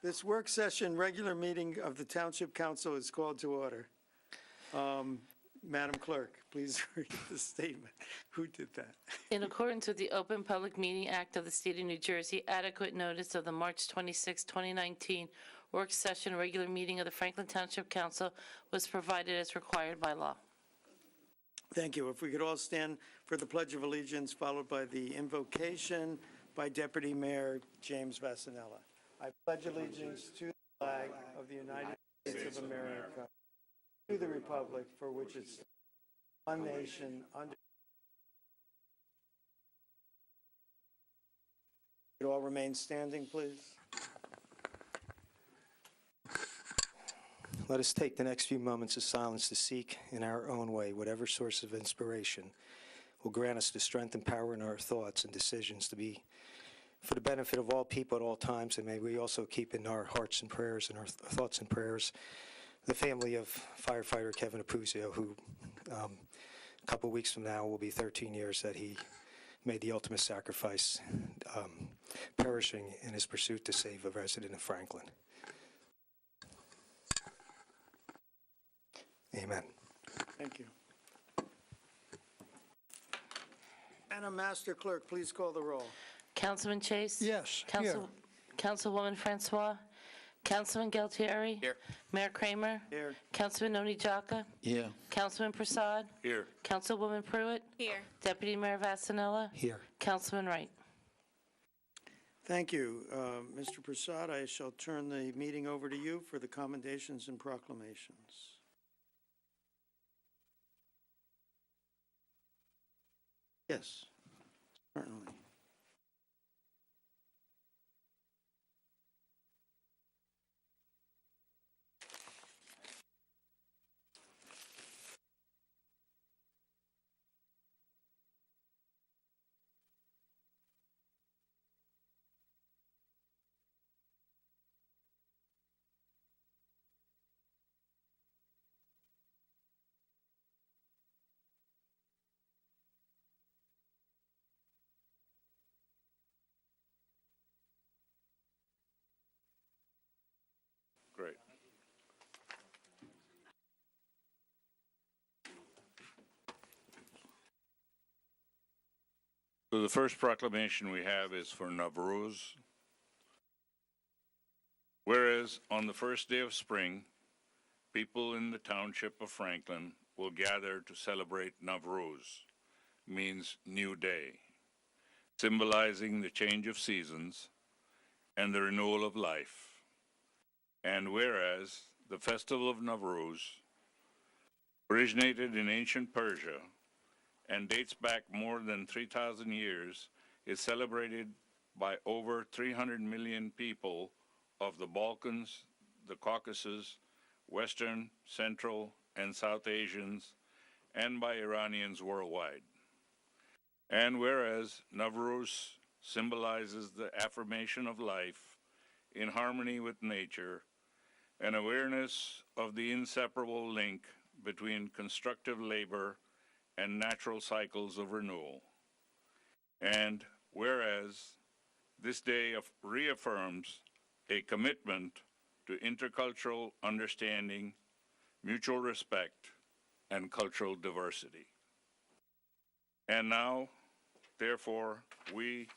This work session, regular meeting of the Township Council is called to order. Madam Clerk, please read the statement. Who did that? In accordance with the Open Public Meeting Act of the State of New Jersey, adequate notice of the March 26, 2019 work session regular meeting of the Franklin Township Council was provided as required by law. Thank you. If we could all stand for the Pledge of Allegiance, followed by the invocation by Deputy Mayor James Vassanella. I pledge allegiance to the flag of the United States of America, to the republic for which it stands, one nation, under. Could all remain standing, please? Let us take the next few moments of silence to seek in our own way whatever source of inspiration will grant us the strength and power in our thoughts and decisions to be for the benefit of all people at all times, and may we also keep in our hearts and prayers and our thoughts and prayers the family of firefighter Kevin Apuzio, who a couple of weeks from now will be 13 years that he made the ultimate sacrifice, perishing in his pursuit to save a resident of Franklin. Amen. Thank you. Madam Master Clerk, please call the roll. Councilman Chase? Yes, Councilwoman Francois? Councilman Galtieri? Here. Mayor Kramer? Here. Councilman Noni Jaka? Yeah. Councilman Prasad? Here. Councilwoman Pruitt? Here. Deputy Mayor Vassanella? Here. Councilman Wright? Thank you. Mr. Prasad, I shall turn the meeting over to you for the commendations and proclamations. Yes, certainly. Great. So the first proclamation we have is for Nowruz. Whereas on the first day of spring, people in the township of Franklin will gather to celebrate Nowruz, means new day, symbolizing the change of seasons and the renewal of life. And whereas the festival of Nowruz originated in ancient Persia and dates back more than 3,000 years, is celebrated by over 300 million people of the Balkans, the Caucasus, Western, Central, and South Asians, and by Iranians worldwide. And whereas Nowruz symbolizes the affirmation of life in harmony with nature, an awareness of the inseparable link between constructive labor and natural cycles of renewal. And whereas this day reaffirms a commitment to intercultural understanding, mutual respect, and cultural diversity. And now, therefore, we,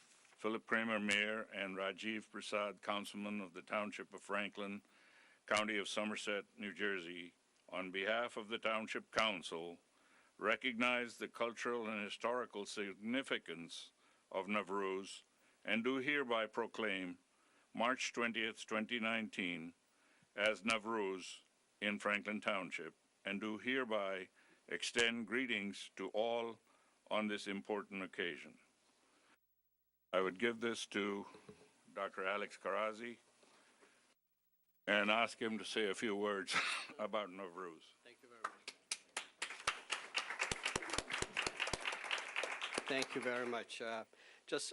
Philip Kramer, Mayor, and Rajiv Prasad, Councilman of the Township of Franklin, County of Somerset, New Jersey, on behalf of the Township Council, recognize the cultural and historical significance of Nowruz and do hereby proclaim March 20th, 2019 as Nowruz in Franklin Township, and do hereby extend greetings to all on this important occasion. I would give this to Dr. Alex Karazi and ask him to say a few words about Nowruz. Thank you very much. Thank you very much.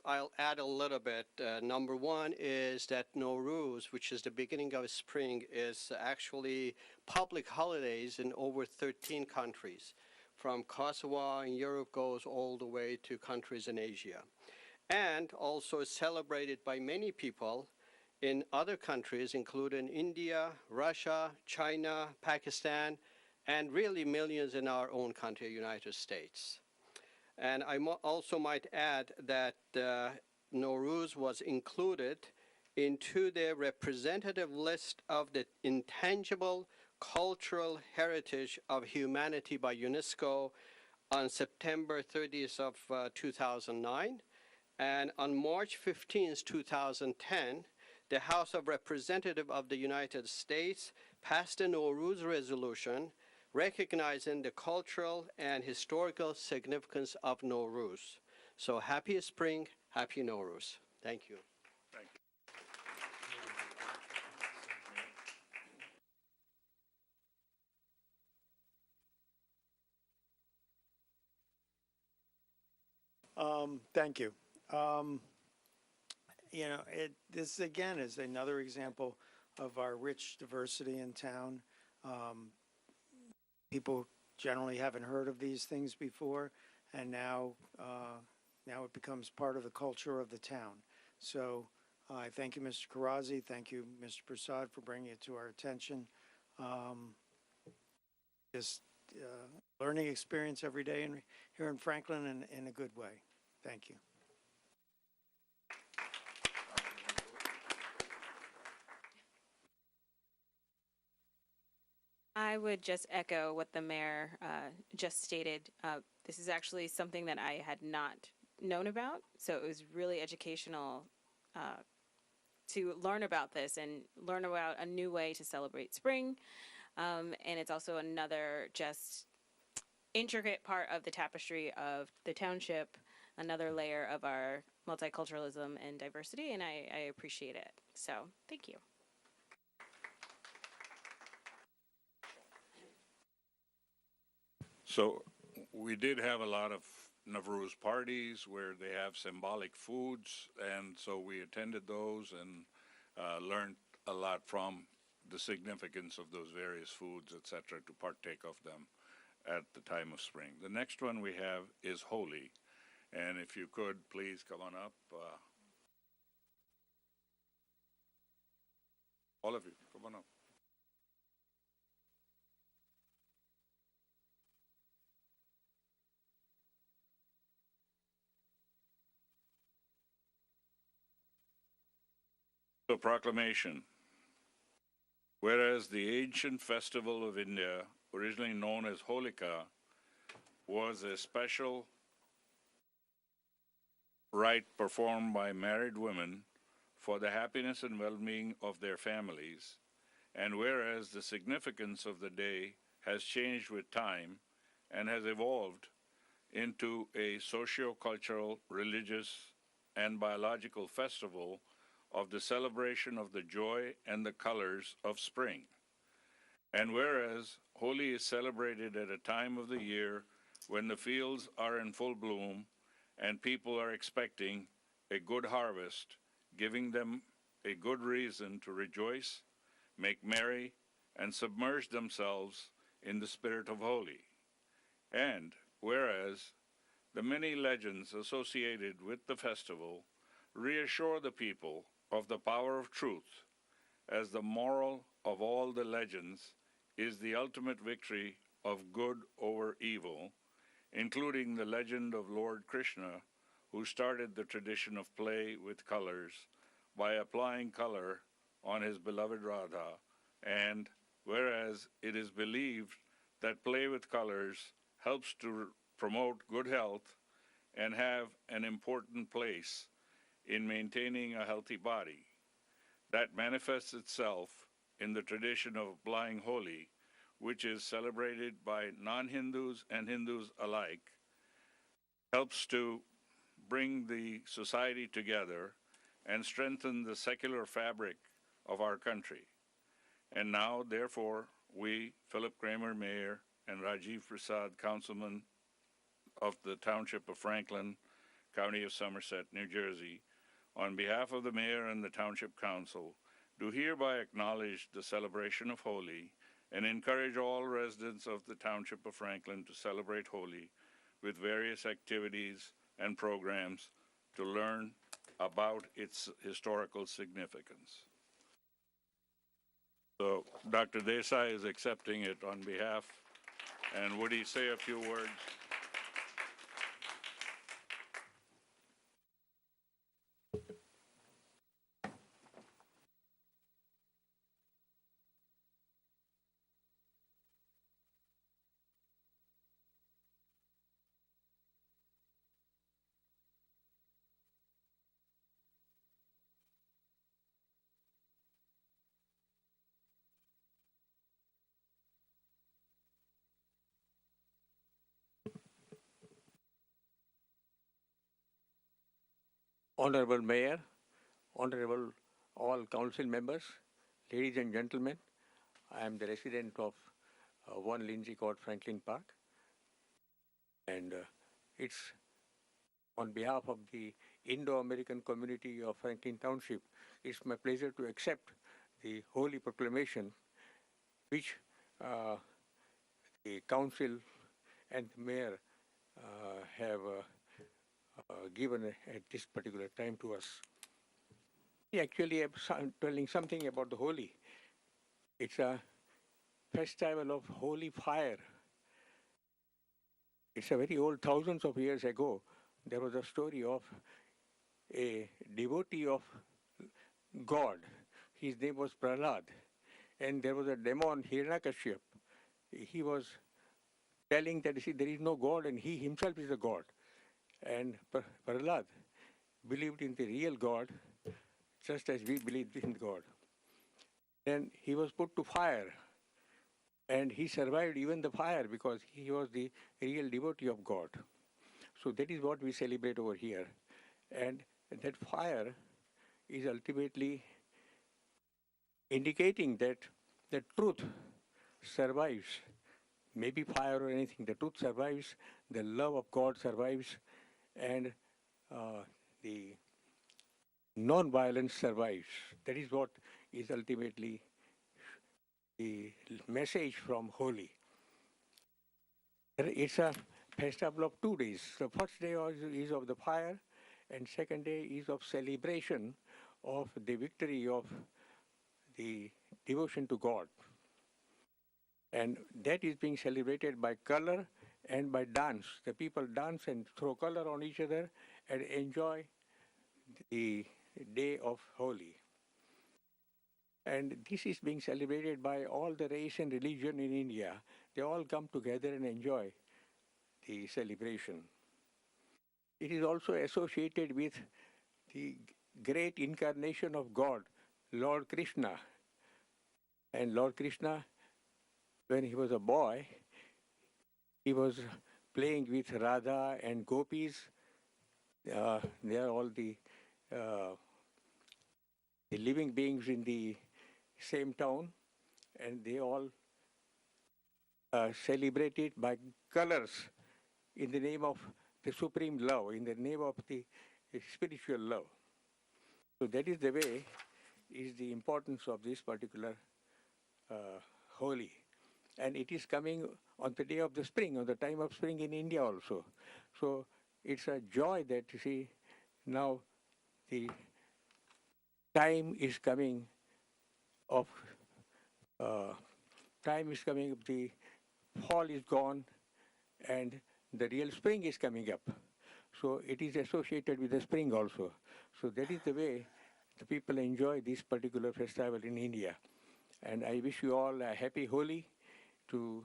I'll add a little bit. Number one is that Nowruz, which is the beginning of spring, is actually public holidays in over 13 countries. From Kosovo in Europe goes all the way to countries in Asia. And also celebrated by many people in other countries, including India, Russia, China, Pakistan, and really millions in our own country, United States. And I also might add that Nowruz was included into the representative list of the intangible cultural heritage of humanity by UNESCO on September 30th of 2009. And on March 15th, 2010, the House of Representatives of the United States passed a Nowruz resolution recognizing the cultural and historical significance of Nowruz. So happy spring, happy Nowruz. Thank you. Thank you. Thank you. You know, this again is another example of our rich diversity in town. People generally haven't heard of these things before, and now it becomes part of the culture of the town. So I thank you, Mr. Karazi. Thank you, Mr. Prasad, for bringing it to our attention. Just learning experience every day here in Franklin in a good way. Thank you. I would just echo what the mayor just stated. This is actually something that I had not known about, so it was really educational to learn about this and learn about a new way to celebrate spring. And it's also another just intricate part of the tapestry of the township, another layer of our multiculturalism and diversity, and I appreciate it. So thank you. So we did have a lot of Nowruz parties where they have symbolic foods, and so we attended those and learned a lot from the significance of those various foods, etc., to partake of them at the time of spring. The next one we have is Holi, and if you could please come on up. All of you, come on up. So, proclamation. Whereas the ancient festival of India, originally known as Holika, was a special rite performed by married women for the happiness and well-being of their families, and whereas the significance of the day has changed with time and has evolved into a socio-cultural, religious, and biological festival of the celebration of the joy and the colors of spring. And whereas Holi is celebrated at a time of the year when the fields are in full bloom and people are expecting a good harvest, giving them a good reason to rejoice, make merry, and submerge themselves in the spirit of Holi. And whereas the many legends associated with the festival reassure the people of the power of truth, as the moral of all the legends is the ultimate victory of good over evil, including the legend of Lord Krishna, who started the tradition of play with colors by applying color on his beloved Radha, and whereas it is believed that play with colors helps to promote good health and have an important place in maintaining a healthy body. That manifests itself in the tradition of applying Holi, which is celebrated by non-Hindus and Hindus alike, helps to bring the society together and strengthen the secular fabric of our country. And now, therefore, we, Philip Kramer, Mayor, and Rajiv Prasad, Councilman of the Township of Franklin, County of Somerset, New Jersey, on behalf of the Mayor and the Township Council, do hereby acknowledge the celebration of Holi and encourage all residents of the Township of Franklin to celebrate Holi with various activities and programs to learn about its historical significance. So Dr. Desai is accepting it on behalf. And would he say a few words? Honorable Mayor, Honorable all council members, ladies and gentlemen, I am the resident of 1 Lindsay Court, Franklin Park, and it's on behalf of the Indo-American community of Franklin Township, it's my pleasure to accept the Holy Proclamation which the council and the mayor have given at this particular time to us. Actually, I'm telling something about the Holi. It's a festival of holy fire. It's a very old, thousands of years ago. There was a story of a devotee of God. His name was Prahlad. And there was a demon, Hiranyakashipu. He was telling that, see, there is no God and he himself is a God. And Prahlad believed in the real God, just as we believe in God. Then he was put to fire, and he survived even the fire because he was the real devotee of God. So that is what we celebrate over here. And that fire is ultimately indicating that the truth survives. Maybe fire or anything, the truth survives, the love of God survives, and the non-violence survives. That is what is ultimately the message from Holi. It's a festival of 2 days. The first day is of the fire, and second day is of celebration of the victory of the devotion to God. And that is being celebrated by color and by dance. The people dance and throw color on each other and enjoy the day of Holi. And this is being celebrated by all the race and religion in India. They all come together and enjoy the celebration. It is also associated with the great incarnation of God, Lord Krishna. And Lord Krishna, when he was a boy, he was playing with Radha and gopis. They are all the living beings in the same town, and they all celebrate it by colors in the name of the supreme love, in the name of the spiritual love. So that is the way, is the importance of this particular Holi. And it is coming on the day of the spring, on the time of spring in India also. So it's a joy that, you see, now the time is coming of the fall is gone and the real spring is coming up. So it is associated with the spring also. So that is the way the people enjoy this particular festival in India. And I wish you all a happy Holi. To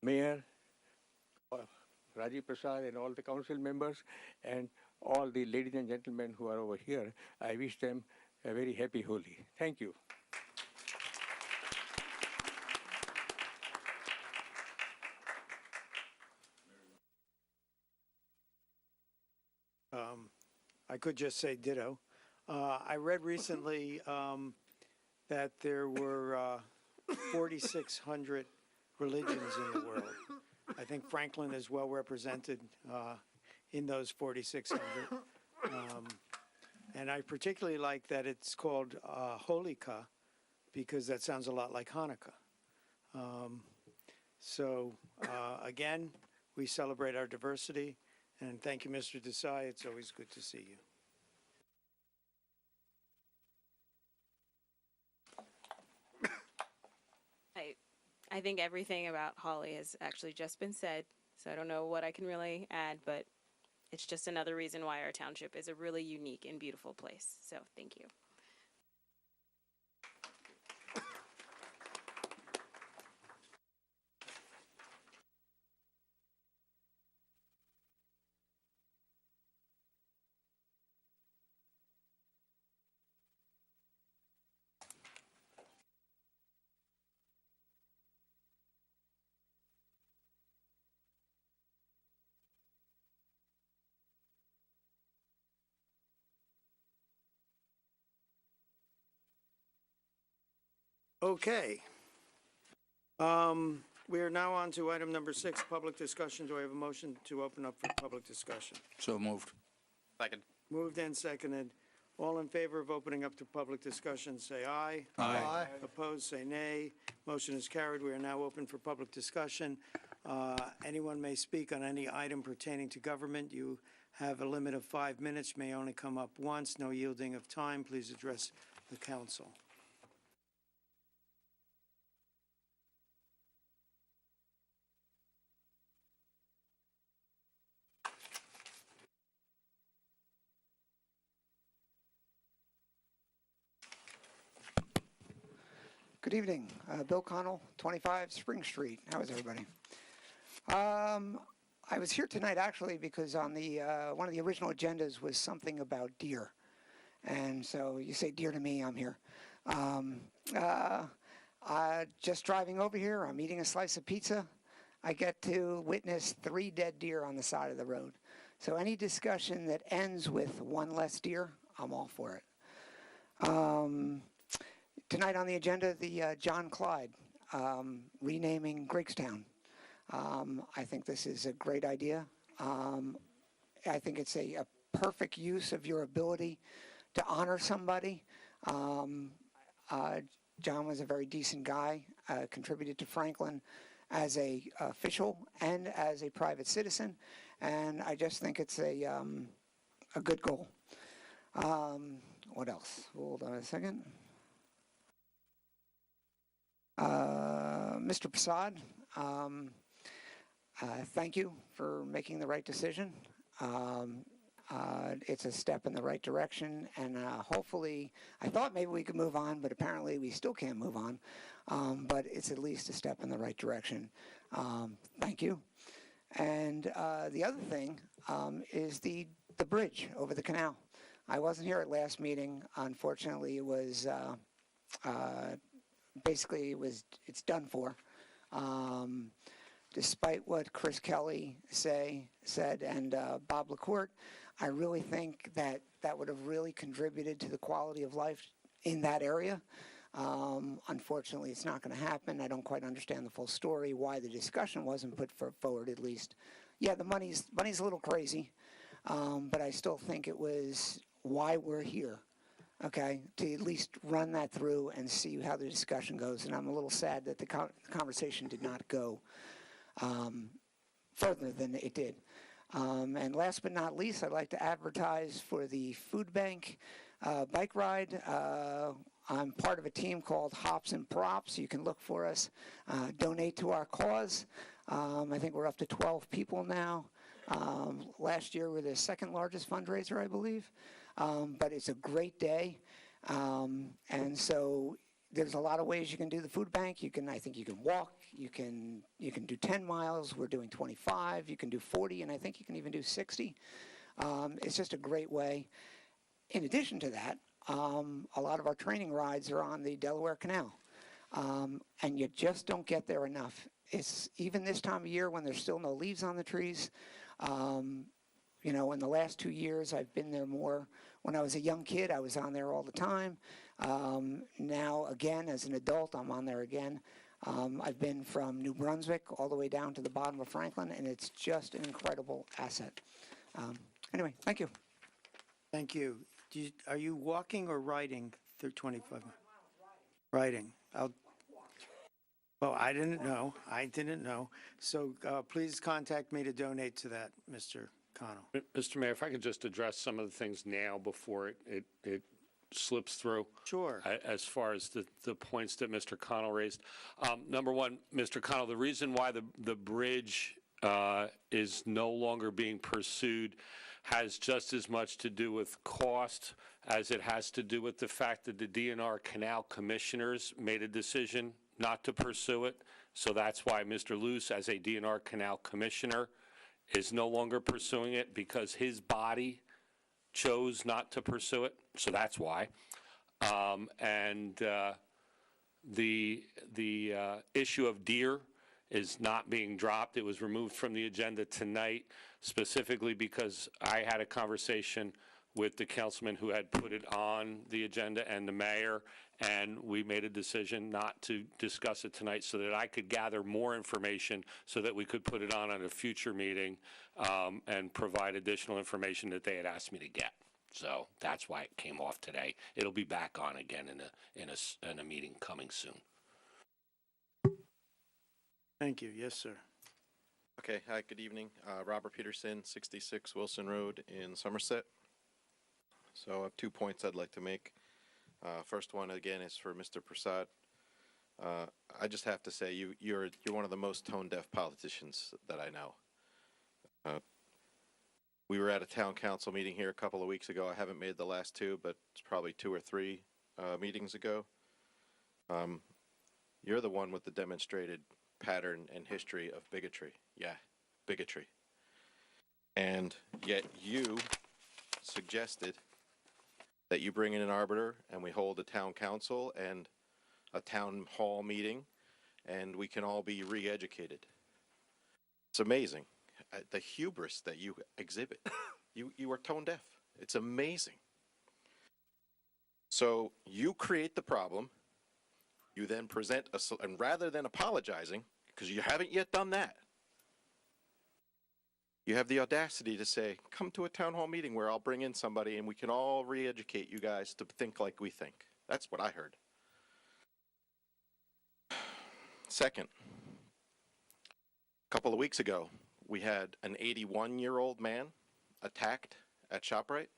Mayor Rajiv Prasad and all the council members and all the ladies and gentlemen who are over here, I wish them a very happy Holi. Thank you. I could just say ditto. I read recently that there were 4,600 religions in the world. I think Franklin is well represented in those 4,600. And I particularly like that it's called Holika, because that sounds a lot like Hanukkah. So again, we celebrate our diversity. And thank you, Mr. Desai. It's always good to see you. I think everything about Holly has actually just been said, so I don't know what I can really add, but it's just another reason why our township is a really unique and beautiful place. So thank you. Okay. We are now on to item number 6, public discussion. Do I have a motion to open up for public discussion? So moved. Second. Moved and seconded. All in favor of opening up to public discussion, say aye. Aye. Opposed, say nay. Motion is carried. We are now open for public discussion. Anyone may speak on any item pertaining to government. You have a limit of 5 minutes, may only come up once. No yielding of time. Please address the council. Good evening. Bill Connell, 25 Spring Street. How is everybody? I was here tonight actually because on the one of the original agendas was something about deer. And so you say deer to me, I'm here. Just driving over here, I'm eating a slice of pizza. I get to witness 3 dead deer on the side of the road. So any discussion that ends with 1 less deer, I'm all for it. Tonight on the agenda, the John Clyde, renaming Greigstown. I think this is a great idea. I think it's a perfect use of your ability to honor somebody. John was a very decent guy, contributed to Franklin as a official and as a private citizen, and I just think it's a good goal. What else? Hold on a second. Mr. Prasad, thank you for making the right decision. It's a step in the right direction, and hopefully, I thought maybe we could move on, but apparently we still can't move on. But it's at least a step in the right direction. Thank you. And the other thing is the bridge over the canal. I wasn't here at last meeting. Unfortunately, it was basically it's done for. Despite what Chris Kelly said and Bob LaCourte, I really think that would have really contributed to the quality of life in that area. Unfortunately, it's not going to happen. I don't quite understand the full story, why the discussion wasn't put forward at least. Yeah, the money's a little crazy, but I still think it was why we're here. Okay, to at least run that through and see how the discussion goes. And I'm a little sad that the conversation did not go further than it did. And last but not least, I'd like to advertise for the food bank bike ride. I'm part of a team called Hops and Props. You can look for us, donate to our cause. I think we're up to 12 people now. Last year we were the second largest fundraiser, I believe. But it's a great day, and so there's a lot of ways you can do the food bank. I think you can walk. You can do 10 miles. We're doing 25. You can do 40, and I think you can even do 60. It's just a great way. In addition to that, a lot of our training rides are on the Delaware Canal, and you just don't get there enough. It's even this time of year when there's still no leaves on the trees. You know, in the last 2 years, I've been there more. When I was a young kid, I was on there all the time. Now, again, as an adult, I'm on there again. I've been from New Brunswick all the way down to the bottom of Franklin, and it's just an incredible asset. Anyway, thank you. Thank you. Are you walking or riding through 25? Riding. Well, I didn't know. So please contact me to donate to that, Mr. Connell. Mr. Mayor, if I could just address some of the things now before it slips through. Sure. As far as the points that Mr. Connell raised. Number one, Mr. Connell, the reason why the bridge is no longer being pursued has just as much to do with cost as it has to do with the fact that the DNR Canal Commissioners made a decision not to pursue it. So that's why Mr. Luce, as a DNR Canal Commissioner, is no longer pursuing it, because his body chose not to pursue it. So that's why. The issue of deer is not being dropped. It was removed from the agenda tonight specifically because I had a conversation with the councilman who had put it on the agenda and the mayor, and we made a decision not to discuss it tonight so that I could gather more information so that we could put it on at a future meeting and provide additional information that they had asked me to get. So that's why it came off today. It'll be back on again in a meeting coming soon. Thank you. Yes, sir. Okay, hi, good evening. Robert Peterson, 66 Wilson Road in Somerset. So I have 2 points I'd like to make. First one, again, is for Mr. Prasad. I just have to say, you're one of the most tone-deaf politicians that I know. We were at a town council meeting here a couple of weeks ago. I haven't made the last 2, but it's probably 2 or 3 meetings ago. You're the one with the demonstrated pattern and history of bigotry. Yeah, bigotry. And yet you suggested that you bring in an arbiter and we hold a town council and a town hall meeting and we can all be re-educated. It's amazing. The hubris that you exhibit. You are tone deaf. It's amazing. So you create the problem. You then present and rather than apologizing, because you haven't yet done that, you have the audacity to say, come to a town hall meeting where I'll bring in somebody and we can all re-educate you guys to think like we think. That's what I heard. Second, a couple of weeks ago, we had an 81-year-old man attacked at ShopRite,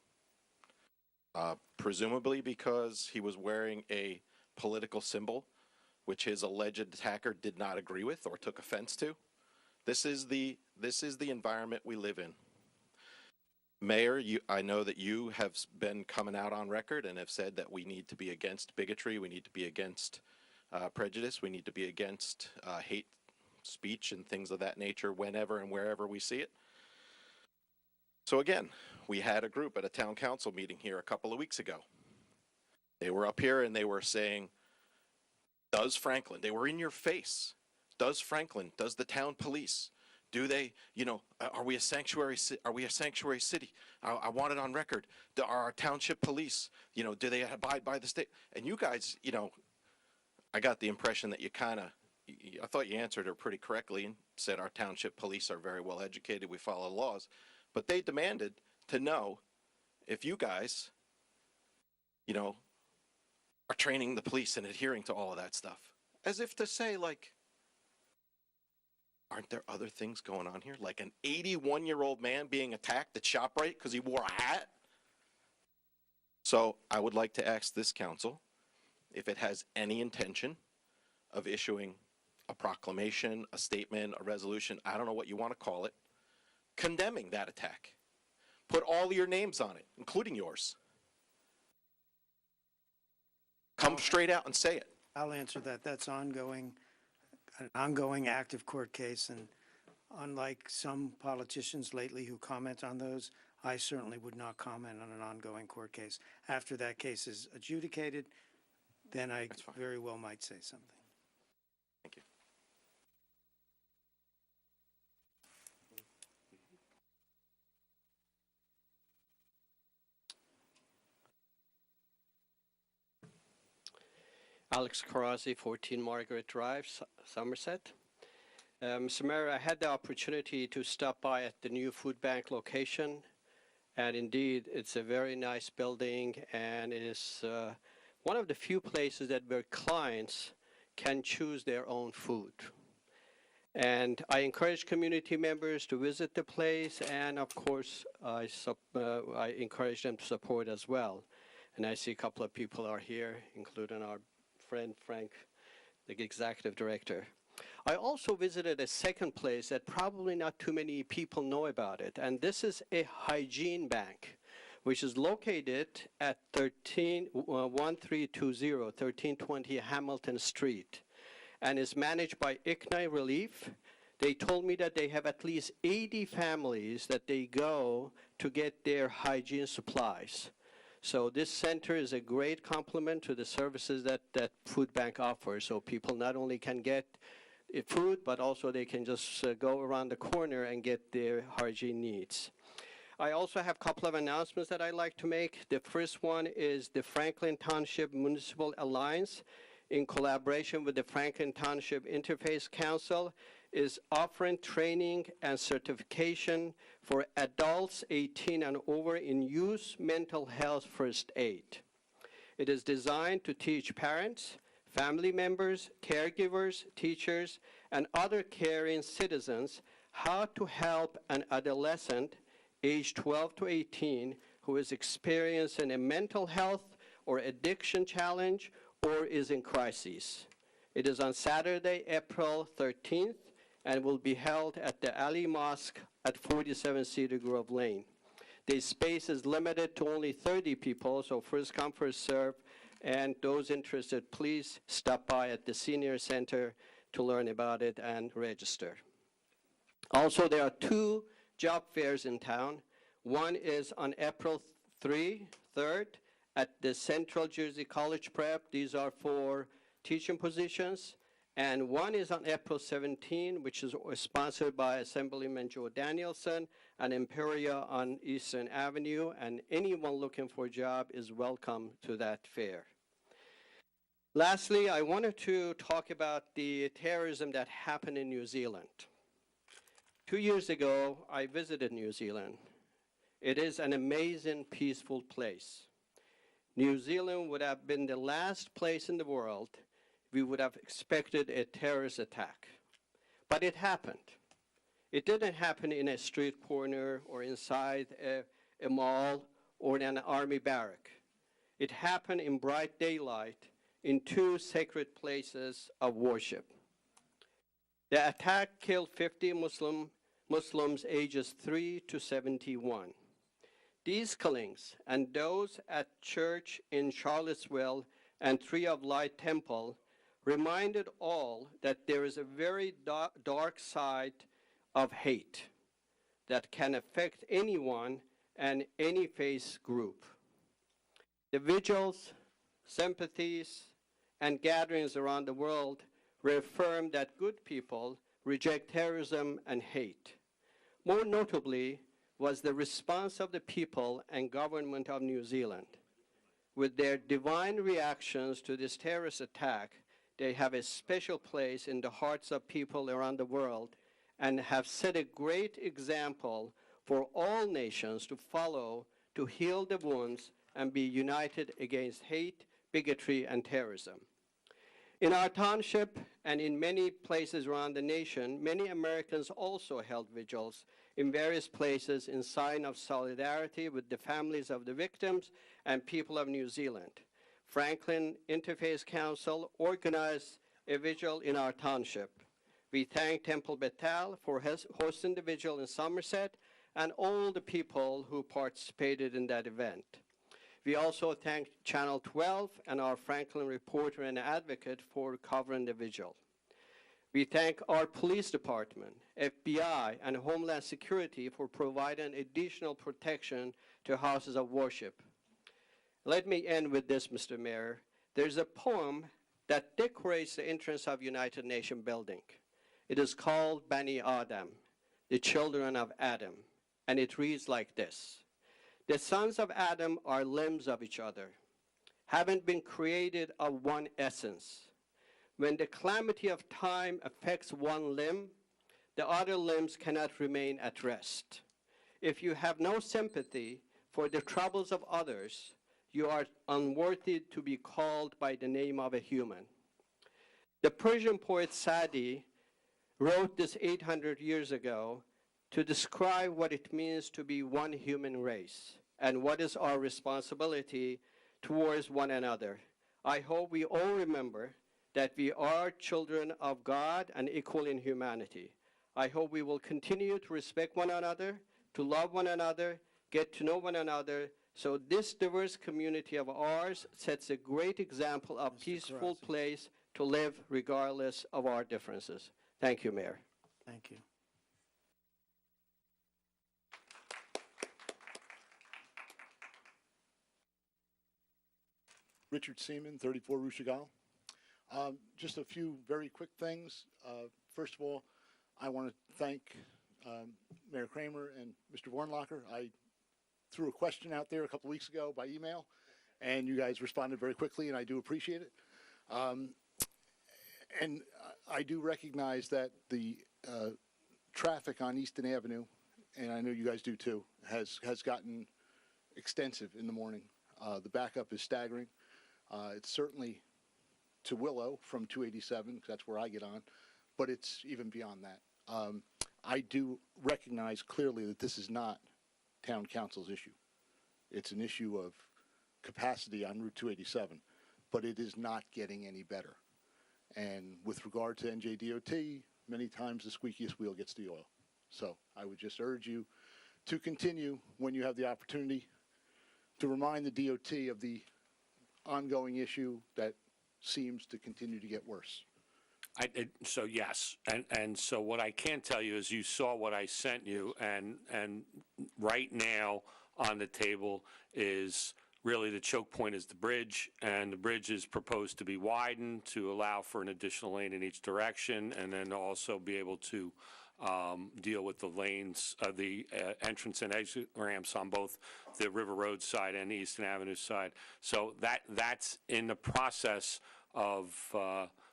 presumably because he was wearing a political symbol which his alleged attacker did not agree with or took offense to. This is the environment we live in. Mayor, I know that you have been coming out on record and have said that we need to be against bigotry, we need to be against prejudice, we need to be against hate speech and things of that nature whenever and wherever we see it. So again, we had a group at a town council meeting here a couple of weeks ago. They were up here and they were saying, does Franklin, they were in your face, does Franklin, does the town police, do they, are we a sanctuary city? I want it on record. Are our township police, do they abide by the state? And you guys, I got the impression that you I thought you answered her pretty correctly and said our township police are very well educated, we follow laws. But they demanded to know if you guys, are training the police and adhering to all of that stuff. As if to say, aren't there other things going on here? Like an 81-year-old man being attacked at ShopRite because he wore a hat? So I would like to ask this council if it has any intention of issuing a proclamation, a statement, a resolution, I don't know what you want to call it, condemning that attack. Put all your names on it, including yours. Come straight out and say it. I'll answer that. That's ongoing, an ongoing active court case. And unlike some politicians lately who comment on those, I certainly would not comment on an ongoing court case. After that case is adjudicated, then I very well might say something. Thank you. Alex Carrazzi, 14 Margaret Drive, Somerset. Mr. Mayor, I had the opportunity to stop by at the new food bank location, and indeed, it's a very nice building, and it is one of the few places where clients can choose their own food. And I encourage community members to visit the place, and of course, I encourage them to support as well. And I see a couple of people are here, including our friend Frank, the executive director. I also visited a second place that probably not too many people know about it, and this is a hygiene bank, which is located at 1320 Hamilton Street, and is managed by ICNI Relief. They told me that they have at least 80 families that they go to get their hygiene supplies. So this center is a great complement to the services that food bank offers. So people not only can get food, but also they can just go around the corner and get their hygiene needs. I also have a couple of announcements that I'd like to make. The first one is the Franklin Township Municipal Alliance, in collaboration with the Franklin Township Interfaith Council, is offering training and certification for adults 18 and over in youth mental health first aid. It is designed to teach parents, family members, caregivers, teachers, and other caring citizens how to help an adolescent aged 12 to 18 who is experiencing a mental health or addiction challenge or is in crisis. It is on Saturday, April 13th, and will be held at the Ali Mosque at 47 Cedar Grove Lane. The space is limited to only 30 people, so first come, first serve, and those interested, please stop by at the Senior Center to learn about it and register. Also, there are 2 job fairs in town. One is on April 3rd at the Central Jersey College Prep. These are for teaching positions. And one is on April 17, which is sponsored by Assemblyman Joe Danielson and Imperia on Eastern Avenue, and anyone looking for a job is welcome to that fair. Lastly, I wanted to talk about the terrorism that happened in New Zealand. 2 years ago, I visited New Zealand. It is an amazing, peaceful place. New Zealand would have been the last place in the world we would have expected a terrorist attack. But it happened. It didn't happen in a street corner or inside a mall or in an army barrack. It happened in bright daylight in 2 sacred places of worship. The attack killed 50 Muslims ages 3 to 71. These killings and those at church in Charlottesville and Tree of Light Temple reminded all that there is a very dark side of hate that can affect anyone and any faith group. The vigils, sympathies, and gatherings around the world reaffirm that good people reject terrorism and hate. More notably was the response of the people and government of New Zealand. With their divine reactions to this terrorist attack, they have a special place in the hearts of people around the world and have set a great example for all nations to follow to heal the wounds and be united against hate, bigotry, and terrorism. In our township and in many places around the nation, many Americans also held vigils in various places in sign of solidarity with the families of the victims and people of New Zealand. Franklin Interfaith Council organized a vigil in our township. We thank Temple Bethel for hosting the vigil in Somerset and all the people who participated in that event. We also thank Channel 12 and our Franklin reporter and advocate for covering the vigil. We thank our police department, FBI, and Homeland Security for providing additional protection to houses of worship. Let me end with this, Mr. Mayor. There's a poem that decorates the entrance of United Nations building. It is called Bani Adam, the children of Adam, and it reads like this. The sons of Adam are limbs of each other, having been created of one essence. When the calamity of time affects one limb, the other limbs cannot remain at rest. If you have no sympathy for the troubles of others, you are unworthy to be called by the name of a human. The Persian poet Sadi wrote this 800 years ago to describe what it means to be one human race and what is our responsibility towards one another. I hope we all remember that we are children of God and equal in humanity. I hope we will continue to respect one another, to love one another, get to know one another, so this diverse community of ours sets a great example of peaceful place to live regardless of our differences. Thank you, Mayor. Thank you. Richard Seaman, 34 Rushigal. Just a few very quick things. First of all, I want to thank Mayor Kramer and Mr. Warnlocker. I threw a question out there a couple weeks ago by email, and you guys responded very quickly, and I do appreciate it. And I do recognize that the traffic on Easton Avenue, and I know you guys do too, has gotten extensive in the morning. The backup is staggering. It's certainly to Willow from 287, because that's where I get on, but it's even beyond that. I do recognize clearly that this is not town council's issue. It's an issue of capacity on Route 287, but it is not getting any better. And with regard to NJDOT, many times the squeakiest wheel gets the oil. So I would just urge you to continue, when you have the opportunity, to remind the DOT of the ongoing issue that seems to continue to get worse. So yes, and so what I can tell you is you saw what I sent you, and right now on the table is really the choke point is the bridge, and the bridge is proposed to be widened to allow for an additional lane in each direction, and then also be able to deal with the lanes, the entrance and exit ramps on both the River Road side and the Easton Avenue side. So that's in the process of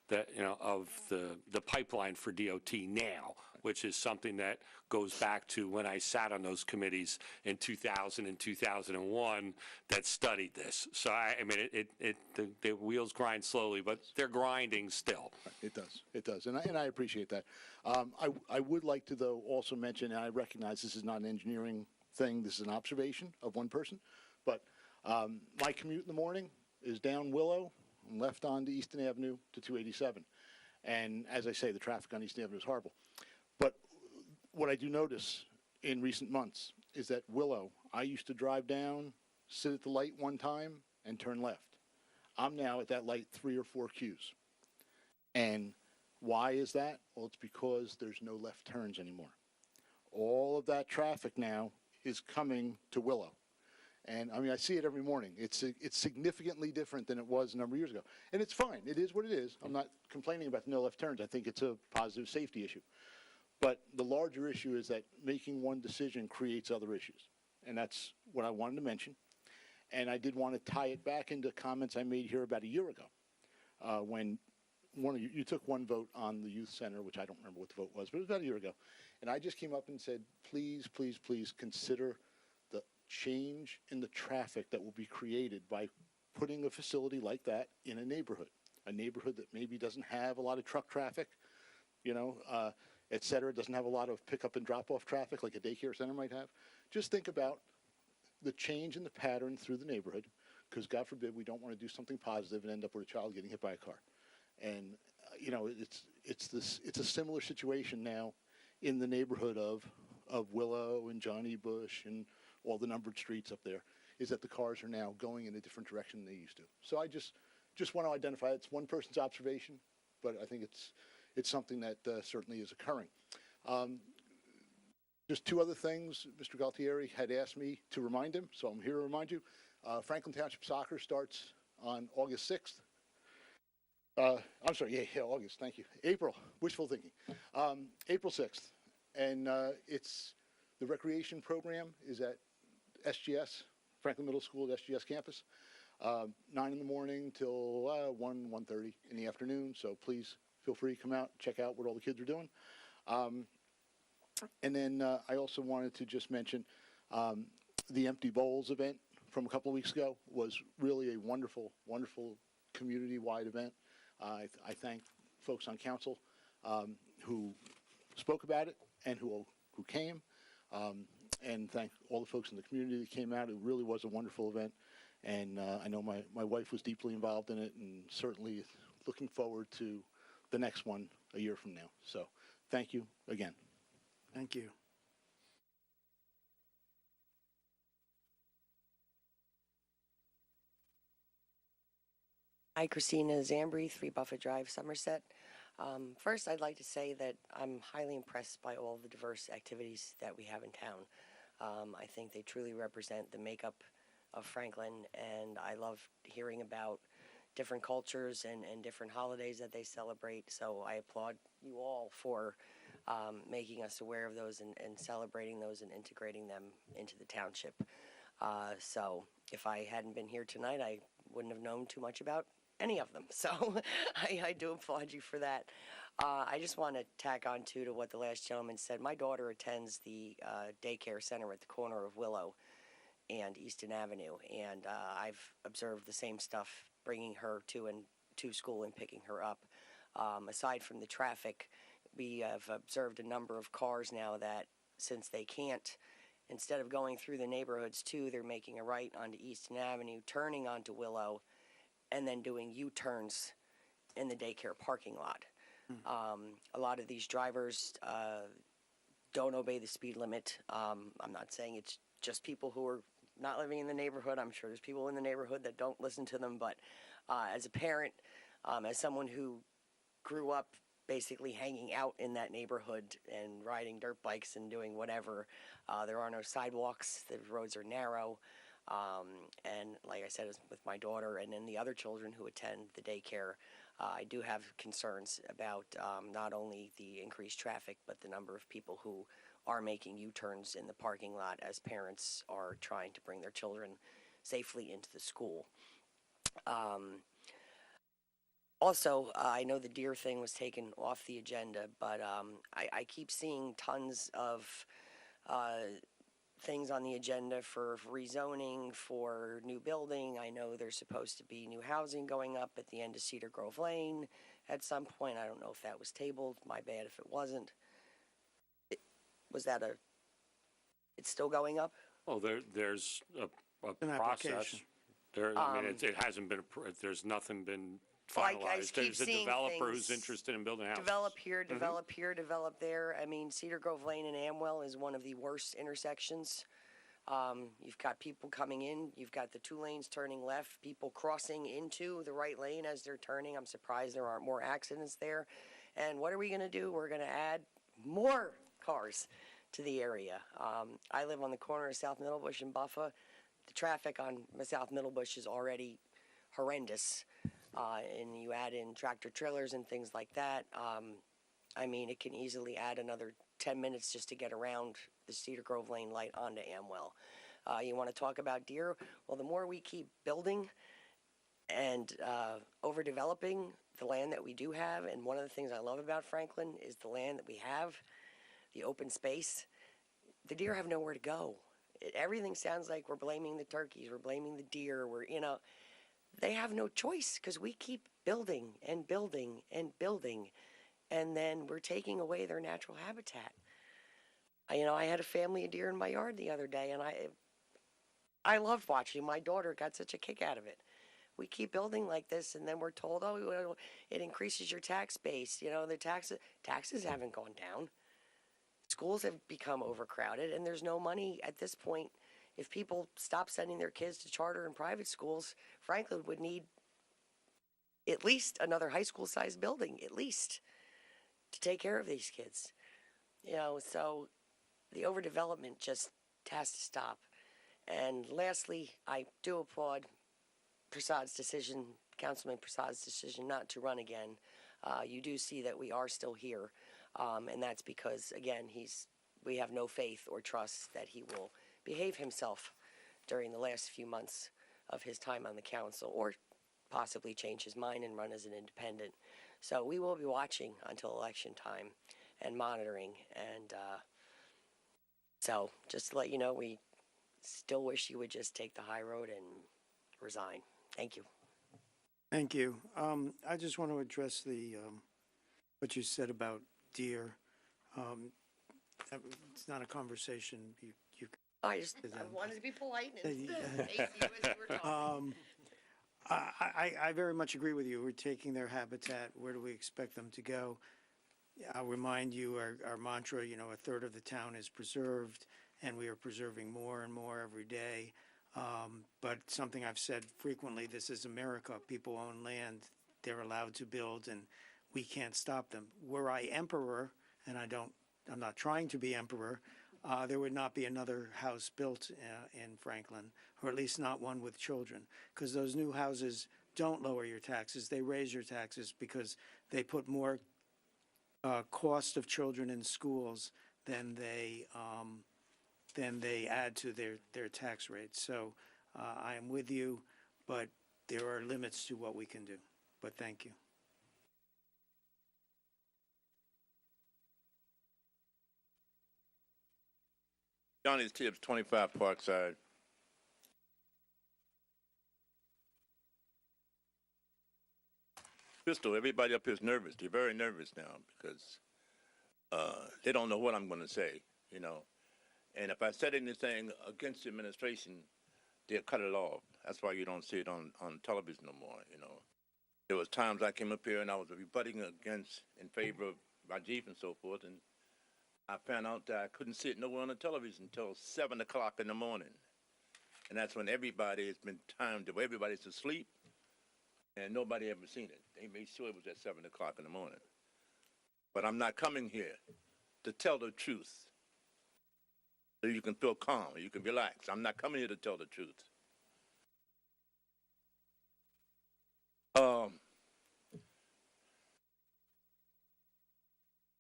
the pipeline for DOT now, which is something that goes back to when I sat on those committees in 2000 and 2001 that studied this. So I mean, the wheels grind slowly, but they're grinding still. It does, and I appreciate that. I would like to, though, also mention, and I recognize this is not an engineering thing, this is an observation of one person, but my commute in the morning is down Willow and left onto Easton Avenue to 287. And as I say, the traffic on Easton Avenue is horrible. But what I do notice in recent months is that Willow, I used to drive down, sit at the light one time, and turn left. I'm now at that light 3 or 4 Qs. And why is that? Well, it's because there's no left turns anymore. All of that traffic now is coming to Willow. And I mean, I see it every morning. It's significantly different than it was a number of years ago. And it's fine. It is what it is. I'm not complaining about the no left turns. I think it's a positive safety issue. But the larger issue is that making one decision creates other issues. And that's what I wanted to mention. And I did want to tie it back into comments I made here about a year ago, when one of you took one vote on the youth center, which I don't remember what the vote was, but it was about a year ago. And I just came up and said, please, please, please consider the change in the traffic that will be created by putting a facility like that in a neighborhood that maybe doesn't have a lot of truck traffic, et cetera, doesn't have a lot of pickup and drop-off traffic like a daycare center might have. Just think about the change in the pattern through the neighborhood, because God forbid we don't want to do something positive and end up with a child getting hit by a car. And it's a similar situation now in the neighborhood of Willow and Johnny Bush and all the numbered streets up there, is that the cars are now going in a different direction than they used to. So I just want to identify it's one person's observation, but I think it's something that certainly is occurring. Just 2 other things Mr. Galtieri had asked me to remind him, so I'm here to remind you. Franklin Township Soccer starts on August 6th. I'm sorry, yeah, August, thank you. April, wishful thinking. April 6th, and the recreation program is at SGS, Franklin Middle School at SGS campus, 9 in the morning till 1:30 in the afternoon, so please feel free to come out, check out what all the kids are doing. And then I also wanted to just mention the Empty Bowls event from a couple of weeks ago was really a wonderful, wonderful community-wide event. I thank folks on council who spoke about it and who came, and thank all the folks in the community that came out. It really was a wonderful event, And I know my wife was deeply involved in it, and certainly looking forward to the next one a year from now. So thank you again. Thank you. Hi, Christina Zambri, 3 Buffett Drive, Somerset. First, I'd like to say that I'm highly impressed by all the diverse activities that we have in town. I think they truly represent the makeup of Franklin, and I love hearing about different cultures and different holidays that they celebrate. So I applaud you all for making us aware of those and celebrating those and integrating them into the township. So if I hadn't been here tonight, I wouldn't have known too much about any of them. So I do applaud you for that. I just want to tack on to what the last gentleman said. My daughter attends the daycare center at the corner of Willow and Easton Avenue, and I've observed the same stuff bringing her to school and picking her up. Aside from the traffic, we have observed a number of cars now that, since they can't, instead of going through the neighborhoods too, they're making a right onto Easton Avenue, turning onto Willow, and then doing U-turns in the daycare parking lot. A lot of these drivers don't obey the speed limit. I'm not saying it's just people who are not living in the neighborhood. I'm sure there's people in the neighborhood that don't listen to them, but as a parent, as someone who grew up basically hanging out in that neighborhood and riding dirt bikes and doing whatever, there are no sidewalks, the roads are narrow, and like I said, with my daughter and then the other children who attend the daycare, I do have concerns about not only the increased traffic, but the number of people who are making U-turns in the parking lot as parents are trying to bring their children safely into the school. Also, I know the deer thing was taken off the agenda, but I keep seeing tons of things on the agenda for rezoning, for new building. I know there's supposed to be new housing going up at the end of Cedar Grove Lane at some point. I don't know if that was tabled. My bad if it wasn't. It's still going up? Well, there's a An process. application. I mean, it hasn't been, there's nothing been Well, I finalized. keep There's a seeing developer things who's interested in building houses. Develop here, develop here, develop there. I mean, Cedar Grove Lane and Amwell is one of the worst intersections. You've got people coming in, you've got the 2 lanes turning left, people crossing into the right lane as they're turning. I'm surprised there aren't more accidents there. And what are we going to do? We're going to add more cars to the area. I live on the corner of South Middlebush and Buffa. The traffic on South Middlebush is already horrendous. And you add in tractor trailers and things like that. I mean, it can easily add another 10 minutes just to get around the Cedar Grove Lane light onto Amwell. You want to talk about deer? Well, the more we keep building and overdeveloping the land that we do have, and one of the things I love about Franklin is the land that we have, the open space, the deer have nowhere to go. Everything sounds like we're blaming the turkeys, we're blaming the deer, they have no choice because we keep building and building and building, and then we're taking away their natural habitat. I had a family of deer in my yard the other day, and I loved watching. My daughter got such a kick out of it. We keep building like this, and then we're told, oh, it increases your tax base. The taxes haven't gone down. Schools have become overcrowded, and there's no money at this point. If people stop sending their kids to charter and private schools, Franklin would need at least another high school-sized building, at least, to take care of these kids. So the overdevelopment just has to stop. And lastly, I do applaud Councilman Prasad's decision not to run again. You do see that we are still here, and that's because, again, we have no faith or trust that he will behave himself during the last few months of his time on the council, or possibly change his mind and run as an independent. So we will be watching until election time and monitoring. And so just to let you know, we still wish you would just take the high road and resign. Thank you. Thank you. I just want to address what you said about deer. It's not a conversation you I wanted to be polite and face you as you were talking. I very much agree with you. We're taking their habitat. Where do we expect them to go? I'll remind you, our mantra, a third of the town is preserved, and we are preserving more and more every day. But something I've said frequently, this is America. People own land. They're allowed to build, and we can't stop them. Were I emperor, and I'm not trying to be emperor, there would not be another house built in Franklin, or at least not one with children, because those new houses don't lower your taxes. They raise your taxes because they put more cost of children in schools than they add to their tax rate. So I am with you, but there are limits to what we can do. But thank you. Johnny's Tips, 25 Parkside. Crystal, everybody up here is nervous. They're very nervous now because they don't know what I'm going to say, And if I said anything against the administration, they'll cut it off. That's why you don't see it on television no more, There was times I came up here and I was rebutting in favor of Rajiv and so forth, and I found out that I couldn't see it nowhere on the television until 7 o'clock in the morning. And that's when everybody's been timed, everybody's asleep, and nobody ever seen it. They made sure it was at 7 o'clock in the morning. But I'm not coming here to tell the truth so you can feel calm, you can relax. I'm not coming here to tell the truth.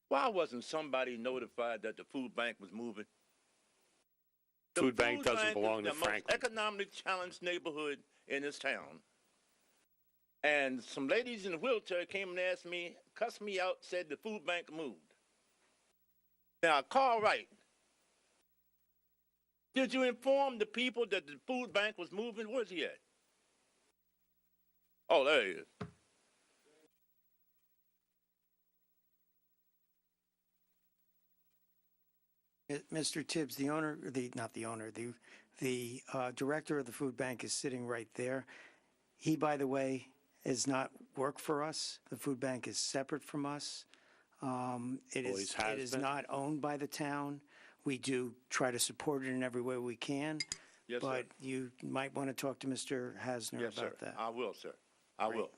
Why wasn't somebody notified that the food bank was moving? The Food bank doesn't is belong to the Franklin. most economically challenged neighborhood in this town. And some ladies in a wheelchair came and asked me, cussed me out, said the food bank moved. Now, Carl Wright, did you inform the people that the food bank was moving? Where's he at? Oh, there he is. Mr. Tibbs, the director of the food bank is sitting right there. He, by the way, is not work for us. The food bank is separate from us. It is not owned by the town. We do try to support it in every way we can. Yes, but sir. You might want to talk to Mr. Hasner Yes, about sir. that. I will, sir. I will.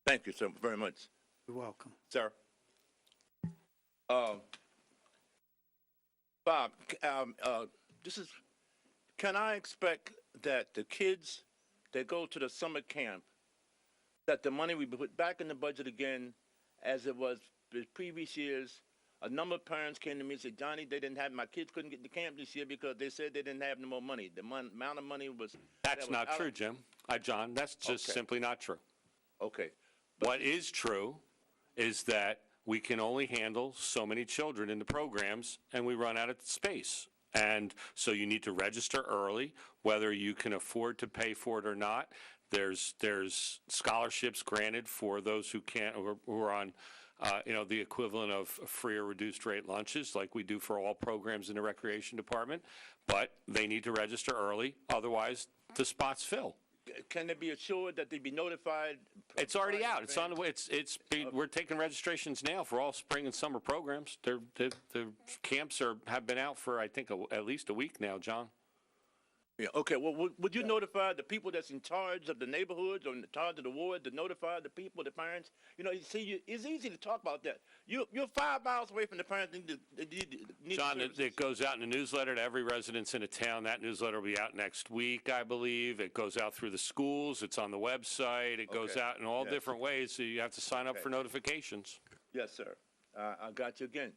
Thank you, sir, very much. You're welcome. Sir. Bob, can I expect that the kids that go to the summer camp, that the money we put back in the budget again, as it was the previous years? A number of parents came to me and said, Johnny, my kids couldn't get to camp this year because they said they didn't have no more money. The amount of money was... That's not true, Jim. John, that's just simply not true. Okay. What is true is that we can only handle so many children in the programs, and we run out of space. And so you need to register early, whether you can afford to pay for it or not. There's scholarships granted for those who can't, who are on, the equivalent of free or reduced rate lunches, like we do for all programs in the recreation department. But they need to register early, otherwise the spots fill. Can they be assured that they be notified? It's already out. It's on the way. We're taking registrations now for all spring and summer programs. The camps have been out for, I think, at least a week now, John. Yeah. Okay. Well, would you notify the people that's in charge of the neighborhoods or in charge of the ward to notify the people, the parents? It's easy to talk about that. You're 5 miles away from the parents. Need John, services. it goes out in a newsletter to every resident in a town. That newsletter will be out next week, I believe. It goes out through the schools. It's on the website. It goes out in all different ways, so you have to sign up for notifications. Yes, sir. I got you again.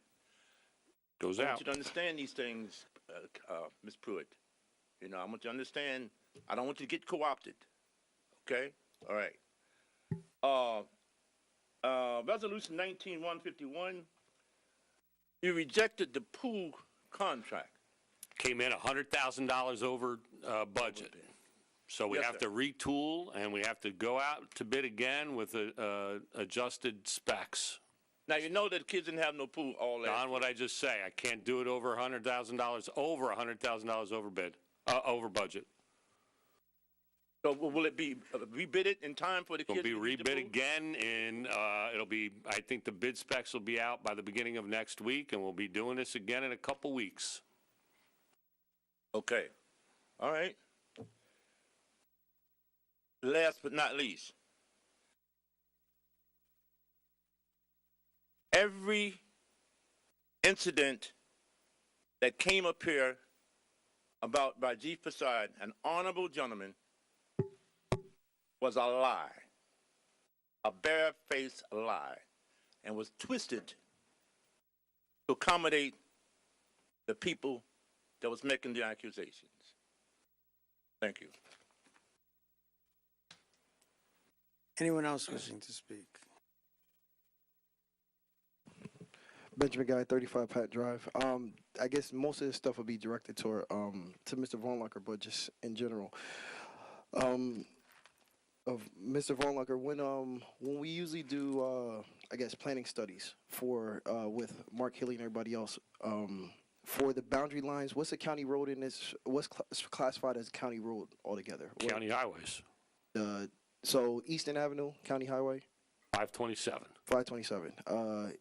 Goes I out. want you to understand these things, Ms. Pruitt. I want you to understand, I don't want you to get co-opted. Okay? All right. Resolution 19151, you rejected the pool contract. Came in $100,000 over budget. So we have to retool, and we have to go out to bid again with adjusted specs. Now, you know that the kids didn't have no pool all last Don, what I just say, I can't do it over $100,000, over $100,000 over bid, over budget. So will it be rebidded in time for the It'll kids be to use the rebid pool? again, and it'll be, I think the bid specs will be out by the beginning of next week, and we'll be doing this again in a couple weeks. Okay. All right. Last but not least, every incident that came up here about Rajiv Prasad, an honorable gentleman, was a lie, a bare-faced lie, and was twisted to accommodate the people that was making the accusations. Thank you. Anyone else wishing to speak? Benjamin Guy, 35 Pat Drive. I guess most of this stuff will be directed toward to Mr. Vornlocker, but just in general. Of Mr. Vornlocker, when we usually do, I guess, planning studies for with Mark Hilly and everybody else, for the boundary lines, what's the county road in this? What's classified as a county road altogether? County highways, So Eastern Avenue, County Highway, 527. 527.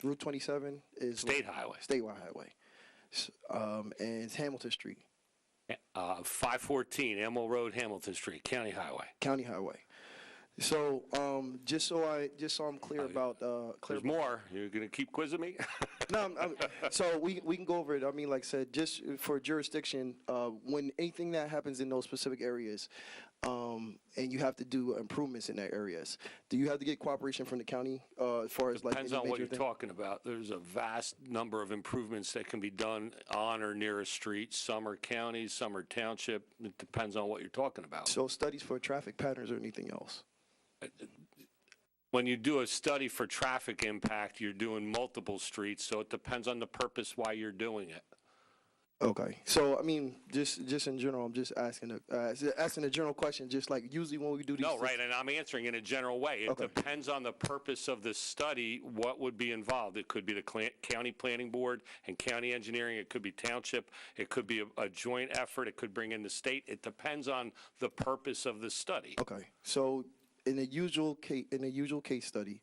Route 27 is State highway. Statewide highway. And it's Hamilton Street, 514, Emil Road, Hamilton Street, County highway. County Highway. So just so I'm clear about There's more. You're going to keep quizzing me? No, so we can go over it. I mean, like I said, just for jurisdiction, when anything that happens in those specific areas, and you have to do improvements in that areas, do you have to get cooperation from the county as far as like Depends any on what major you're thing? talking about. There's a vast number of improvements that can be done on or near a street. Some are counties, some are township. It depends on what you're talking about. So studies for traffic patterns or anything else? When you do a study for traffic impact, you're doing multiple streets, so it depends on the purpose why you're doing it. Okay, so I mean, just in general, I'm just asking a general question. Just like usually when we do these. No, right, and I'm answering in a general way. It depends on the purpose of the study, what would be involved. It could be the county planning board and county engineering. It could be township. It could be a joint effort. It could bring in the state. It depends on the purpose of the study. Okay, so in a usual case study,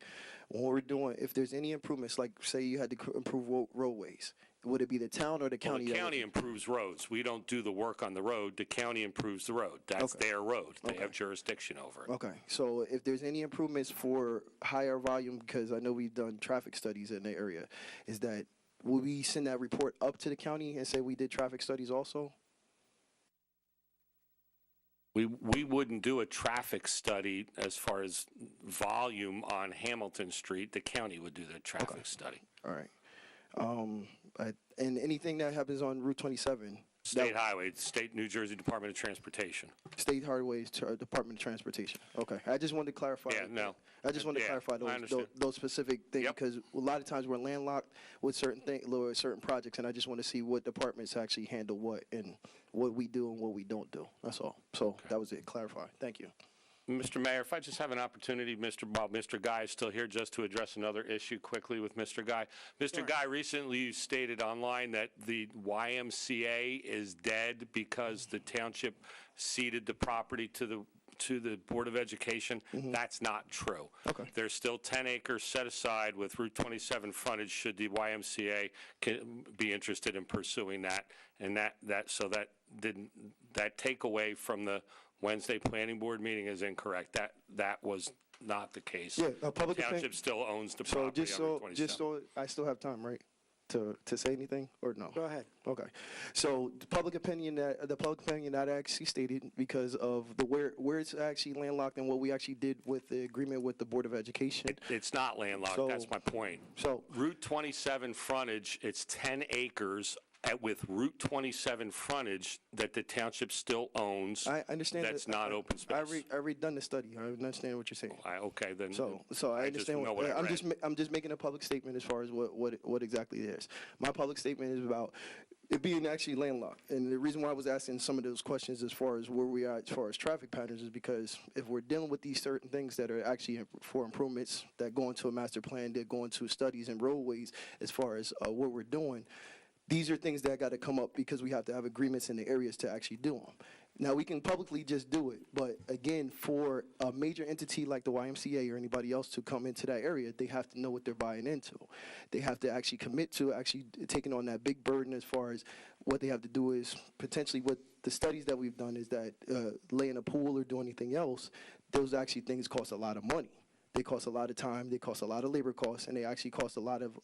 when we're doing, if there's any improvements, like say you had to improve roadways, would it be the town or the Well, county? the county improves roads. We don't do the work on the road. The county improves the road. That's their road. They have jurisdiction over it. Okay, so if there's any improvements for higher volume, because I know we've done traffic studies in the area, is that, will we send that report up to the county and say we did traffic studies also? We wouldn't do a traffic study as far as volume on Hamilton Street. The county would do the traffic study. All right. And anything that happens on Route 27? State highway, State New Jersey Department of Transportation. State Highways Department of Transportation. Okay, I just wanted to clarify. Yeah, no. I just wanted to clarify I understand. those specific things, because a lot of times we're landlocked with certain projects, and I just want to see what departments actually handle what and what we do and what we don't do. That's all. So that was it. Clarify. Thank you. Mr. Mayor, if I just have an opportunity, Mr. Guy is still here, just to address another issue quickly with Mr. Guy. Mr. Guy, recently you stated online that the YMCA is dead because the township ceded the property to the Board of Education. That's not true. Okay. There's still 10 acres set aside with Route 27 frontage should the YMCA be interested in pursuing that. And that takeaway from the Wednesday Planning Board meeting is incorrect. That was not the case. Yeah, public The township opinion. still owns the So property on Route 27. just so I still have time, right, to say anything or no? Go ahead. Okay. So the public opinion that I actually stated, because of the where it's actually landlocked and what we actually did with the agreement with the Board of Education. It's not landlocked. So- That's my point. So Route 27 frontage, it's 10 acres with Route 27 frontage that the township still owns. I understand That's not open space. I already done the study. I understand what you're saying. Okay, then. So I understand. know what I read. I'm just making a public statement as far as what exactly it is. My public statement is about It being actually landlocked. And the reason why I was asking some of those questions as far as where we are as far as traffic patterns is because if we're dealing with these certain things that are actually for improvements that go into a master plan, that go into studies and roadways as far as what we're doing, these are things that got to come up because we have to have agreements in the areas to actually do them. Now, we can publicly just do it, but again, for a major entity like the YMCA or anybody else to come into that area, they have to know what they're buying into. They have to actually commit to actually taking on that big burden as far as what they have to do is potentially what the studies that we've done is that laying a pool or do anything else, those actually things cost a lot of money. They cost a lot of time, they cost a lot of labor costs, and they actually cost a lot of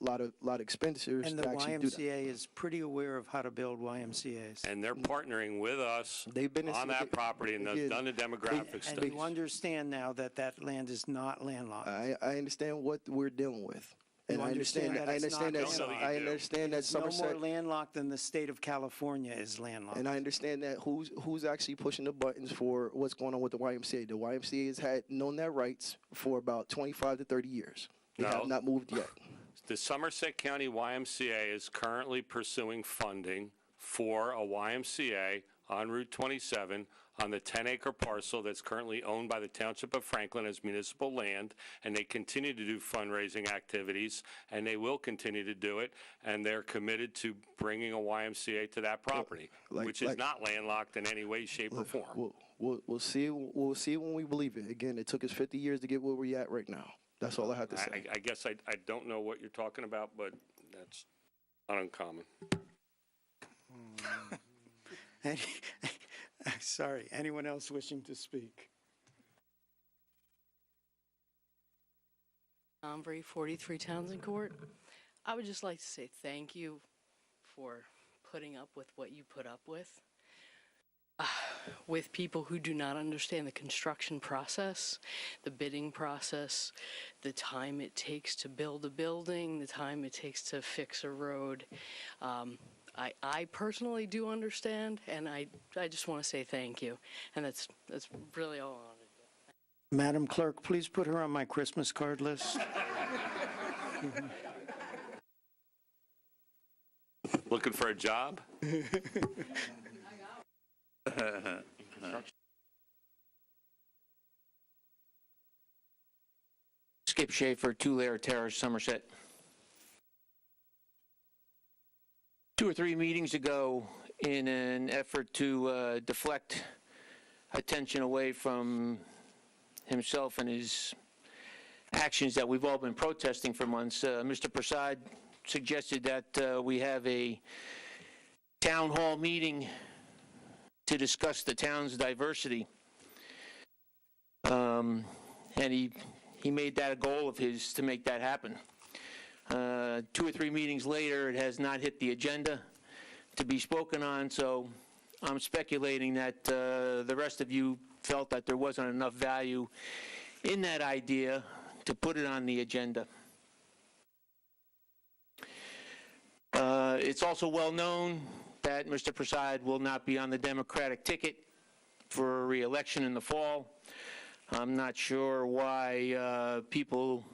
expenditures And the to actually do that. YMCA is pretty aware of how to build YMCA's. And they're partnering with us They've been on that property and they've done the demographic And studies. you understand now that that land is not landlocked. I understand what we're dealing with. And You I understand understand that. I that it's understand not that. landlocked. I understand that It's no Somerset. more landlocked than the state of California is landlocked. And I understand that who's actually pushing the buttons for what's going on with the YMCA. The YMCA has had known their rights for about 25 to 30 years. They have not moved yet. The Somerset County YMCA is currently pursuing funding for a YMCA on Route 27 on the 10-acre parcel that's currently owned by the Township of Franklin as municipal land, and they continue to do fundraising activities, and they will continue to do it, and they're committed to bringing a YMCA to that property, which is not landlocked in any way, shape, or form. We'll see. We'll see when we believe it. Again, it took us 50 years to get where we're at right now. That's all I have to say. I guess I don't know what you're talking about, but that's not uncommon. Sorry, anyone else wishing to speak? Ombre, 43 Townsend Court. I would just like to say thank you for putting up with what you put up with people who do not understand the construction process, the bidding process, the time it takes to build a building, the time it takes to fix a road. I personally do understand, and I just want to say thank you, and that's really all I want to do. Madam Clerk, please put her on my Christmas card list. Looking for a job? Skip Schaefer, 2-layer terrace, Somerset. 2 or 3 meetings ago, in an effort to deflect attention away from himself and his actions that we've all been protesting for months, Mr. Prasad suggested that we have a town hall meeting to discuss the town's diversity. And he made that a goal of his to make that happen. 2 or 3 meetings later, it has not hit the agenda to be spoken on, so I'm speculating that the rest of you felt that there wasn't enough value in that idea to put it on the agenda. It's also well known that Mr. Prasad will not be on the Democratic ticket for re-election in the fall. I'm not sure why people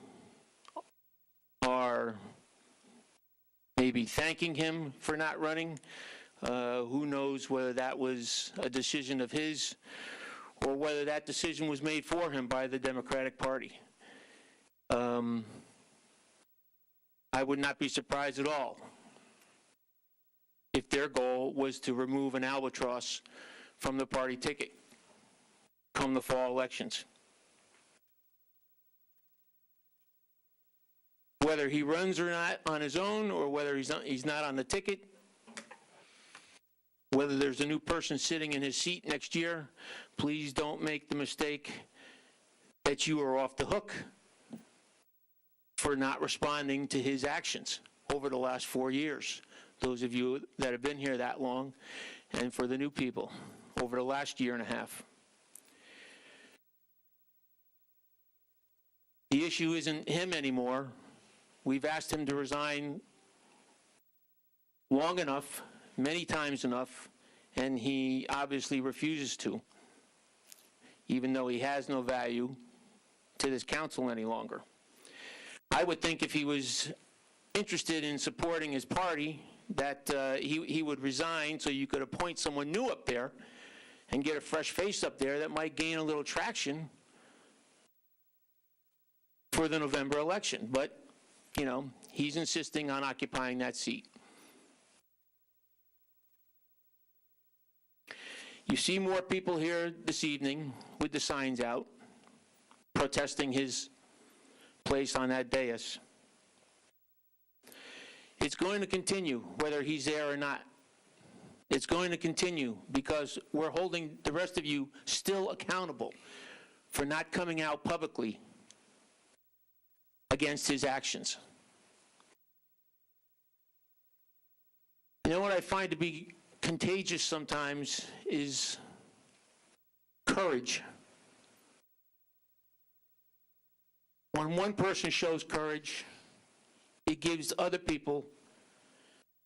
are maybe thanking him for not running. Who knows whether that was a decision of his or whether that decision was made for him by the Democratic Party. I would not be surprised at all if their goal was to remove an albatross from the party ticket come the fall elections. Whether he runs or not on his own, or whether he's not on the ticket, whether there's a new person sitting in his seat next year, please don't make the mistake that you are off the hook for not responding to his actions over the last 4 years. Those of you that have been here that long, and for the new people over the last year and a half. The issue isn't him anymore. We've asked him to resign long enough, many times enough, and he obviously refuses to, even though he has no value to this council any longer. I would think if he was interested in supporting his party, that he would resign so you could appoint someone new up there and get a fresh face up there that might gain a little traction for the November election. But, you know, he's insisting on occupying that seat. You see more people here this evening with the signs out, protesting his place on that dais. It's going to continue whether he's there or not. It's going to continue because we're holding the rest of you still accountable for not coming out publicly against his actions. You know what I find to be contagious sometimes is courage. When one person shows courage, it gives other people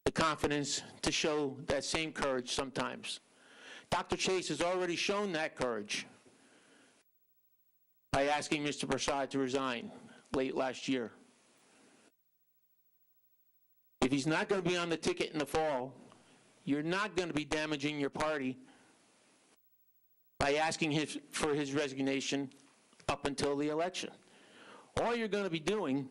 the confidence to show that same courage sometimes. Dr. Chase has already shown that courage by asking Mr. Prasad to resign late last year. If he's not going to be on the ticket in the fall, you're not going to be damaging your party by asking for his resignation up until the election. All you're going to be doing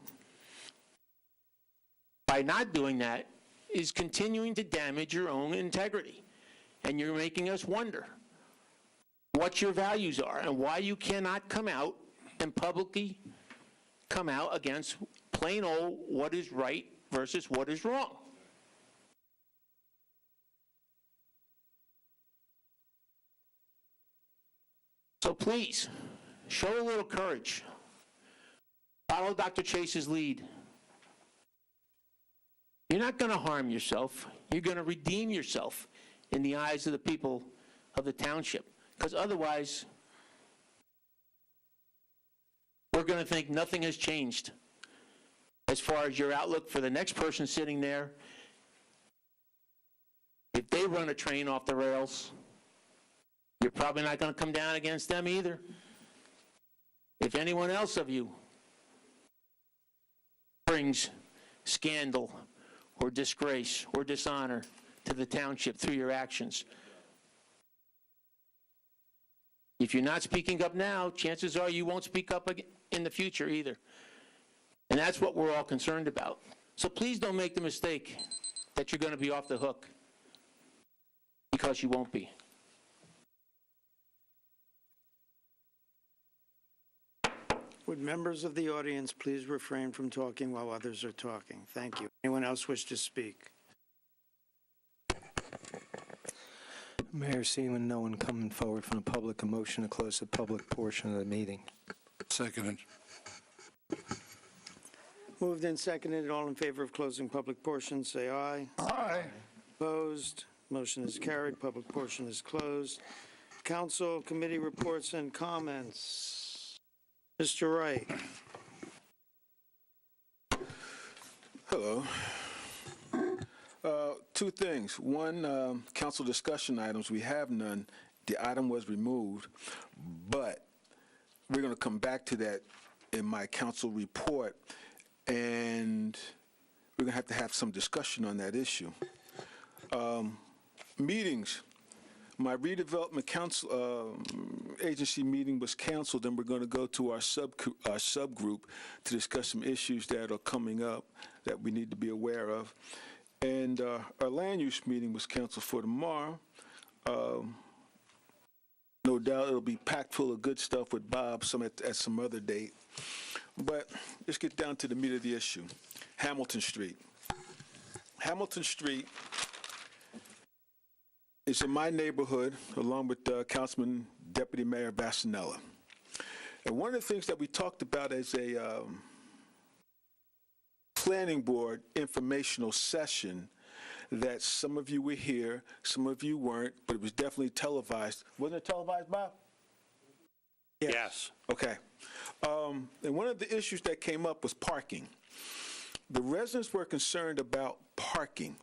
by not doing that is continuing to damage your own integrity. And you're making us wonder what your values are and why you cannot come out and publicly come out against plain old what is right versus what is wrong. So please, show a little courage. Follow Dr. Chase's lead. You're not going to harm yourself. You're going to redeem yourself in the eyes of the people of the township. Because otherwise, we're going to think nothing has changed as far as your outlook for the next person sitting there. If they run a train off the rails, you're probably not going to come down against them either. If anyone else of you brings scandal or disgrace or dishonor to the township through your actions, if you're not speaking up now, chances are you won't speak up in the future either. And that's what we're all concerned about. So please don't make the mistake that you're going to be off the hook, because you won't be. Would members of the audience please refrain from talking while others are talking? Thank you. Anyone else wish to speak? Mayor, seeing no one coming forward from the public, a motion to close the public portion of the meeting. Seconded. Moved and seconded. All in favor of closing public portion, say aye. Aye. Opposed? Motion is carried. Public portion is closed. Council committee reports and comments. Mr. Wright. Hello. Two things. One, council discussion items. We have none. The item was removed, but we're going to come back to that in my council report, and we're going to have some discussion on that issue. Meetings. My redevelopment council agency meeting was canceled, and we're going to go to our subgroup to discuss some issues that are coming up that we need to be aware of. And our land use meeting was canceled for tomorrow. No doubt it'll be packed full of good stuff with Bob at some other date. But let's get down to the meat of the issue. Hamilton Street. Hamilton Street is in my neighborhood, along with Councilman Deputy Mayor Basanella. And one of the things that we talked about as a planning board informational session, that some of you were here, some of you weren't, but it was definitely televised. Wasn't it televised, Bob? Yes. Okay. And one of the issues that came up was parking. The residents were concerned about parking.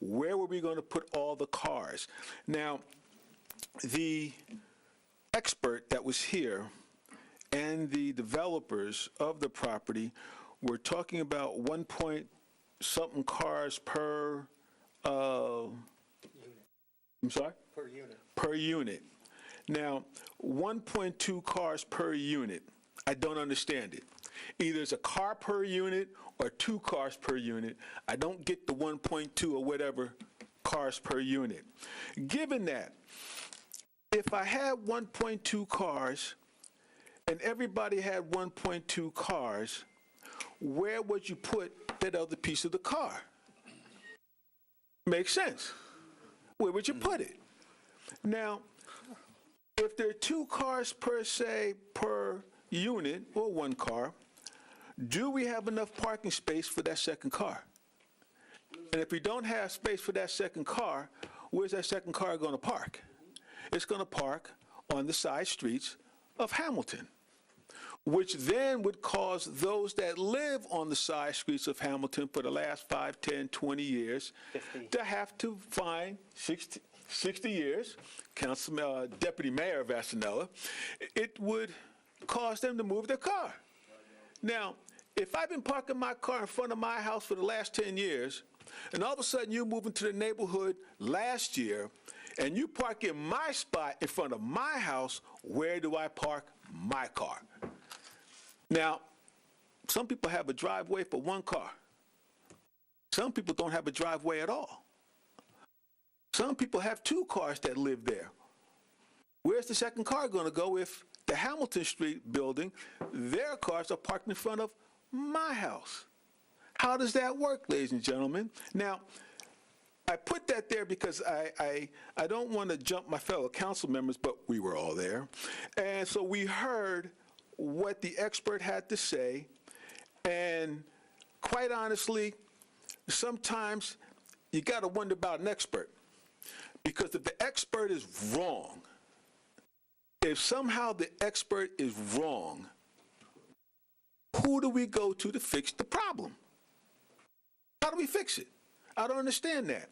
Where were we going to put all the cars? Now, the expert that was here and the developers of the property were talking about 1.2 something cars per, I'm sorry? Per unit. Per unit. Now, 1.2 cars per unit, I don't understand it. Either it's a car per unit or 2 cars per unit. I don't get the 1.2 or whatever cars per unit. Given that, if I had 1.2 cars and everybody had 1.2 cars, where would you put that other piece of the car? Makes sense. Where would you put it? Now, if there are 2 cars per se per unit, or 1 car, do we have enough parking space for that second car? And if we don't have space for that second car, where's that second car going to park? It's going to park on the side streets of Hamilton, which then would cause those that live on the side streets of Hamilton for the last 5, 10, 20 years 50. to have to find 60 years, Deputy Mayor Vasanella, it would cause them to move their car. Now, if I've been parking my car in front of my house for the last 10 years, and all of a sudden you move into the neighborhood last year, and you park in my spot in front of my house, where do I park my car? Now, some people have a driveway for 1 car. Some people don't have a driveway at all. Some people have 2 cars that live there. Where's the second car going to go if the Hamilton Street building, their cars are parked in front of my house? How does that work, ladies and gentlemen? Now, I put that there because I don't want to jump my fellow council members, but we were all there. And so we heard what the expert had to say, and quite honestly, sometimes you got to wonder about an expert, because if the expert is wrong, if somehow the expert is wrong, who do we go to fix the problem? How do we fix it? I don't understand that.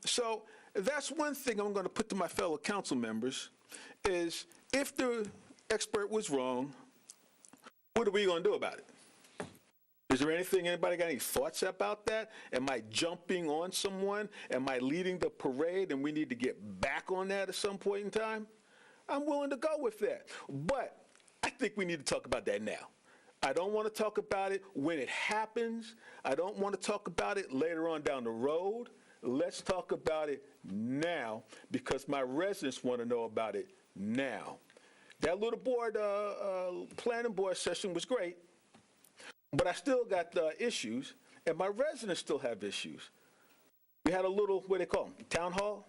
So that's one thing I'm going to put to my fellow council members is, if the expert was wrong, what are we going to do about it? Is there anything, anybody got any thoughts about that? Am I jumping on someone? Am I leading the parade and we need to get back on that at some point in time? I'm willing to go with that. But I think we need to talk about that now. I don't want to talk about it when it happens. I don't want to talk about it later on down the road. Let's talk about it now, because my residents want to know about it now. That little board, planning board session was great, but I still got issues, and my residents still have issues. We had a little, what do they call them, town hall?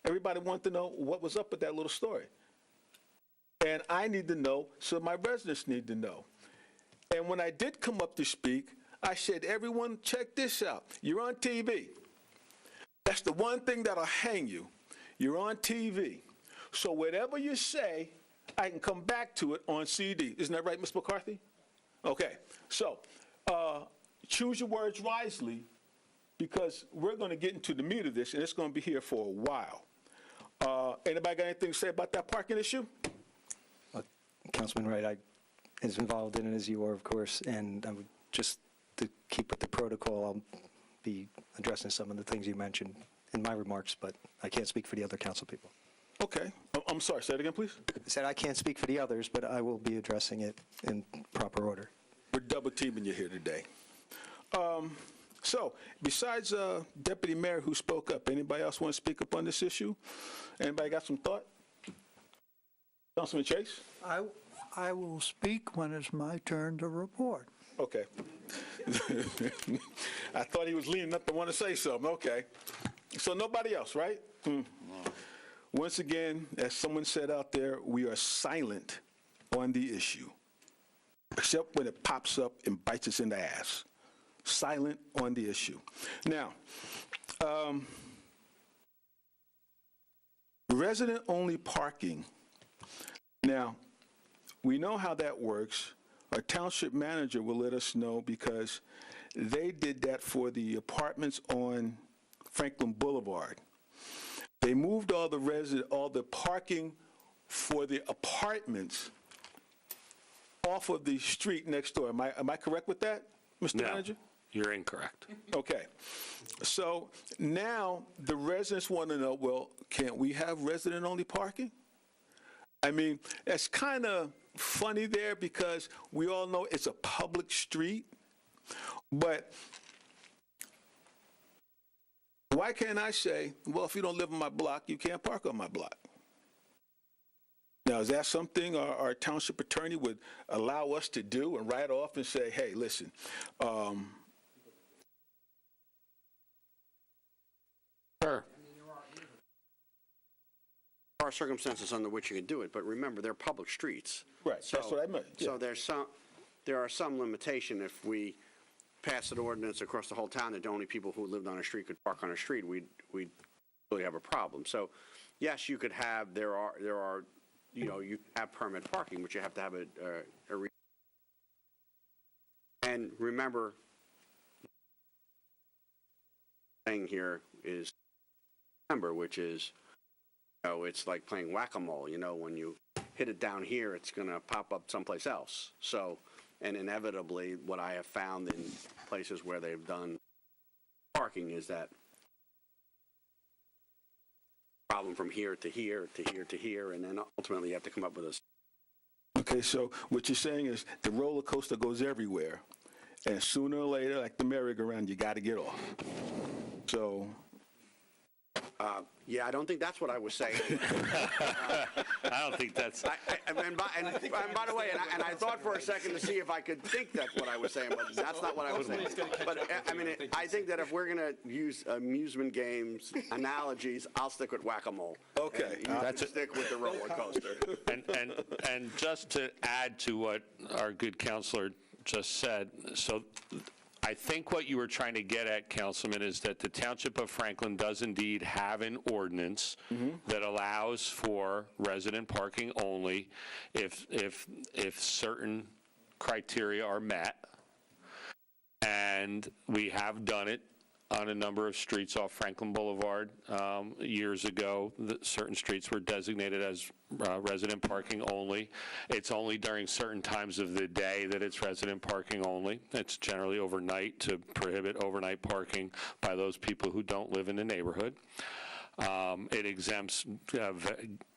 Everybody wanted to know what was up with that little story. And I need to know, so my residents need to know. And when I did come up to speak, I said, everyone, check this out. You're on TV. That's the one thing that'll hang you. You're on TV. So whatever you say, I can come back to it on CD. Isn't that right, Ms. McCarthy? Okay. So choose your words wisely, because we're going to get into the meat of this, and it's going to be here for a while. Anybody got anything to say about that parking issue? Councilman Wright, I is involved in it as you are, of course, and I would just to keep with the protocol, I'll be addressing some of the things you mentioned in my remarks, but I can't speak for the other council people. Okay. I'm sorry. Say it again, please. I said I can't speak for the others, but I will be addressing it in proper order. We're double teaming you here today. So, besides Deputy Mayor who spoke up, anybody else want to speak up on this issue? Anybody got some thought? Councilman Chase? I will speak when it's my turn to report. Okay. I thought he was leaning up to want to say something. Okay. So nobody else, right? Once again, as someone said out there, we are silent on the issue, except when it pops up and bites us in the ass. Silent on the issue. Now, resident-only parking. Now, we know how that works. Our township manager will let us know, because they did that for the apartments on Franklin Boulevard. They moved all the parking for the apartments off of the street next door. Am I correct with that, Mr. Manager? You're incorrect. Okay. So now the residents want to know, well, can't we have resident-only parking? I mean, it's kind of funny there because we all know it's a public street, but why can't I say, well, if you don't live on my block, you can't park on my block? Now, is that something our township attorney would allow us to do and write off and say, hey, listen, Sure. There are circumstances under which you can do it, but remember, they're public streets. Right, So- that's what I meant. So Yeah. there are some limitation. If we pass an ordinance across the whole town that only people who lived on a street could park on a street, we'd really have a problem. So, yes, you could have, there are, you have permit parking, but you have to have and remember, thing here is, which is, it's like playing whack-a-mole. When you hit it down here, it's going to pop up someplace else. So, and inevitably, what I have found in places where they've done parking is that problem from here to here to here to here, and then ultimately you have to come up with a. Okay, so what you're saying is the roller coaster goes everywhere, and sooner or later, like the merry-go-round, you got to get off. So. Yeah, I don't think that's what I was saying. I don't think that's. And by the way, and I thought for a second to see if I could think that's what I was saying, but that's not what I was saying. But I mean, I think that if we're going to use amusement games analogies, I'll stick with whack-a-mole. Okay, that's stick with the roller coaster. And just to add to what our good counselor just said, so I think what you were trying to get at, Councilman, is that the Township of Franklin does indeed have an ordinance that allows for resident parking only if certain criteria are met. And we have done it on a number of streets off Franklin Boulevard. Years ago, certain streets were designated as resident parking only. It's only during certain times of the day that it's resident parking only. It's generally overnight to prohibit overnight parking by those people who don't live in the neighborhood. It exempts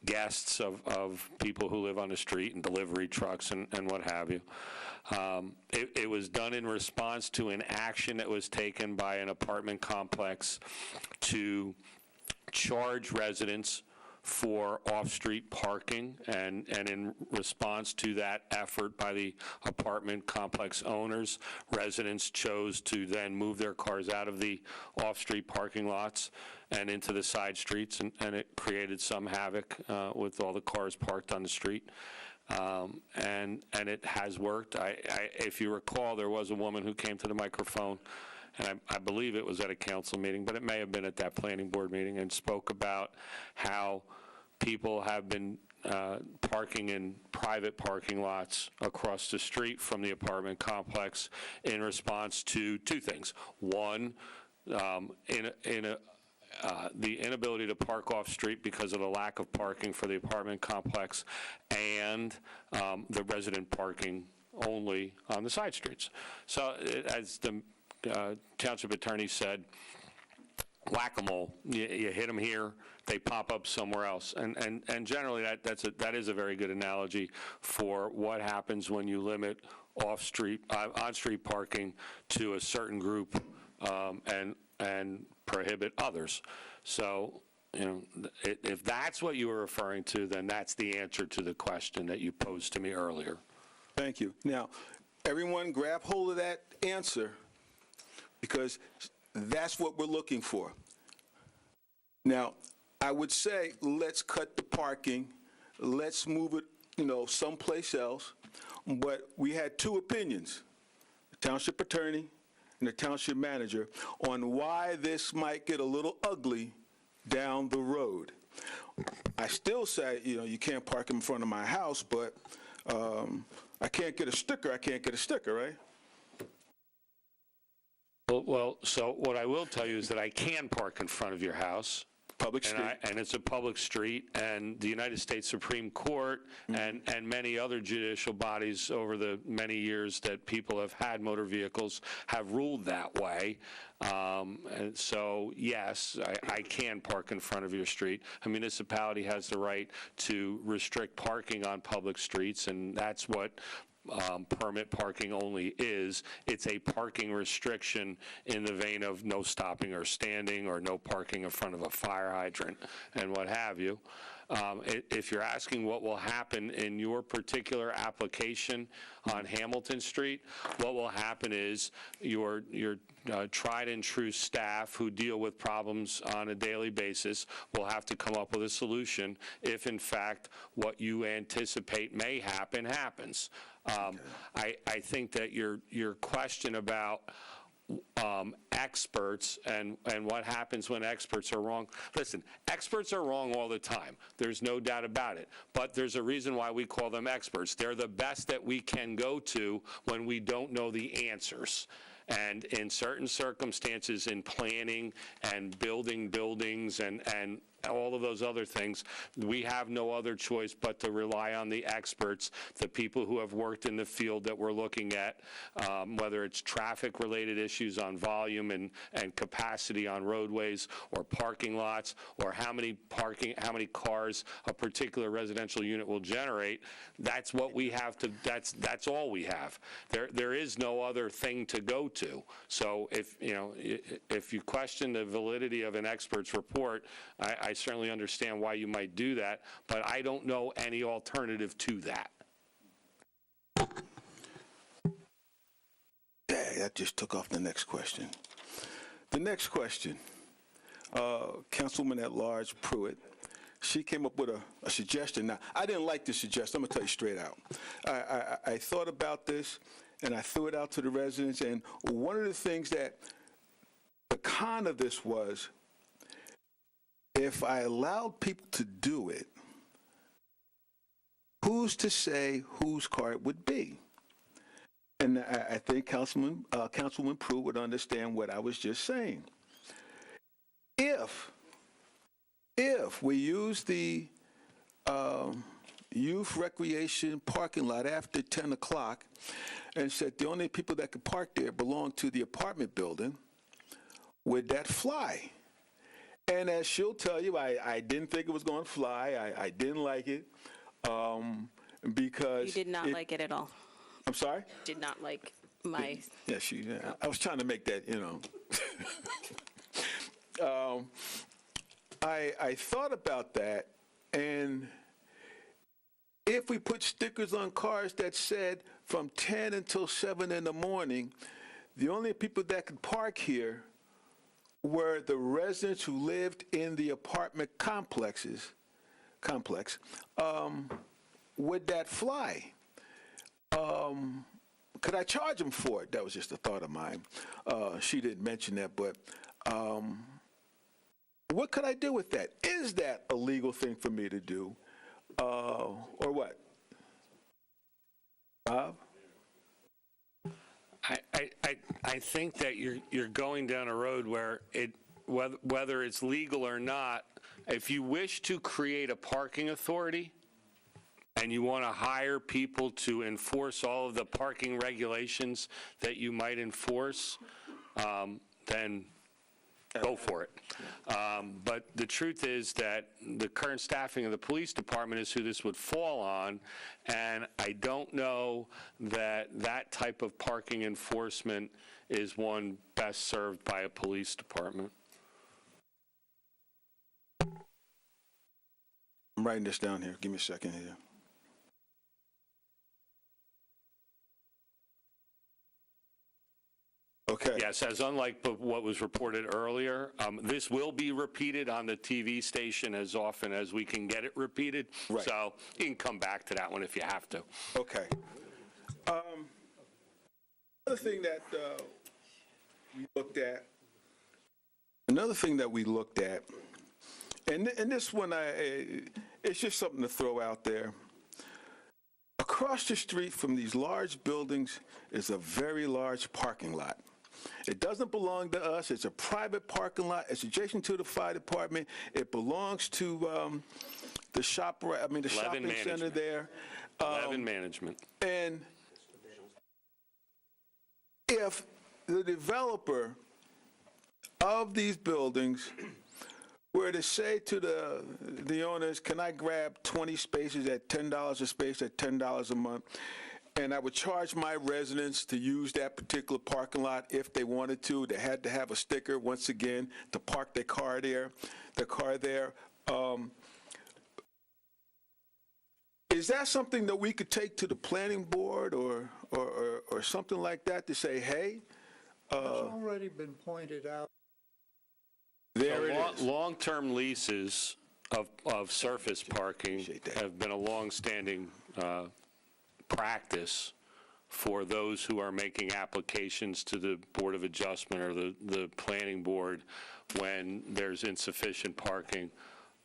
guests of people who live on the street and delivery trucks and what have you. It was done in response to an action that was taken by an apartment complex to charge residents for off-street parking, and in response to that effort by the apartment complex owners, residents chose to then move their cars out of the off-street parking lots and into the side streets, and it created some havoc with all the cars parked on the street. And it has worked. If you recall, there was a woman who came to the microphone, and I believe it was at a council meeting, but it may have been at that planning board meeting, and spoke about how people have been parking in private parking lots across the street from the apartment complex in response to two things. One, the inability to park off-street because of the lack of parking for the apartment complex, and the resident parking only on the side streets. So as the township attorney said, whack-a-mole, you hit them here, they pop up somewhere else. And generally that is a very good analogy for what happens when you limit on-street parking to a certain group and prohibit others. So, if that's what you were referring to, then that's the answer to the question that you posed to me earlier. Thank you. Now, everyone grab hold of that answer, because that's what we're looking for. Now, I would say, let's cut the parking, let's move it, someplace else, but we had two opinions, the township attorney and the township manager, on why this might get a little ugly down the road. I still say, you can't park in front of my house, but I can't get a sticker, right? Well, so what I will tell you is that I can park in front of your house, Public street. And it's a public street, and the United States Supreme Court and many other judicial bodies over the many years that people have had motor vehicles have ruled that way. And so, yes, I can park in front of your street. A municipality has the right to restrict parking on public streets, and that's what permit parking only is. It's a parking restriction in the vein of no stopping or standing or no parking in front of a fire hydrant and what have you. If you're asking what will happen in your particular application on Hamilton Street, what will happen is your tried and true staff who deal with problems on a daily basis will have to come up with a solution if, in fact, what you anticipate may happen happens. I think that your question about experts and what happens when experts are wrong. Listen, experts are wrong all the time. There's no doubt about it. But there's a reason why we call them experts. They're the best that we can go to when we don't know the answers. And in certain circumstances in planning and building buildings and all of those other things, we have no other choice but to rely on the experts, the people who have worked in the field that we're looking at, whether it's traffic-related issues on volume and capacity on roadways or parking lots, or how many cars a particular residential unit will generate. That's what we have to. That's all we have. There is no other thing to go to. So if you question the validity of an expert's report, I certainly understand why you might do that, but I don't know any alternative to that. That just took off the next question. The next question, Councilwoman at Large Pruitt, she came up with a suggestion. Now, I didn't like this suggestion. I'm going to tell you straight out. I thought about this, and I threw it out to the residents, and one of the things that the con of this was, if I allowed people to do it, who's to say whose car it would be? And I think Councilwoman Pruitt would understand what I was just saying. If we use the youth recreation parking lot after 10 o'clock and said the only people that could park there belong to the apartment building, would that fly? And as she'll tell you, I didn't think it was going to fly. I didn't like it because... You did not like it at all. I'm sorry? Did not like my... Yeah, I was trying to make that, I thought about that, and if we put stickers on cars that said from 10 until 7 in the morning, the only people that could park here were the residents who lived in the apartment complex, would that fly? Could I charge them for it? That was just a thought of mine. She didn't mention that, but what could I do with that? Is that a legal thing for me to do, or what? Bob? I think that you're going down a road where whether it's legal or not, if you wish to create a parking authority and you want to hire people to enforce all of the parking regulations that you might enforce, then go for it. But the truth is that the current staffing of the police department is who this would fall on, and I don't know that that type of parking enforcement is one best served by a police department. I'm writing this down here. Give me a second here. Okay. Yes, as unlike what was reported earlier, this will be repeated on the TV station as often as we can get it repeated. Right. So you can come back to that one if you have to. Okay. Another thing that we looked at, and this one, it's just something to throw out there. Across the street from these large buildings is a very large parking lot. It doesn't belong to us. It's a private parking lot. It's adjacent to the fire department. It belongs to the shopping center there. 11 management. And if the developer of these buildings were to say to the owners, can I grab 20 spaces at $10 a space at $10 a month, and I would charge my residents to use that particular parking lot if they wanted to. They had to have a sticker, once again, to park their car there. Is that something that we could take to the planning board or something like that to say, hey? It's already been pointed out. There it is. Long-term leases of surface parking have been a long-standing practice for those who are making applications to the Board of Adjustment or the Planning Board when there's insufficient parking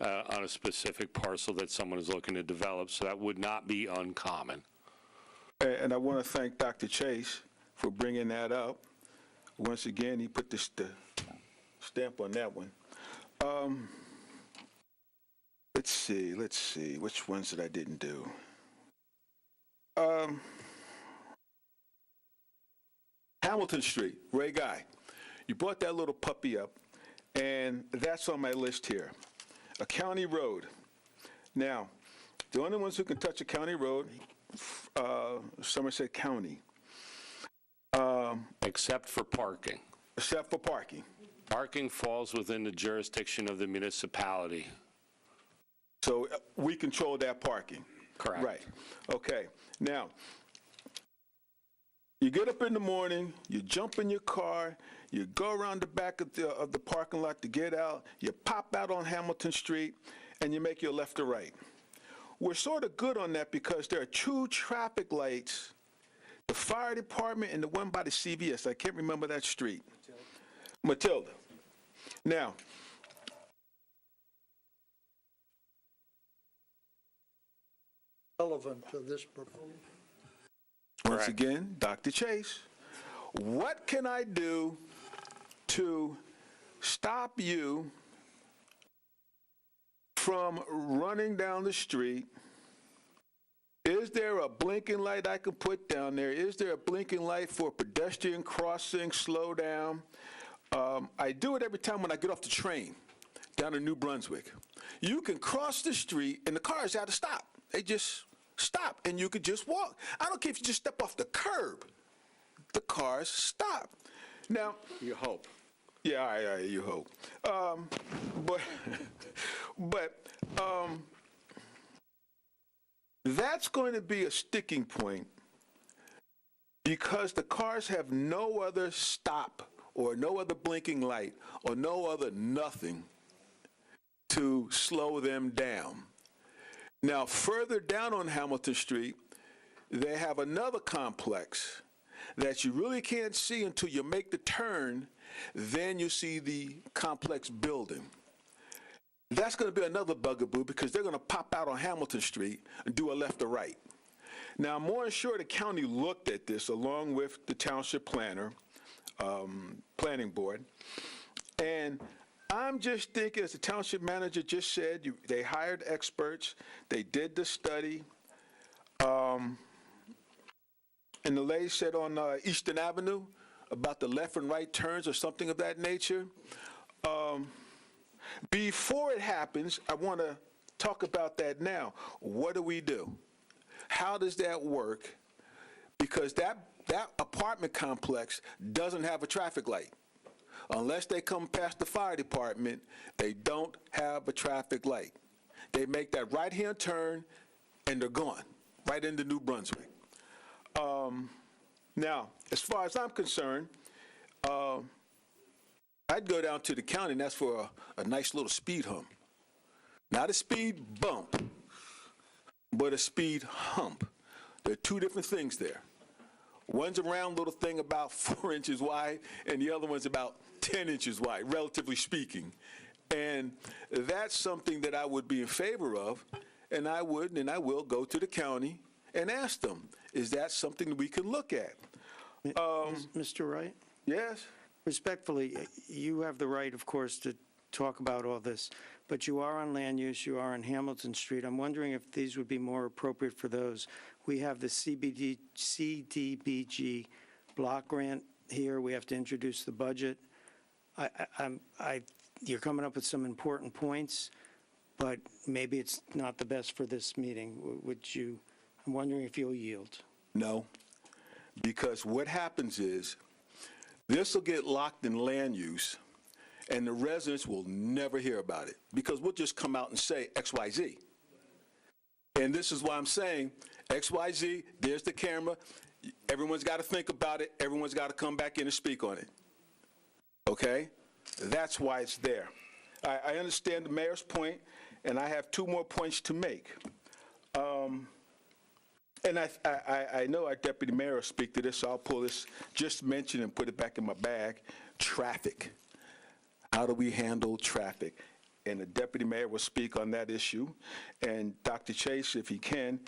on a specific parcel that someone is looking to develop. So that would not be uncommon. And I want to thank Dr. Chase for bringing that up. Once again, he put the stamp on that one. Let's see, which ones that I didn't do? Hamilton Street, Ray Guy. You brought that little puppy up, and that's on my list here. A county road. Now, the only ones who can touch a county road, Somerset County. Except for parking. Except for parking. Parking falls within the jurisdiction of the municipality. So we control that parking. Correct. Right. Okay. Now, you get up in the morning, you jump in your car, you go around the back of the parking lot to get out, you pop out on Hamilton Street, and you make your left or right. We're sort of good on that because there are two traffic lights, the fire department and the one by the CVS. I can't remember that street. Matilda. Now, Relevant to this proposal. once again, Dr. Chase, what can I do to stop you from running down the street? Is there a blinking light I can put down there? Is there a blinking light for pedestrian crossing, slow down? I do it every time when I get off the train down in New Brunswick. You can cross the street and the cars have to stop. They just stop and you could just walk. I don't care if you just step off the curb. The cars stop. Now, You hope. yeah, all right, you hope. But that's going to be a sticking point because the cars have no other stop or no other blinking light or no other nothing to slow them down. Now, further down on Hamilton Street, they have another complex that you really can't see until you make the turn. Then you see the complex building. That's going to be another bugaboo because they're going to pop out on Hamilton Street and do a left or right. Now, I'm more than sure the county looked at this along with the township planner, planning board, and I'm just thinking, as the township manager just said, they hired experts, they did the study, and the lady said on Eastern Avenue about the left and right turns or something of that nature. Before it happens, I want to talk about that now. What do we do? How does that work? Because that apartment complex doesn't have a traffic light. Unless they come past the fire department, they don't have a traffic light. They make that right-hand turn, and they're gone, right into New Brunswick. Now, as far as I'm concerned, I'd go down to the county and ask for a nice little speed hump. Not a speed bump, but a speed hump. There are two different things there. One's a round little thing about 4 inches wide, and the other one's about 10 inches wide, relatively speaking. And that's something that I would be in favor of, and I would and I will go to the county and ask them, is that something that we can look at? Mr. Wright? Yes? Respectfully, you have the right, of course, to talk about all this, but you are on land use, you are on Hamilton Street. I'm wondering if these would be more appropriate for those. We have the CDBG block grant here. We have to introduce the budget. You're coming up with some important points, but maybe it's not the best for this meeting. I'm wondering if you'll yield. No, because what happens is this will get locked in land use, and the residents will never hear about it because we'll just come out and say XYZ. And this is why I'm saying XYZ, there's the camera. Everyone's got to think about it. Everyone's got to come back in and speak on it. Okay? That's why it's there. I understand the mayor's point, and I have two more points to make. And I know our deputy mayor will speak to this, so I'll pull this, just mention and put it back in my bag. Traffic. How do we handle traffic? And the deputy mayor will speak on that issue. And Dr. Chase, if he can,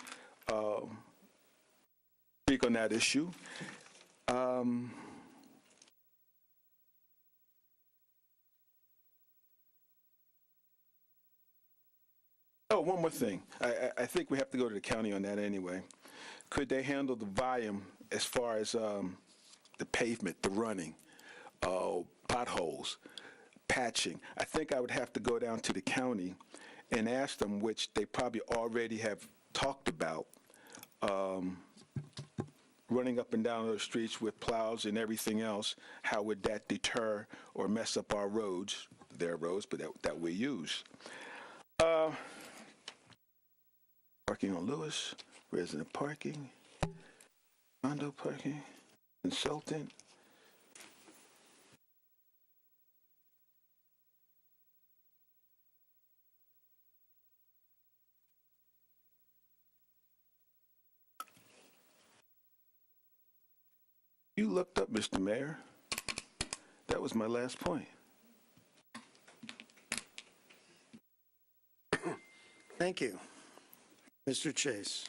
speak on that issue. Oh, one more thing. I think we have to go to the county on that anyway. Could they handle the volume as far as the pavement, the running, potholes, patching? I think I would have to go down to the county and ask them, which they probably already have talked about, running up and down those streets with plows and everything else. How would that deter or mess up our roads, their roads, but that we use? Parking on Lewis, resident parking, condo parking, consultant. You looked up, Mr. Mayor. That was my last point. Thank you. Mr. Chase.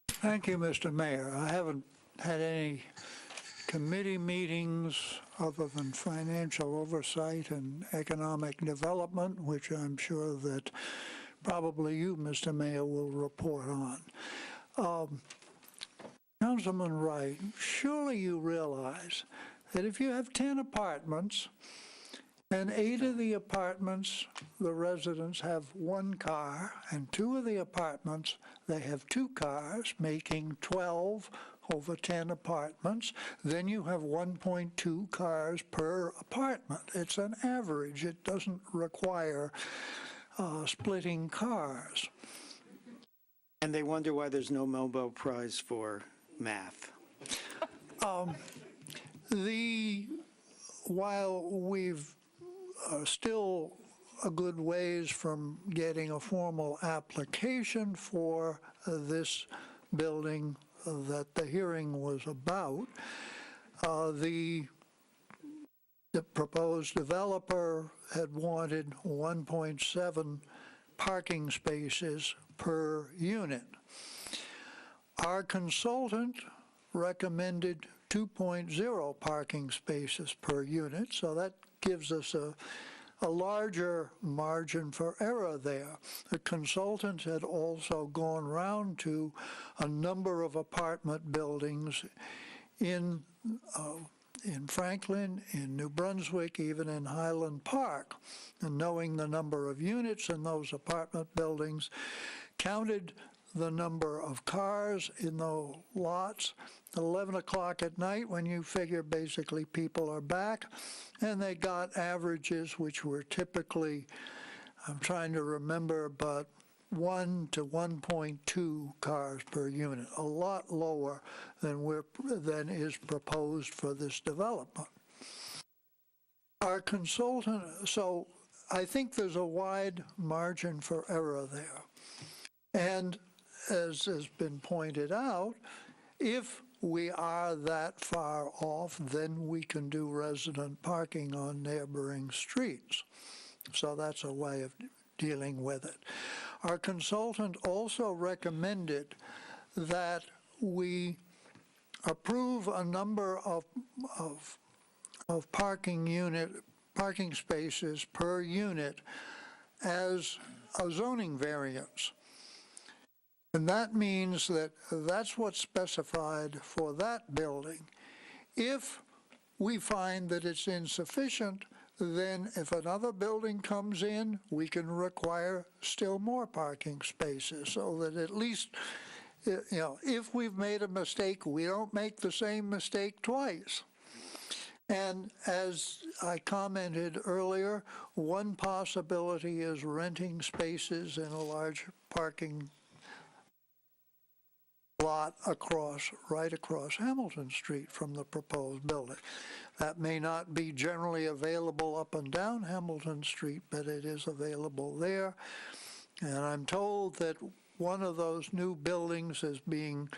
Thank you, Mr. Mayor. I haven't had any committee meetings other than financial oversight and economic development, which I'm sure that probably you, Mr. Mayor, will report on. Councilman Wright, surely you realize that if you have 10 apartments and 8 of the apartments, the residents have 1 car, and 2 of the apartments, they have 2 cars, making 12 over 10 apartments, then you have 1.2 cars per apartment. It's an average. It doesn't require splitting cars. And they wonder why there's no Nobel Prize for math. While we've still a good ways from getting a formal application for this building that the hearing was about, the proposed developer had wanted 1.7 parking spaces per unit. Our consultant recommended 2.0 parking spaces per unit, so that gives us a larger margin for error there. The consultant had also gone round to a number of apartment buildings in Franklin, in New Brunswick, even in Highland Park, and knowing the number of units in those apartment buildings, counted the number of cars in the lots at 11 o'clock at night, when you figure basically people are back, and they got averages which were typically, I'm trying to remember, but 1 to 1.2 cars per unit, a lot lower than is proposed for this development. Our consultant, so I think there's a wide margin for error there. And as has been pointed out, if we are that far off, then we can do resident parking on neighboring streets. So that's a way of dealing with it. Our consultant also recommended that we approve a number of parking spaces per unit as a zoning variance. And that means that that's what's specified for that building. If we find that it's insufficient, then if another building comes in, we can require still more parking spaces so that at least, you know, if we've made a mistake, we don't make the same mistake twice. And as I commented earlier, one possibility is renting spaces in a large parking lot right across Hamilton Street from the proposed building. That may not be generally available up and down Hamilton Street, but it is available there. And I'm told that one of those new buildings is being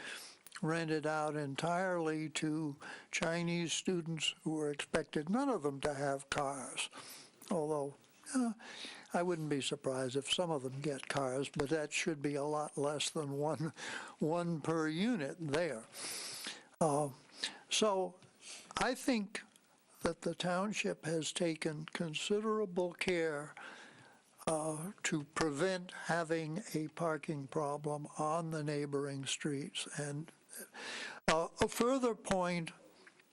rented out entirely to Chinese students who are expected, none of them to have cars. Although, I wouldn't be surprised if some of them get cars, but that should be a lot less than one per unit there. So I think that the township has taken considerable care to prevent having a parking problem on the neighboring streets. And a further point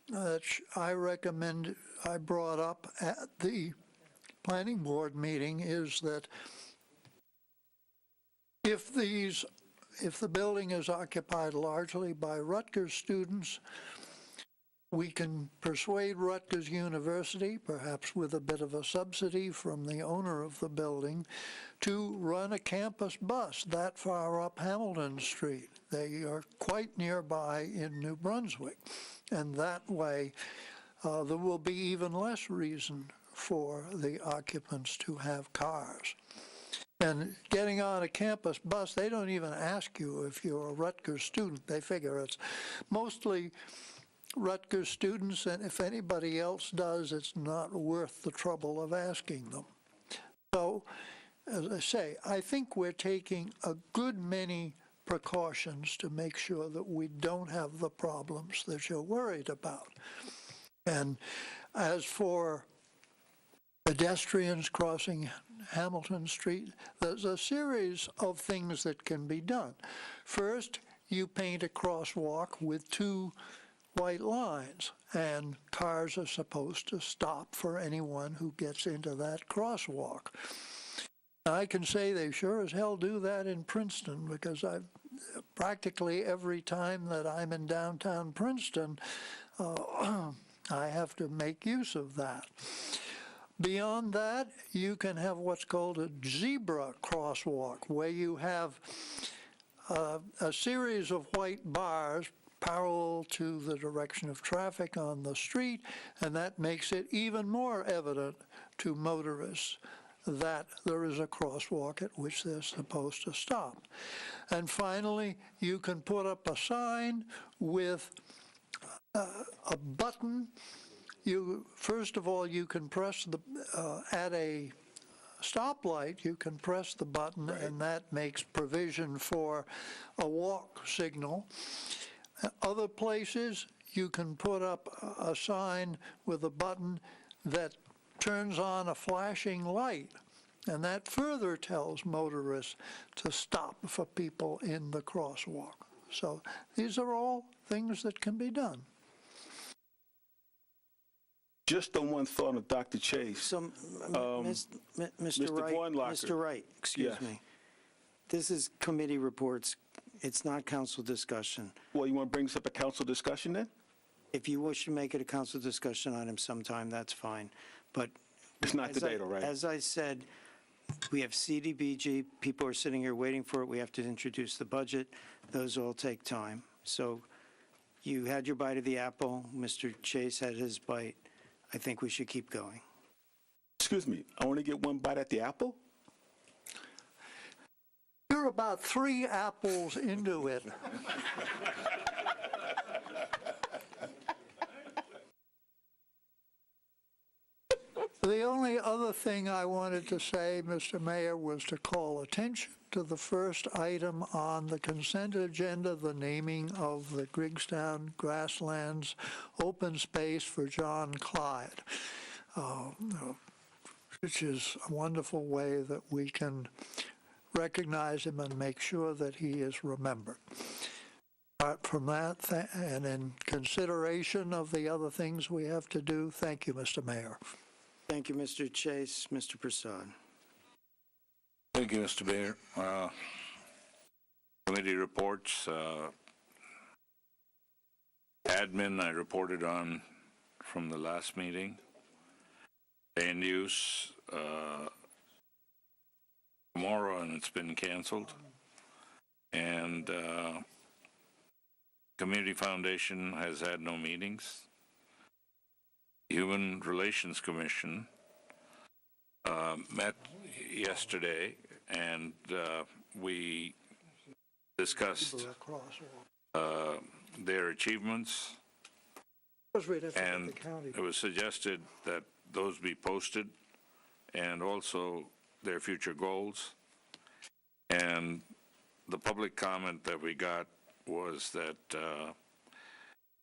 that I brought up at the planning board meeting is that if the building is occupied largely by Rutgers students, we can persuade Rutgers University, perhaps with a bit of a subsidy from the owner of the building, to run a campus bus that far up Hamilton Street. They are quite nearby in New Brunswick. And that way, there will be even less reason for the occupants to have cars. And getting on a campus bus, they don't even ask you if you're a Rutgers student. They figure it's mostly Rutgers students, and if anybody else does, it's not worth the trouble of asking them. So, as I say, I think we're taking a good many precautions to make sure that we don't have the problems that you're worried about. And as for pedestrians crossing Hamilton Street, there's a series of things that can be done. First, you paint a crosswalk with two white lines, and cars are supposed to stop for anyone who gets into that crosswalk. I can say they sure as hell do that in Princeton, because practically every time that I'm in downtown Princeton, I have to make use of that. Beyond that, you can have what's called a zebra crosswalk, where you have a series of white bars parallel to the direction of traffic on the street, and that makes it even more evident to motorists that there is a crosswalk at which they're supposed to stop. And finally, you can put up a sign with a button. First of all, you can press at a stoplight, you can press the button, right, and that makes provision for a walk signal. Other places, you can put up a sign with a button that turns on a flashing light, and that further tells motorists to stop for people in the crosswalk. So these are all things that can be done. Just on one thought of Dr. Chase. So, Mr. Wright, excuse me. This is committee reports. It's not council discussion. Well, you want to bring this up at council discussion then? If you wish to make it a council discussion item sometime, that's fine. But it's not today, though, right? As I said, we have CDBG. People are sitting here waiting for it. We have to introduce the budget. Those all take time. So you had your bite of the apple. Mr. Chase had his bite. I think we should keep going. Excuse me, I want to get one bite at the apple? You're about 3 apples into it. The only other thing I wanted to say, Mr. Mayor, was to call attention to the first item on the consent agenda, the naming of the Griggstown Grasslands open space for John Clyde, which is a wonderful way that we can recognize him and make sure that he is remembered. Apart from that, and in consideration of the other things we have to do, thank you, Mr. Mayor. Thank you, Mr. Chase. Mr. Prasad. Thank you, Mr. Mayor. Committee reports. Admin, I reported on from the last meeting. Land use tomorrow, and it's been canceled. And Community Foundation has had no meetings. Human Relations Commission met yesterday, and we discussed their achievements, and it was suggested that those be posted, and also their future goals. And the public comment that we got was that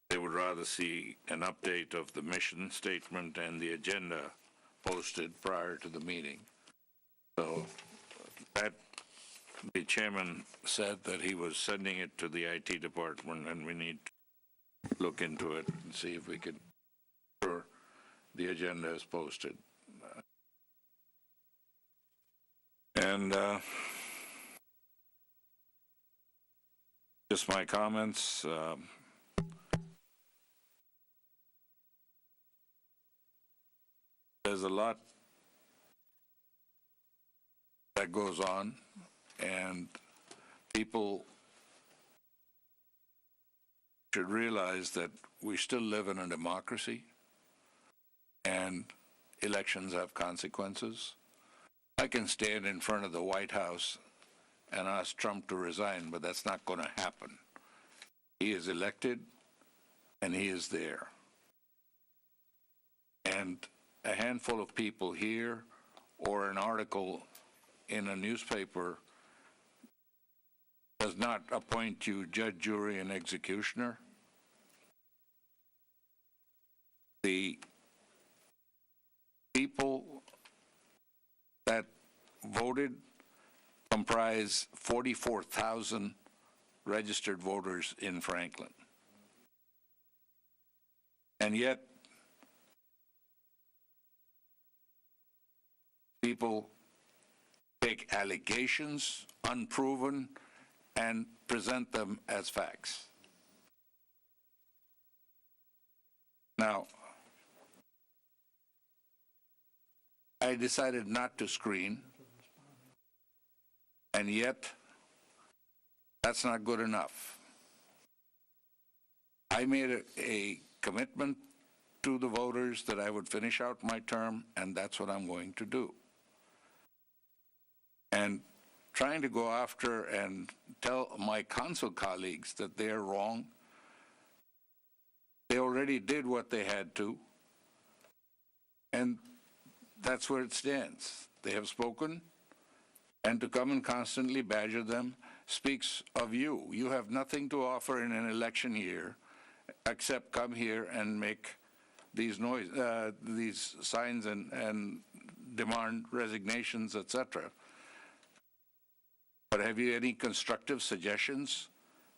they would rather see an update of the mission statement and the agenda posted prior to the meeting. So that the chairman said that he was sending it to the IT department, and we need to look into it and see if we could ensure the agenda is posted. And just my comments. There's a lot that goes on, and people should realize that we still live in a democracy, and elections have consequences. I can stand in front of the White House and ask Trump to resign, but that's not going to happen. He is elected, and he is there. And a handful of people here or an article in a newspaper does not appoint you judge, jury, and executioner. The people that voted comprise 44,000 registered voters in Franklin. And yet, people take allegations, unproven, and present them as facts. Now, I decided not to screen, and yet that's not good enough. I made a commitment to the voters that I would finish out my term, and that's what I'm going to do. And trying to go after and tell my council colleagues that they're wrong, they already did what they had to, and that's where it stands. They have spoken, and to come and constantly badger them speaks of you. You have nothing to offer in an election year except come here and make these these signs and demand resignations, etc. But have you any constructive suggestions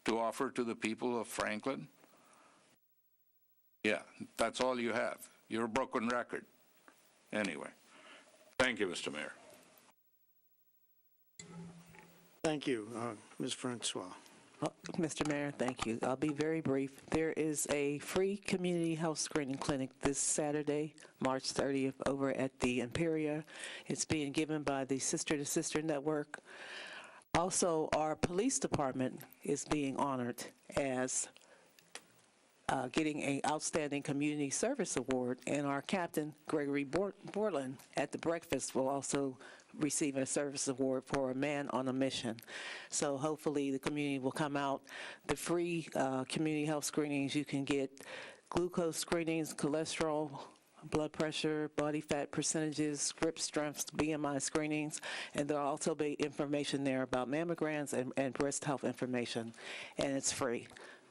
to offer to the people of Franklin? Yeah, that's all you have. You're a broken record. Anyway, thank you, Mr. Mayor. Thank you. Ms. Francois. Mr. Mayor, thank you. I'll be very brief. There is a free community health screening clinic this Saturday, March 30th, over at the Imperia. It's being given by the Sister to Sister Network. Also, our police department is being honored as getting an Outstanding Community Service Award, and our captain, Gregory Borland, at the breakfast will also receive a service award for a man on a mission. So hopefully the community will come out. The free community health screenings, you can get glucose screenings, cholesterol, blood pressure, body fat percentages, grip strengths, BMI screenings, and there'll also be information there about mammograms and breast health information, and it's free.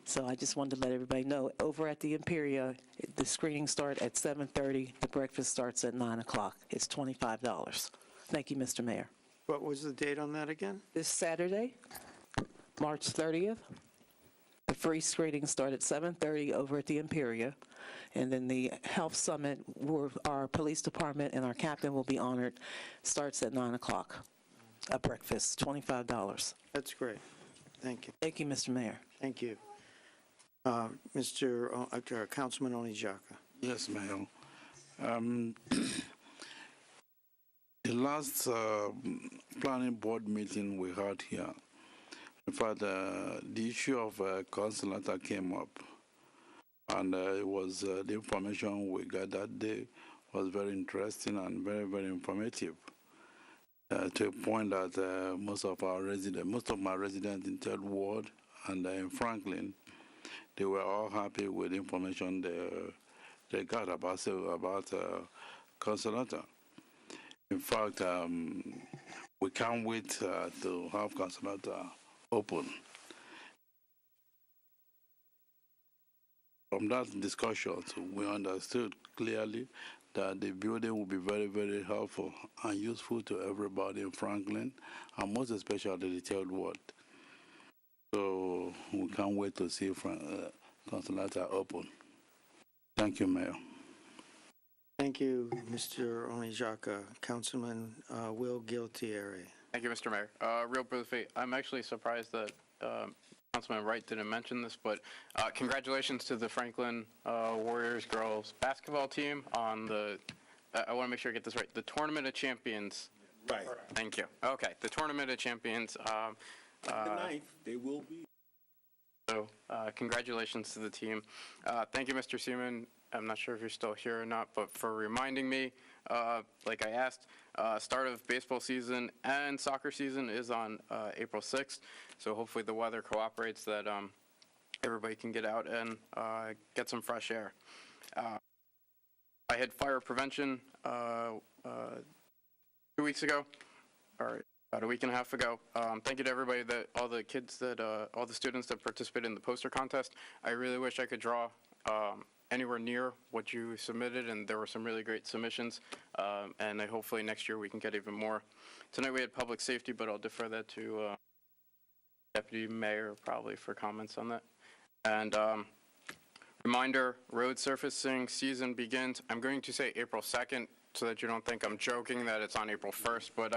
So I just wanted to let everybody know, over at the Imperia, the screenings start at 7:30, the breakfast starts at 9 o'clock. It's $25. Thank you, Mr. Mayor. What was the date on that again? This Saturday, March 30th, the free screenings start at 7:30 over at the Imperia, and then the Health Summit, where our police department and our captain will be honored, starts at 9 o'clock. A breakfast, $25. That's great. Thank you. Thank you, Mr. Mayor. Thank you. Councilman Onijaka. Yes, Mayor. The last planning board meeting we had here, in fact, the issue of consulata came up, and it was the information we got that day was very interesting and very, very informative. To a point that most of my residents in Third Ward and in Franklin, they were all happy with the information they got about consulata. In fact, we can't wait to have consulata open. From that discussion, we understood clearly that the building will be very, very helpful and useful to everybody in Franklin, and most especially the Third Ward. So we can't wait to see consulata open. Thank you, Mayor. Thank you, Mr. Onijaka. Councilman Will Gualtieri. Thank you, Mr. Mayor. Real briefly, I'm actually surprised that Councilman Wright didn't mention this, but congratulations to the Franklin Warriors girls basketball team on the, I want to make sure I get this right, the Tournament of Champions. Right. Thank you. Okay, the Tournament of Champions. The 9th, they will be. So congratulations to the team. Thank you, Mr. Seaman. I'm not sure if you're still here or not, but for reminding me, like I asked, start of baseball season and soccer season is on April 6th. So hopefully the weather cooperates that everybody can get out and get some fresh air. I had fire prevention 2 weeks ago, or about a week and a half ago. Thank you to everybody, all the kids all the students that participated in the poster contest. I really wish I could draw anywhere near what you submitted, and there were some really great submissions, and hopefully next year we can get even more. Tonight we had public safety, but I'll defer that to Deputy Mayor probably for comments on that. And reminder, road surfacing season begins, I'm going to say April 2nd, so that you don't think I'm joking that it's on April 1st, but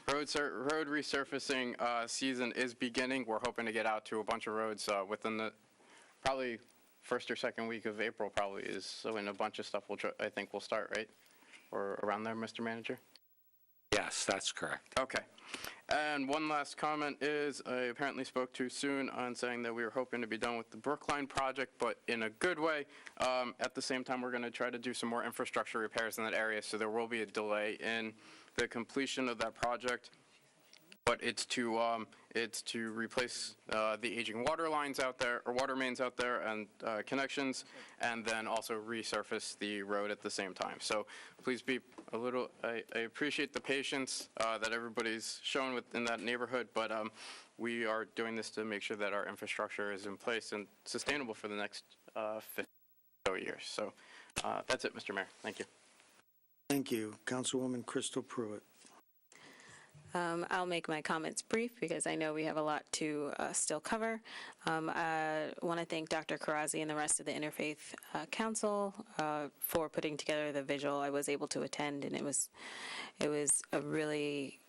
road resurfacing season is beginning. We're hoping to get out to a bunch of roads within the probably first or second week of April probably is, so in a bunch of stuff I think we'll start, right? Or around there, Mr. Manager? Yes, that's correct. Okay. And one last comment is I apparently spoke too soon on saying that we were hoping to be done with the Brookline project, but in a good way. At the same time, we're going to try to do some more infrastructure repairs in that area, so there will be a delay in the completion of that project. But it's to replace the aging water lines out there, or water mains out there, and connections, and then also resurface the road at the same time. So please be a little. I appreciate the patience that everybody's shown in that neighborhood, but we are doing this to make sure that our infrastructure is in place and sustainable for the next 50 years. So that's it, Mr. Mayor. Thank you. Thank you, Councilwoman Crystal Pruitt. I'll make my comments brief because I know we have a lot to still cover. I want to thank Dr. Karazi and the rest of the Interfaith Council for putting together the visual. I was able to attend, and it was a really,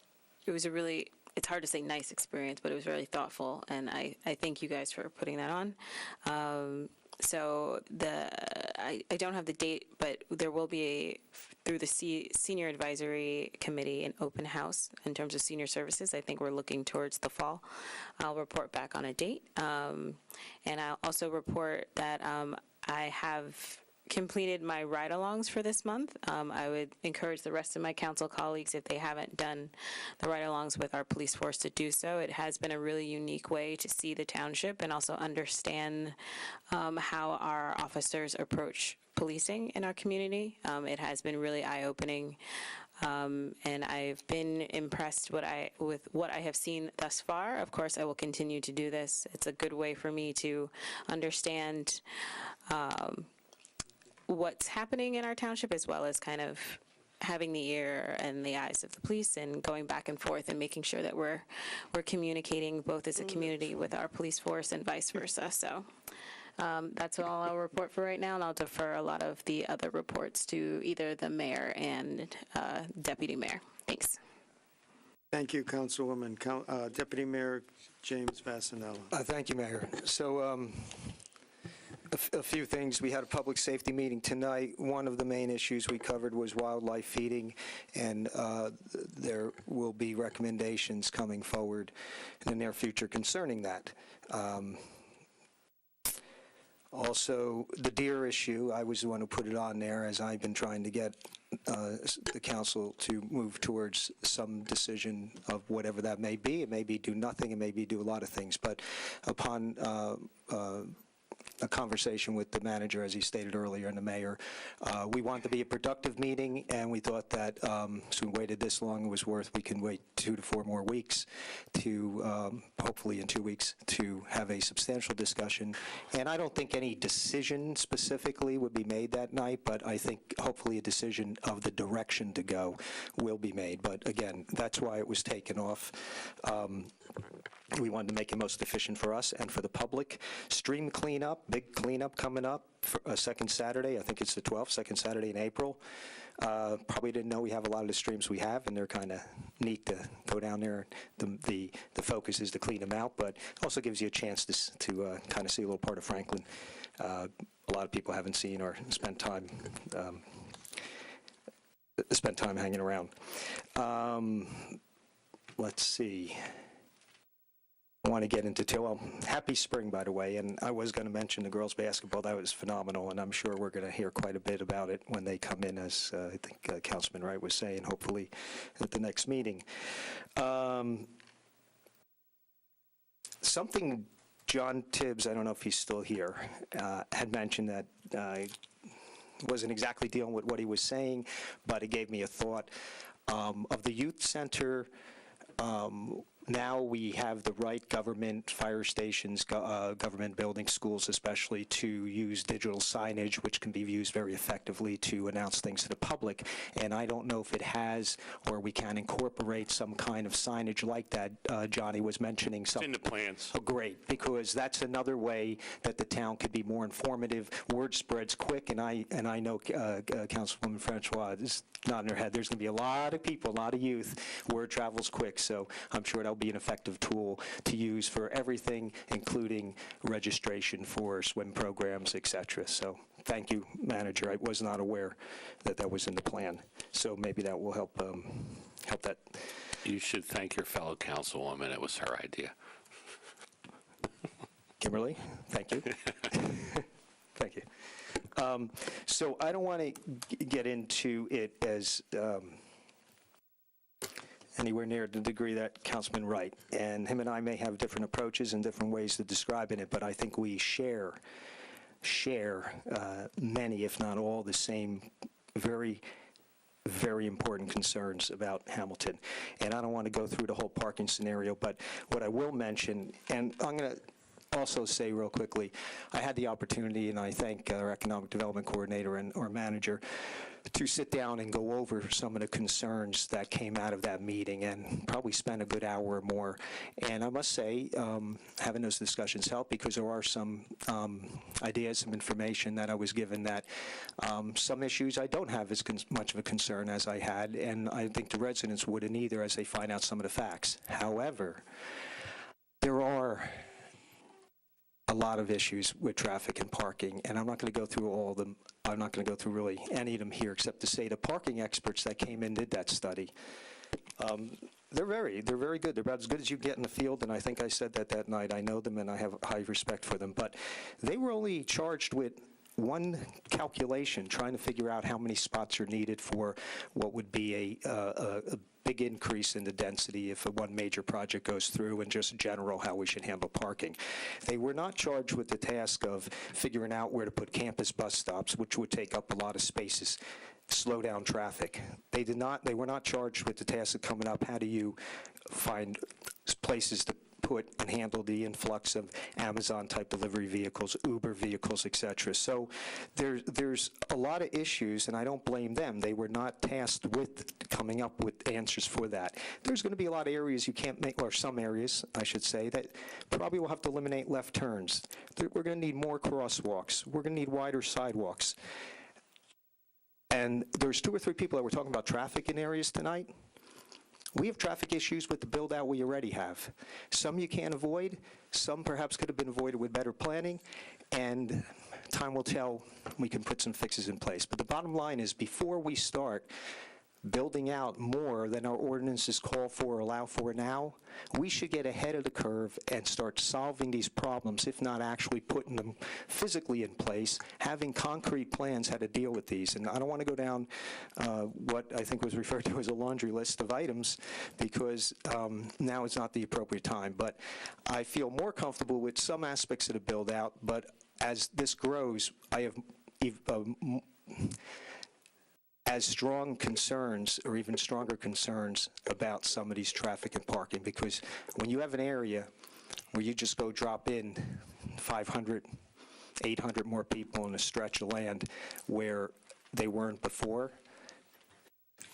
it's hard to say nice experience, but it was really thoughtful, and I thank you guys for putting that on. So I don't have the date, but there will be through the Senior Advisory Committee an open house in terms of senior services. I think we're looking towards the fall. I'll report back on a date, and I'll also report that I have completed my ride-alongs for this month. I would encourage the rest of my council colleagues, if they haven't done the ride-alongs with our police force, to do so. It has been a really unique way to see the township and also understand how our officers approach policing in our community. It has been really eye-opening, and I've been impressed with what I have seen thus far. Of course, I will continue to do this. It's a good way for me to understand what's happening in our township, as well as kind of having the ear and the eyes of the police and going back and forth and making sure that we're communicating both as a community with our police force and vice versa. So that's all I'll report for right now, and I'll defer a lot of the other reports to either the mayor and deputy mayor. Thanks. Thank you, Councilwoman. Deputy Mayor James Vassanella. Thank you, Mayor. So a few things. We had a public safety meeting tonight. One of the main issues we covered was wildlife feeding, and there will be recommendations coming forward in the near future concerning that. Also, the deer issue, I was the one who put it on there, as I've been trying to get the council to move towards some decision of whatever that may be. It may be do nothing, it may be do a lot of things, but upon a conversation with the manager, as he stated earlier, and the mayor, we want to be a productive meeting, and we thought that since we waited this long, it was worth, we can wait 2 to 4 more weeks to, hopefully in 2 weeks, to have a substantial discussion. And I don't think any decision specifically would be made that night, but I think hopefully a decision of the direction to go will be made. But again, that's why it was taken off. We wanted to make it most efficient for us and for the public. Stream cleanup, big cleanup coming up for a second Saturday. I think it's the 12th, second Saturday in April. Probably didn't know we have a lot of the streams we have, and they're kind of neat to go down there. The focus is to clean them out, but also gives you a chance to kind of see a little part of Franklin. A lot of people haven't seen or spent time hanging around. Let's see. I want to get into happy spring, by the way, and I was going to mention the girls' basketball. That was phenomenal, and I'm sure we're going to hear quite a bit about it when they come in, as I think Councilman Wright was saying, hopefully at the next meeting. Something John Tibbs, I don't know if he's still here, had mentioned that wasn't exactly dealing with what he was saying, but it gave me a thought of the youth center. Now we have the right government, fire stations, government buildings, schools especially, to use digital signage, which can be used very effectively to announce things to the public. And I don't know if it has, or we can incorporate some kind of signage like that. Johnny was mentioning something. It's in the plans. Oh, great, because that's another way that the town could be more informative. Word spreads quick, and I know Councilwoman Francois is nodding her head. There's going to be a lot of people, a lot of youth. Word travels quick, so I'm sure that'll be an effective tool to use for everything, including registration for swim programs, etc. So thank you, manager. I was not aware that that was in the plan. So maybe that will help that. You should thank your fellow councilwoman. It was her idea. Kimberly, thank you. Thank you. So I don't want to get into it as anywhere near the degree that Councilman Wright, and him and I may have different approaches and different ways to describing it, but I think we share many, if not all, the same very, very important concerns about Hamilton. And I don't want to go through the whole parking scenario, but what I will mention, and I'm going to also say real quickly, I had the opportunity, and I thank our economic development coordinator and our manager, to sit down and go over some of the concerns that came out of that meeting, and probably spent a good hour or more. And I must say, having those discussions helped, because there are some ideas, some information that I was given that some issues I don't have as much of a concern as I had, and I think the residents wouldn't either as they find out some of the facts. However, there are a lot of issues with traffic and parking, and I'm not going to go through all of them. I'm not going to go through really any of them here, except to say the parking experts that came in did that study. They're very good. They're about as good as you get in the field, and I think I said that night. I know them, and I have high respect for them. But they were only charged with one calculation, trying to figure out how many spots are needed for what would be a big increase in the density if one major project goes through, and just general how we should handle parking. They were not charged with the task of figuring out where to put campus bus stops, which would take up a lot of spaces, slow down traffic. They were not charged with the task of coming up, how do you find places to put and handle the influx of Amazon-type delivery vehicles, Uber vehicles, et cetera. So there's a lot of issues, and I don't blame them. They were not tasked with coming up with answers for that. There's going to be a lot of areas you can't make, or some areas, I should say, that probably will have to eliminate left turns. We're going to need more crosswalks. We're going to need wider sidewalks. And there's 2 or 3 people that were talking about traffic in areas tonight. We have traffic issues with the build-out we already have. Some you can't avoid, some perhaps could have been avoided with better planning, and time will tell, we can put some fixes in place. But the bottom line is, before we start building out more than our ordinances call for or allow for now, we should get ahead of the curve and start solving these problems, if not actually putting them physically in place, having concrete plans how to deal with these. And I don't want to go down what I think was referred to as a laundry list of items, because now is not the appropriate time. But I feel more comfortable with some aspects of the build-out, but as this grows, I have as strong concerns, or even stronger concerns, about some of these traffic and parking, because when you have an area where you just go drop in 500, 800 more people in a stretch of land where they weren't before,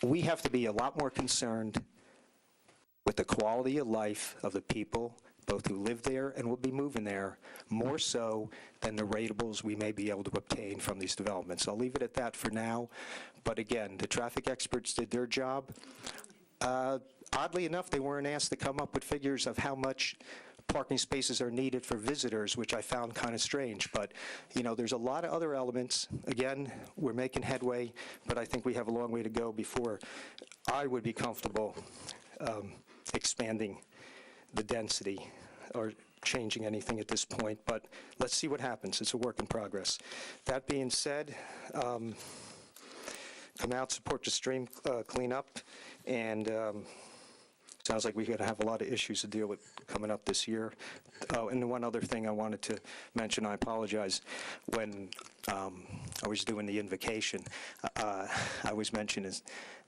we have to be a lot more concerned with the quality of life of the people, both who live there and will be moving there, more so than the ratables we may be able to obtain from these developments. I'll leave it at that for now. But again, the traffic experts did their job. Oddly enough, they weren't asked to come up with figures of how much parking spaces are needed for visitors, which I found kind of strange. But, you know, there's a lot of other elements. Again, we're making headway, but I think we have a long way to go before I would be comfortable expanding the density or changing anything at this point. But let's see what happens. It's a work in progress. That being said, come out, support the stream cleanup, and sounds like we're going to have a lot of issues to deal with coming up this year. Oh, and one other thing I wanted to mention, I apologize, when I was doing the invocation, I was mentioning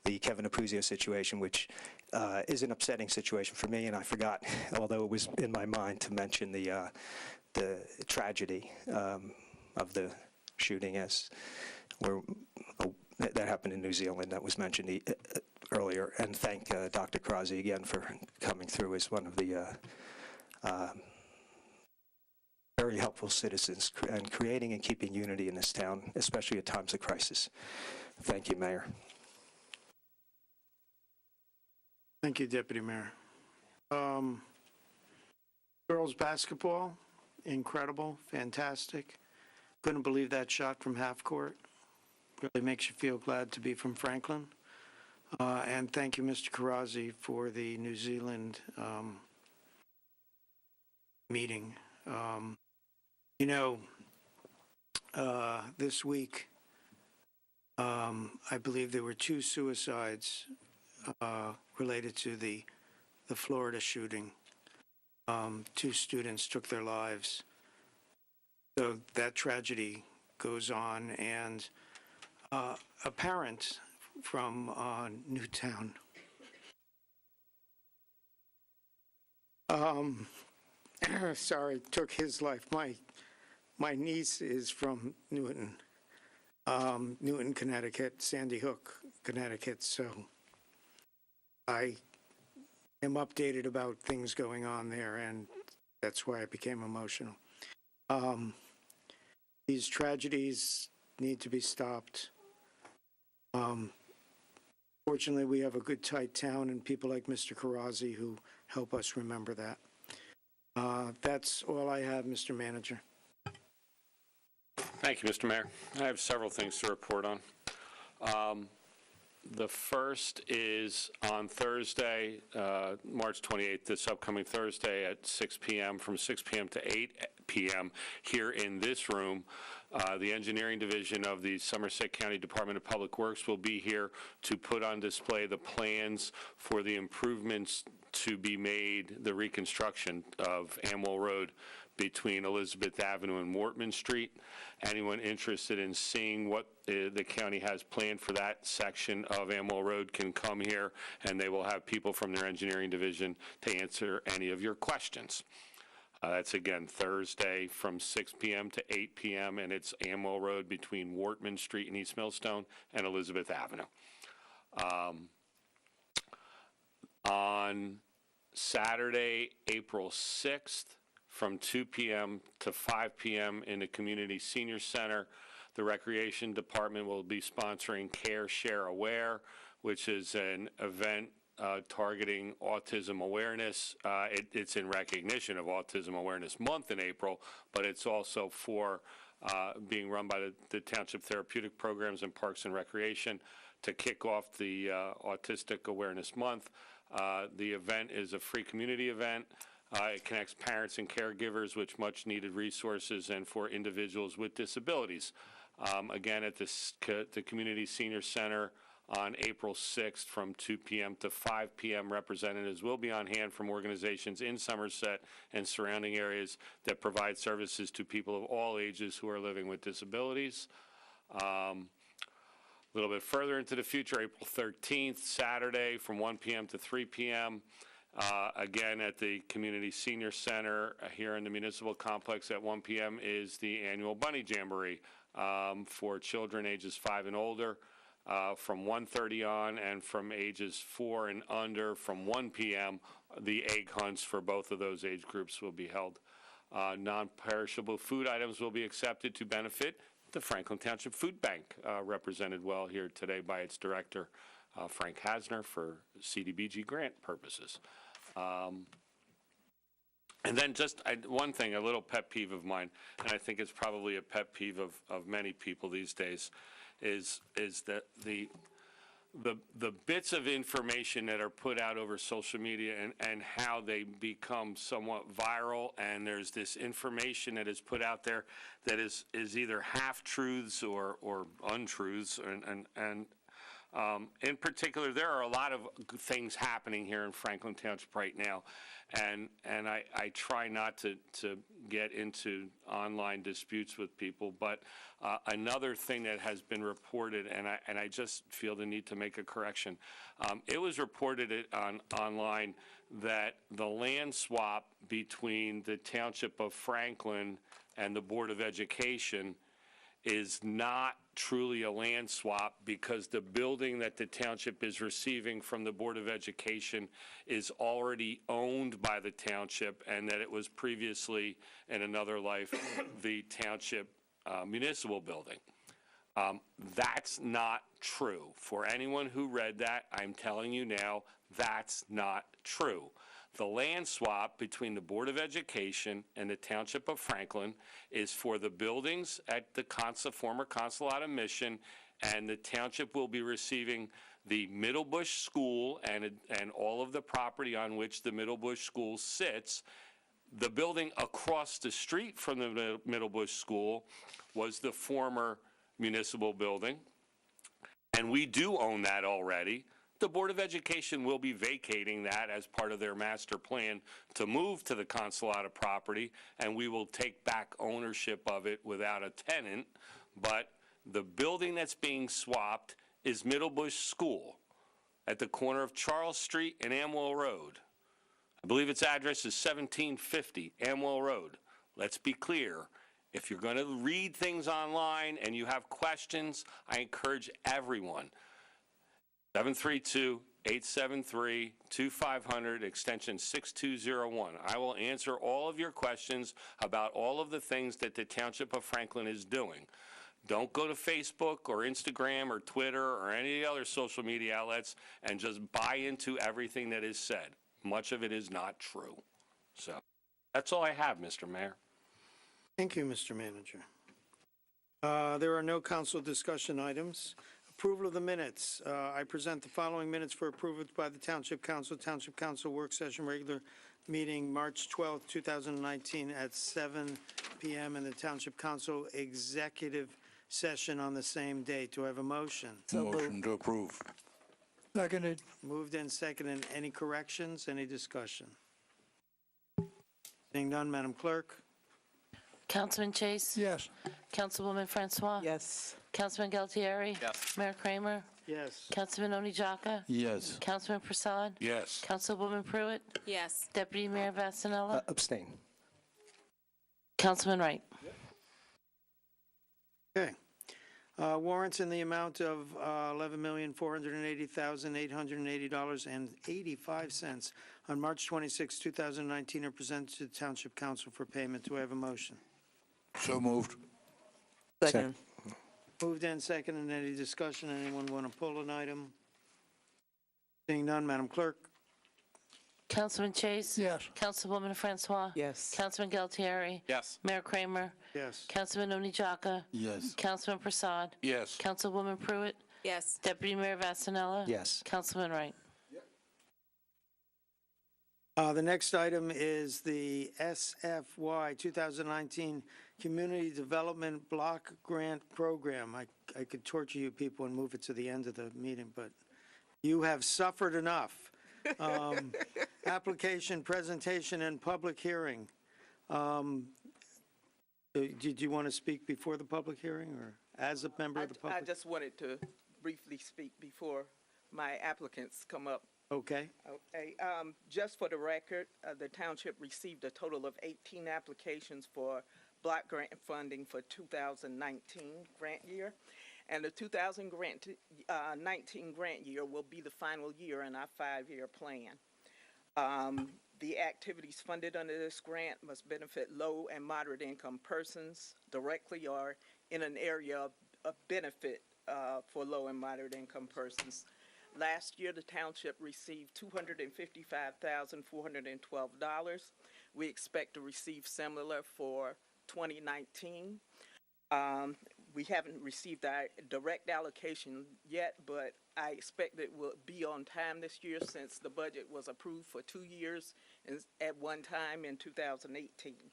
the Kevin Apuzio situation, which is an upsetting situation for me, and I forgot, although it was in my mind, to mention the tragedy of the shooting that happened in New Zealand that was mentioned earlier, and thank Dr. Krause again for coming through as one of the very helpful citizens and creating and keeping unity in this town, especially at times of crisis. Thank you, Mayor. Thank you, Deputy Mayor. Girls basketball, incredible, fantastic. Couldn't believe that shot from half court. Really makes you feel glad to be from Franklin. And thank you, Mr. Karazi, for the New Zealand meeting. You know, this week, I believe there were 2 suicides related to the Florida shooting. 2 students took their lives. So that tragedy goes on, and a parent from Newtown sorry, took his life. My niece is from Newton, Connecticut, Sandy Hook, Connecticut, so I am updated about things going on there, and that's why I became emotional. These tragedies need to be stopped. Fortunately, we have a good, tight town and people like Mr. Karazi who help us remember that. That's all I have, Mr. Manager. Thank you, Mr. Mayor. I have several things to report on. The first is on Thursday, March 28th, this upcoming Thursday at 6 p.m., from 6 p.m. to 8 p.m. here in this room, The Engineering Division of the Somerset County Department of Public Works will be here to put on display the plans for the improvements to be made, the reconstruction of Amwell Road between Elizabeth Avenue and Wortman Street. Anyone interested in seeing what the county has planned for that section of Amwell Road can come here, and they will have people from their engineering division to answer any of your questions. That's, again, Thursday from 6 p.m. to 8 p.m., and it's Amwell Road between Wortman Street in East Millstone and Elizabeth Avenue. On Saturday, April 6th, from 2 p.m. to 5 p.m. in the Community Senior Center, the Recreation Department will be sponsoring Care, Share, Aware, which is an event targeting autism awareness. It's in recognition of Autism Awareness Month in April, but it's also for being run by the Township Therapeutic Programs and Parks and Recreation to kick off the Autistic Awareness Month. The event is a free community event. It connects parents and caregivers with much needed resources and for individuals with disabilities. Again, at the Community Senior Center on April 6th from 2 p.m. to 5 p.m. Representatives will be on hand from organizations in Somerset and surrounding areas that provide services to people of all ages who are living with disabilities. A little bit further into the future, April 13th, Saturday from 1 p.m. to 3 p.m. Again, at the Community Senior Center here in the Municipal Complex at 1 p.m. is the annual Bunny Jamboree for children ages 5 and older from 1:30 on, and from ages 4 and under from 1 p.m. The egg hunts for both of those age groups will be held. Non-perishable food items will be accepted to benefit the Franklin Township Food Bank, represented well here today by its director, Frank Hasner, for CDBG grant purposes. And then just one thing, a little pet peeve of mine, and I think it's probably a pet peeve of many people these days, is that the bits of information that are put out over social media and how they become somewhat viral, and there's this information that is put out there that is either half-truths or untruths, and in particular, there are a lot of things happening here in Franklin Township right now, and I try not to get into online disputes with people, but another thing that has been reported, and I just feel the need to make a correction. It was reported online that the land swap between the Township of Franklin and the Board of Education is not truly a land swap, because the building that the township is receiving from the Board of Education is already owned by the township, and that it was previously, in another life, the township municipal building. That's not true. For anyone who read that, I'm telling you now, that's not true. The land swap between the Board of Education and the Township of Franklin is for the buildings at the former Consulate Mission, and the township will be receiving the Middlebush School and all of the property on which the Middlebush School sits. The building across the street from the Middlebush School was the former municipal building, and we do own that already. The Board of Education will be vacating that as part of their master plan to move to the Consulata property, and we will take back ownership of it without a tenant. But the building that's being swapped is Middlebush School at the corner of Charles Street and Amwell Road. I believe its address is 1750 Amwell Road. Let's be clear. If you're going to read things online and you have questions, I encourage everyone, 732-873-2500, extension 6201. I will answer all of your questions about all of the things that the Township of Franklin is doing. Don't go to Facebook or Instagram or Twitter or any other social media outlets and just buy into everything that is said. Much of it is not true. So that's all I have, Mr. Mayor. Thank you, Mr. Manager. There are no council discussion items. Approval of the minutes. I present the following minutes for approval by the Township Council. Township Council work session regular meeting March 12th, 2019 at 7 PM in the Township Council executive session on the same day. Do I have a motion? Motion to approve. Seconded. Moved and seconded. Any corrections? Any discussion? Seeing none, Madam Clerk? Councilman Chase? Yes. Councilwoman Francois? Yes. Councilman Galtieri? Yes. Mayor Kramer? Yes. Councilman Oni Jaka? Yes. Councilman Prasad? Yes. Councilwoman Pruitt? Yes. Deputy Mayor Vasanella? Abstain. Councilman Wright? Okay. Warrants in the amount of $11,480,880.85 on March 26, 2019 are presented to the Township Council for payment. Do I have a motion? So moved. Second. Moved and seconded. Any discussion? Anyone want to pull an item? Seeing none, Madam Clerk? Councilman Chase? Yes. Councilwoman Francois? Yes. Councilman Galtieri? Yes. Mayor Kramer? Yes. Councilman Oni Jaka? Yes. Councilman Prasad? Yes. Councilwoman Pruitt? Yes. Deputy Mayor Vasanella? Yes. Councilman Wright? The next item is the SFY 2019 Community Development Block Grant Program. I could torture you people and move it to the end of the meeting, but you have suffered enough. Application, presentation, and public hearing. Did you want to speak before the public hearing or as a member of the I public? just wanted to briefly speak before my applicants come up. Okay. Okay, just for the record, the township received a total of 18 applications for block grant funding for 2019 grant year. And the 2019 grant year will be the final year in our 5-year plan. The activities funded under this grant must benefit low and moderate income persons directly or in an area of benefit for low and moderate income persons. Last year, the township received $255,412. We expect to receive similar for 2019. We haven't received our direct allocation yet, but I expect it will be on time this year since the budget was approved for 2 years at one time in 2018.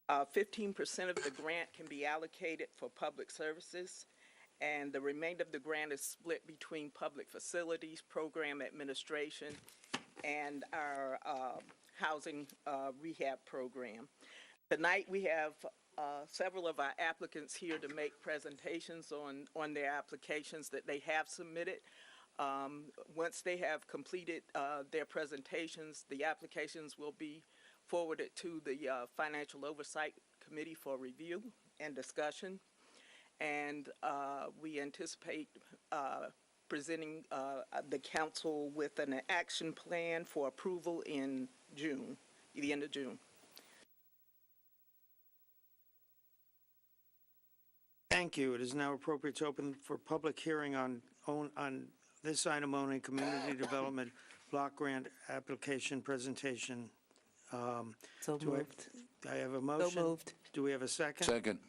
15% of the grant can be allocated for public services, and the remainder of the grant is split between public facilities, program administration, and our housing rehab program. Tonight we have several of our applicants here to make presentations on their applications that they have submitted. Once they have completed their presentations, the applications will be forwarded to the Financial Oversight Committee for review and discussion. And we anticipate presenting the council with an action plan for approval in June, the end of June. Thank you. It is now appropriate to open for public hearing on this item only, Community Development Block Grant Application Presentation. So moved. I have a motion. So moved. Do we have a second? Second.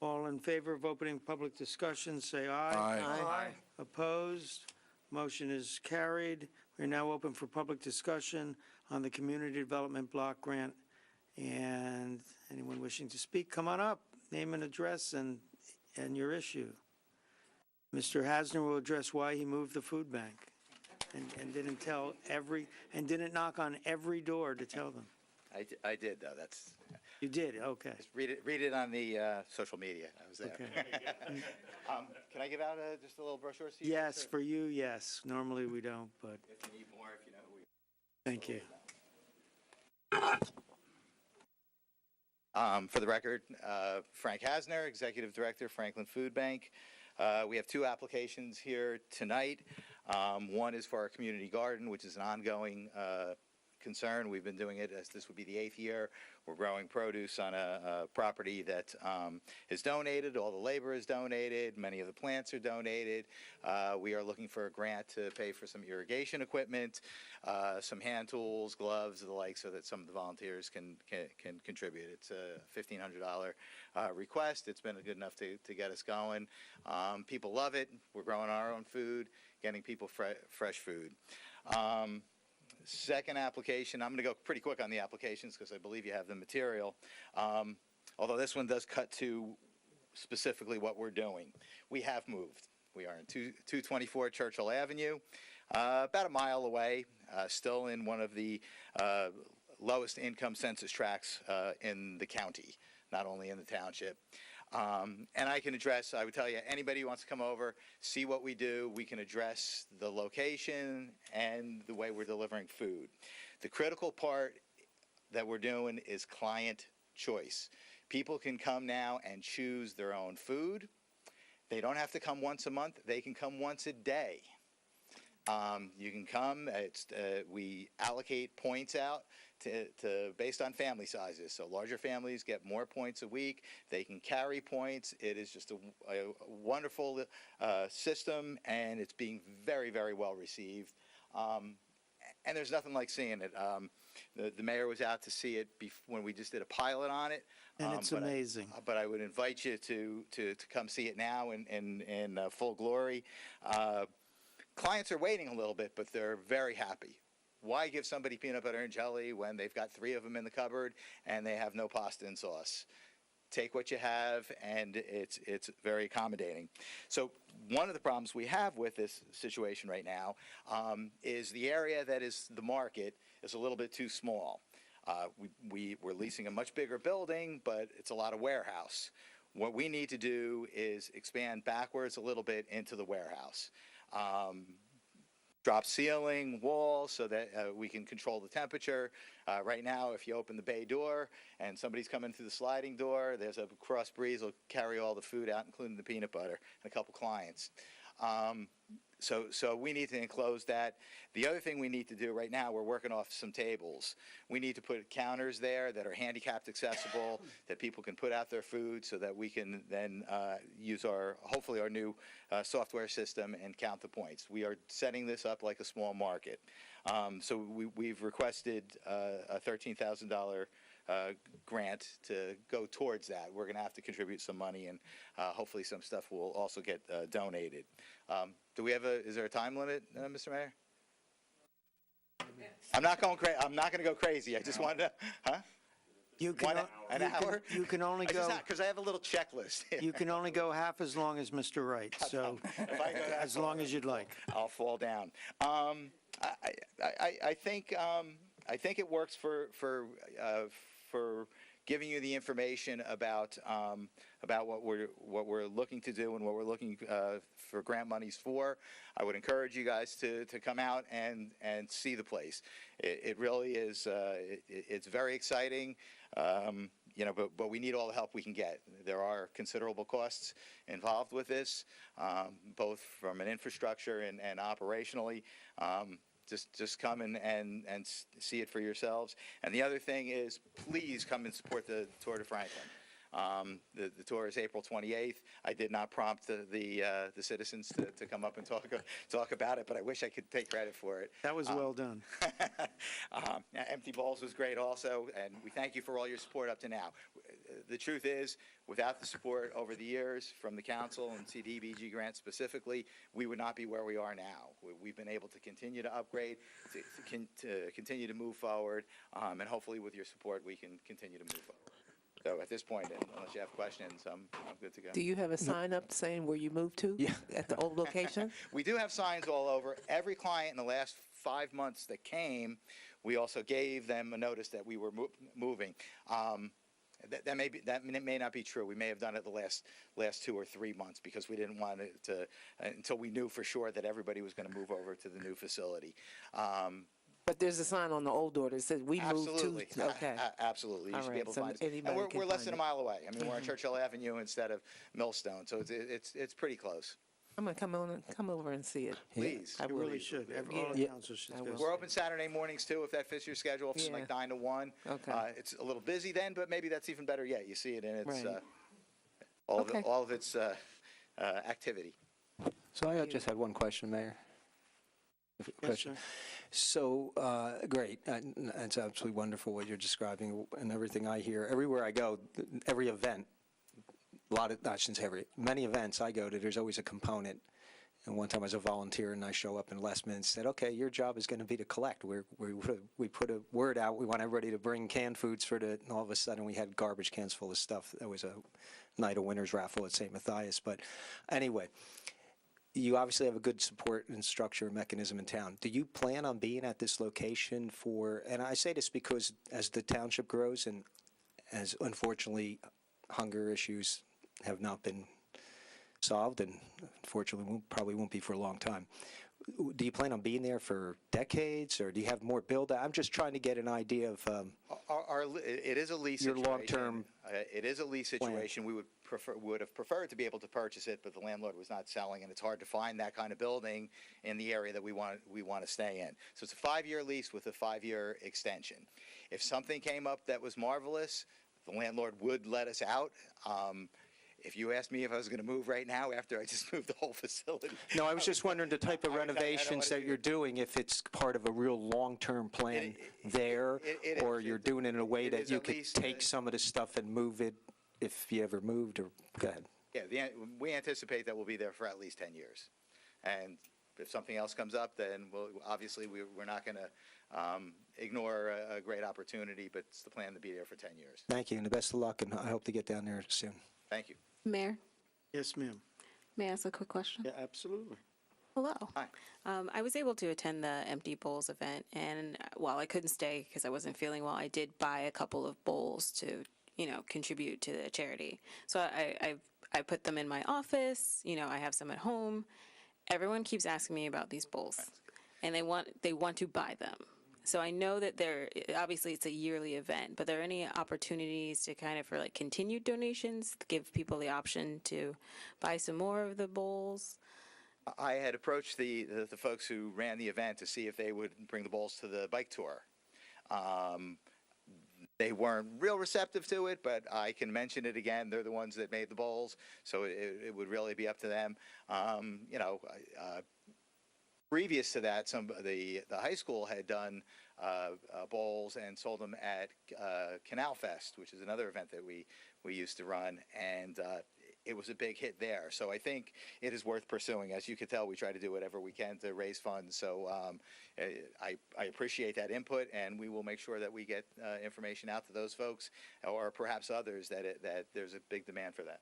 All in favor of opening public discussion, say aye. Aye. Opposed? Motion is carried. We're now open for public discussion on the Community Development Block Grant. And anyone wishing to speak, come on up, name and address and your issue. Mr. Hasner will address why he moved the food bank and didn't knock on every door to tell them. I did, though. That's. You did, okay. Just read it on the social media. I was there. Okay. Can I give out just a little brochure? So Yes, for you, yes. Normally we don't, but If you need more, if you know who. thank you. For the record, Frank Hasner, Executive Director, Franklin Food Bank. We have 2 applications here tonight. One is for our community garden, which is an ongoing concern. We've been doing it as this would be the 8th year. We're growing produce on a property that is donated. All the labor is donated. Many of the plants are donated. We are looking for a grant to pay for some irrigation equipment, some hand tools, gloves, the like, so that some of the volunteers can contribute. It's a $1,500 request. It's been good enough to get us going. People love it. We're growing our own food, getting people fresh food. Second application, I'm going to go pretty quick on the applications because I believe you have the material. Although this one does cut to specifically what we're doing. We have moved. We are in 224 Churchill Avenue, about a mile away, still in one of the lowest income census tracts in the county, not only in the township. And I can address, I would tell you, anybody who wants to come over, see what we do, we can address the location and the way we're delivering food. The critical part that we're doing is client choice. People can come now and choose their own food. They don't have to come once a month. They can come once a day. You can come. We allocate points out based on family sizes. So larger families get more points a week. They can carry points. It is just a wonderful system, and it's being very, very well received. And there's nothing like seeing it. The mayor was out to see it when we just did a pilot on it. And it's amazing. But I would invite you to come see it now in full glory. Clients are waiting a little bit, but they're very happy. Why give somebody peanut butter and jelly when they've got 3 of them in the cupboard and they have no pasta and sauce? Take what you have, and it's very accommodating. So one of the problems we have with this situation right now is the area that is the market is a little bit too small. We're leasing a much bigger building, but it's a lot of warehouse. What we need to do is expand backwards a little bit into the warehouse. Drop ceiling, walls, so that we can control the temperature. Right now, if you open the bay door and somebody's coming through the sliding door, there's a cross breeze will carry all the food out, including the peanut butter, and a couple clients. So we need to enclose that. The other thing we need to do right now, we're working off some tables. We need to put counters there that are handicapped accessible, that people can put out their food so that we can then use hopefully our new software system and count the points. We are setting this up like a small market. So we've requested a $13,000 grant to go towards that. We're going to have to contribute some money, and hopefully some stuff will also get donated. Is there a time limit, Mr. Mayor? I'm not going to go crazy. I just wanted to, You can, an hour? You can only go. Because I have a little checklist. You can only go half as long as Mr. Wright. So as long as you'd like. I'll fall down. I think it works for giving you the information about what we're looking to do and what we're looking for grant monies for. I would encourage you guys to come out and see the place. It really is. It's very exciting. But we need all the help we can get. There are considerable costs involved with this, both from an infrastructure and operationally. Just come and see it for yourselves. And the other thing is, please come and support the Tour de Franklin. The tour is April 28th. I did not prompt the citizens to come up and talk about it, but I wish I could take credit for it. That was well done. Empty Bowls was great also, and we thank you for all your support up to now. The truth is, without the support over the years from the council and CDBG grants specifically, we would not be where we are now. We've been able to continue to upgrade, to continue to move forward, and hopefully with your support, we can continue to move forward. So at this point, unless you have questions, I'm good to go. Do you have a sign up saying where you moved to? Yeah. At the old location? We do have signs all over. Every client in the last 5 months that came, we also gave them a notice that we were moving. That may not be true. We may have done it the last 2 or 3 months because we didn't want it to until we knew for sure that everybody was going to move over to the new facility. But there's a sign on the old door that says we moved to. Okay. Absolutely. You All should be right, able to so find it. anybody And can we're less find than a it. mile away. I mean, we're on Churchill Avenue instead of Millstone, so it's pretty close. I'm gonna come over and see it. Please. I You will. really should. All the councils should go. We're open Saturday mornings too, if that fits your schedule. It's like 9 to 1. Okay. It's a little busy then, but maybe that's even better yet. You see it in its Right. all of its activity. So I just had one question, Mayor. Yes, sir. So, great. It's absolutely wonderful what you're describing and everything I hear. Everywhere I go, every event, I shouldn't say many events I go to, there's always a component And one time I was a volunteer, and I show up in the last minute and said, okay, your job is going to be to collect. We put a word out. We want everybody to bring canned foods and all of a sudden we had garbage cans full of stuff. There was a night of winners raffle at St. Matthias. But anyway, you obviously have a good support and structure and mechanism in town. Do you plan on being at this location and I say this because as the township grows and as unfortunately hunger issues have not been solved, and unfortunately probably won't be for a long time. Do you plan on being there for decades, or do you have more build? I'm just trying to get an idea of it is a lease your situation. long-term. It is a lease situation. We would have preferred to be able to purchase it, but the landlord was not selling, and it's hard to find that kind of building in the area that we want to stay in. So it's a 5-year lease with a 5-year extension. If something came up that was marvelous, the landlord would let us out. If you asked me if I was going to move right now after I just moved the whole facility. No, I was just wondering the type of renovations that you're doing, if it's part of a real long-term plan or you're doing it in a way that you could take some of the stuff and move it if you ever moved, or go ahead. Yeah, we anticipate that we'll be there for at least 10 years. And if something else comes up, then obviously we're not going to ignore a great opportunity, but it's the plan to be there for 10 years. Thank you, and the best of luck, and I hope to get down there soon. Thank you. Mayor, Yes, ma'am. may I ask a quick question? Yeah, absolutely. Hello. Hi. I was able to attend the Empty Bowls event, and while I couldn't stay because I wasn't feeling well, I did buy a couple of bowls to, contribute to the charity. So I put them in my office. I have some at home. Everyone keeps asking me about these bowls, and they want to buy them. So I know that obviously it's a yearly event, but are there any opportunities to for continued donations, give people the option to buy some more of the bowls? I had approached the folks who ran the event to see if they would bring the bowls to the bike tour. They weren't real receptive to it, but I can mention it again. They're the ones that made the bowls, so it would really be up to them. Previous to that, the high school had done bowls and sold them at Canal Fest, which is another event that we used to run, and it was a big hit there. So I think it is worth pursuing. As you can tell, we try to do whatever we can to raise funds. So I appreciate that input, and we will make sure that we get information out to those folks, or perhaps others, that there's a big demand for that.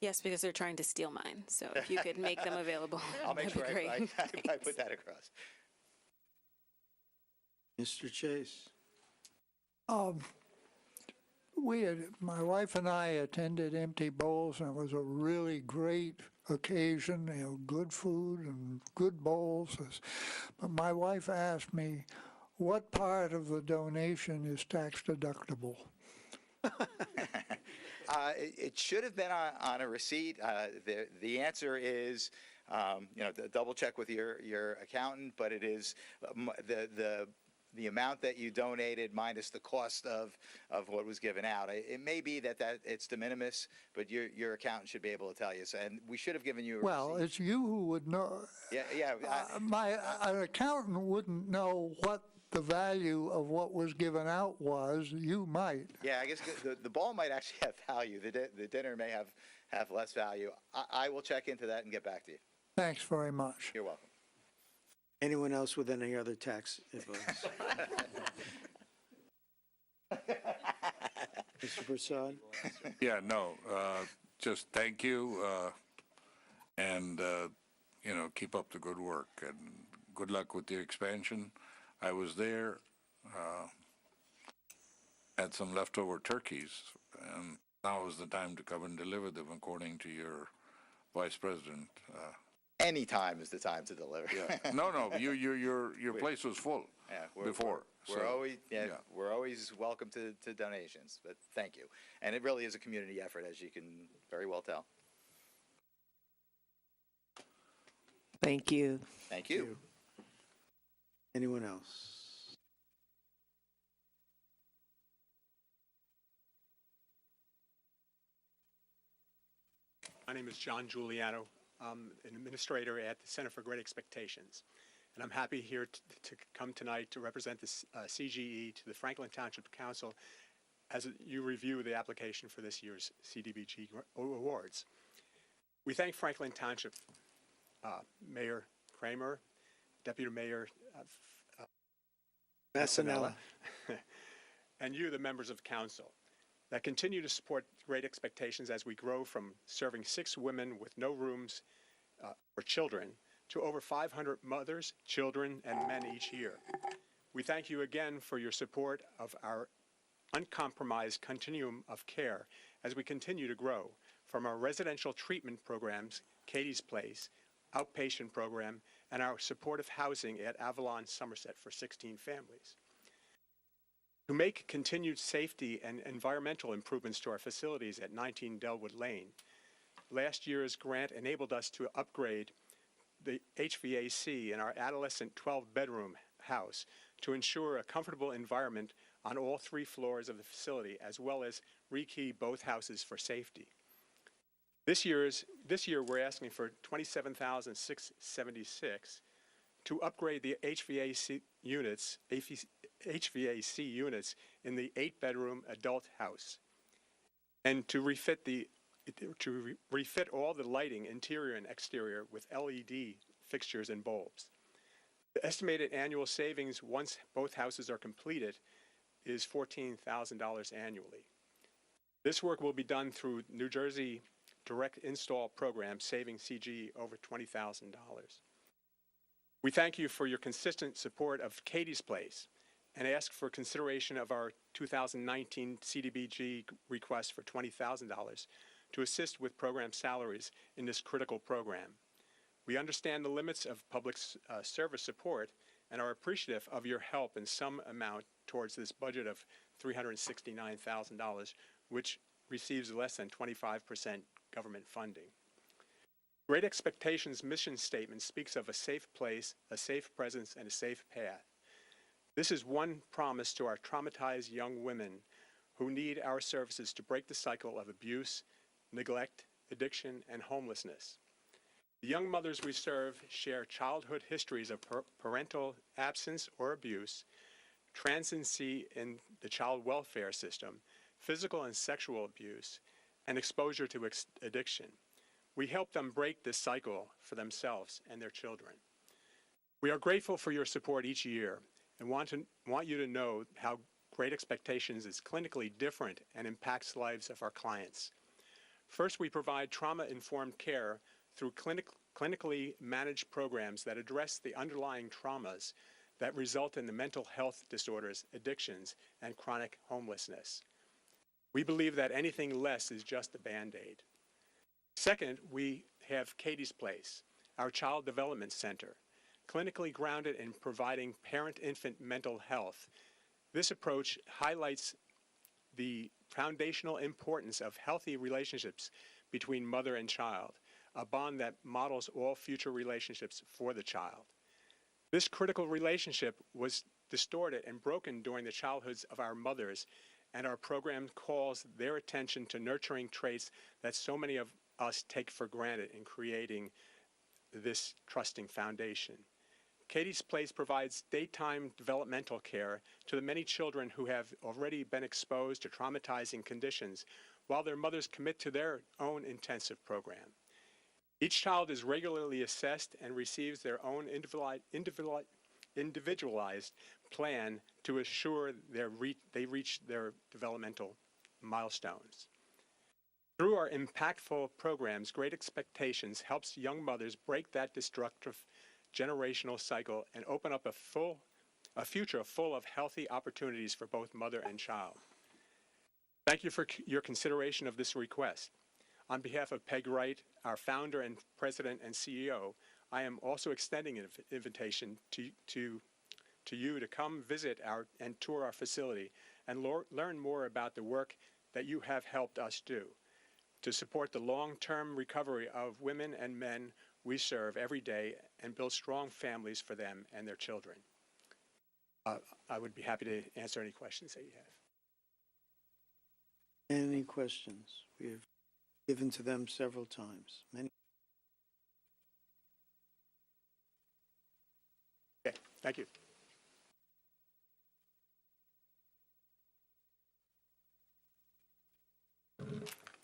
Yes, because they're trying to steal mine. So if you could make them available, I'll make that'd sure be great. I put that across. Mr. Chase. My wife and I attended Empty Bowls, and it was a really great occasion. Good food and good bowls. But my wife asked me, what part of the donation is tax deductible? It should have been on a receipt. The answer is, double check with your accountant, but it is the amount that you donated minus the cost of what was given out. It may be that it's de minimis, but your accountant should be able to tell you. So, and we should have given you a receipt. It's you who would know. Yeah. An accountant wouldn't know what the value of what was given out was. You might. Yeah, I guess the ball might actually have value. The dinner may have less value. I will check into that and get back to you. Thanks very much. You're welcome. Anyone else with any other tax advice? Mr. Prasad? Yeah, no, just thank you, and, keep up the good work, and good luck with the expansion. I was there, had some leftover turkeys, and now is the time to come and deliver them, according to your vice president. Any time is the time to deliver. Yeah. No, your place was full before. We're always welcome to donations, but thank you. And it really is a community effort, as you can very well tell. Thank you. Thank you. Anyone else? My name is John Giuliano. I'm an administrator at the Center for Great Expectations. And I'm happy here to come tonight to represent the CGE to the Franklin Township Council as you review the application for this year's CDBG awards. We thank Franklin Township Mayor Kramer, Deputy Mayor Vassanella. and you, the members of council, that continue to support Great Expectations as we grow from serving 6 women with no rooms for children to over 500 mothers, children, and men each year. We thank you again for your support of our uncompromised continuum of care as we continue to grow from our residential treatment programs, Katie's Place, outpatient program, and our supportive housing at Avalon, Somerset for 16 families. To make continued safety and environmental improvements to our facilities at 19 Delwood Lane, last year's grant enabled us to upgrade the HVAC in our adolescent 12-bedroom house to ensure a comfortable environment on all 3 floors of the facility, as well as rekey both houses for safety. This year we're asking for $27,676 to upgrade the HVAC units in the 8-bedroom adult house, and to refit all the lighting, interior and exterior, with LED fixtures and bulbs. The estimated annual savings once both houses are completed is $14,000 annually. This work will be done through New Jersey direct install program, saving CGE over $20,000. We thank you for your consistent support of Katie's Place and ask for consideration of our 2019 CDBG request for $20,000 to assist with program salaries in this critical program. We understand the limits of public service support and are appreciative of your help in some amount towards this budget of $369,000, which receives less than 25% government funding. Great Expectations mission statement speaks of a safe place, a safe presence, and a safe path. This is one promise to our traumatized young women who need our services to break the cycle of abuse, neglect, addiction, and homelessness. The young mothers we serve share childhood histories of parental absence or abuse, transiency in the child welfare system, physical and sexual abuse, and exposure to addiction. We help them break this cycle for themselves and their children. We are grateful for your support each year and want you to know how Great Expectations is clinically different and impacts lives of our clients. First, we provide trauma-informed care through clinically managed programs that address the underlying traumas that result in the mental health disorders, addictions, and chronic homelessness. We believe that anything less is just a Band-Aid. Second, we have Katie's Place, our child development center, clinically grounded in providing parent-infant mental health. This approach highlights the foundational importance of healthy relationships between mother and child, a bond that models all future relationships for the child. This critical relationship was distorted and broken during the childhoods of our mothers, and our program calls their attention to nurturing traits that so many of us take for granted in creating this trusting foundation. Katie's Place provides daytime developmental care to the many children who have already been exposed to traumatizing conditions, while their mothers commit to their own intensive program. Each child is regularly assessed and receives their own individualized plan to assure they reach their developmental milestones. Through our impactful programs, Great Expectations helps young mothers break that destructive generational cycle and open up a future full of healthy opportunities for both mother and child. Thank you for your consideration of this request. On behalf of Peg Wright, our founder and president and CEO, I am also extending an invitation to you to come visit and tour our facility and learn more about the work that you have helped us do to support the long-term recovery of women and men we serve every day and build strong families for them and their children. I would be happy to answer any questions that you have. Any questions? We have given to them several times. Many. Okay, thank you.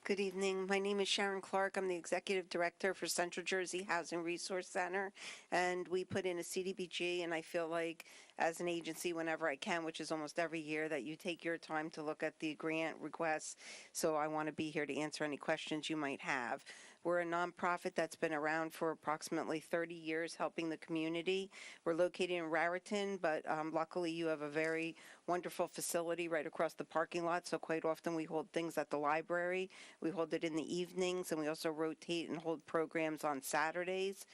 Good evening. My name is Sharon Clark. I'm the Executive Director for Central Jersey Housing Resource Center, and we put in a CDBG, and I feel like as an agency, whenever I can, which is almost every year, that you take your time to look at the grant requests, so I want to be here to answer any questions you might have. We're a nonprofit that's been around for approximately 30 years helping the community. We're located in Raritan, but luckily you have a very wonderful facility right across the parking lot, so quite often we hold things at the library. We hold it in the evenings, and we also rotate and hold programs on Saturdays.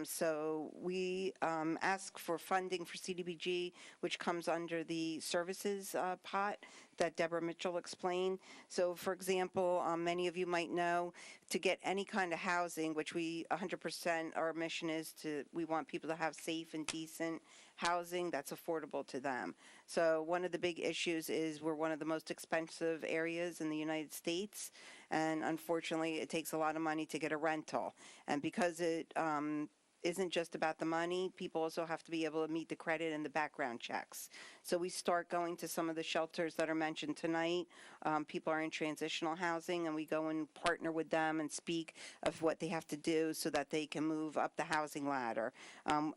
So we ask for funding for CDBG, which comes under the services pot that Deborah Mitchell explained. So, for example, many of you might know, to get any kind of housing, which we 100%, our mission is we want people to have safe and decent housing that's affordable to them. So one of the big issues is we're one of the most expensive areas in the United States, and unfortunately it takes a lot of money to get a rental. And because it isn't just about the money, people also have to be able to meet the credit and the background checks. So we start going to some of the shelters that are mentioned tonight. People are in transitional housing, and we go and partner with them and speak of what they have to do so that they can move up the housing ladder.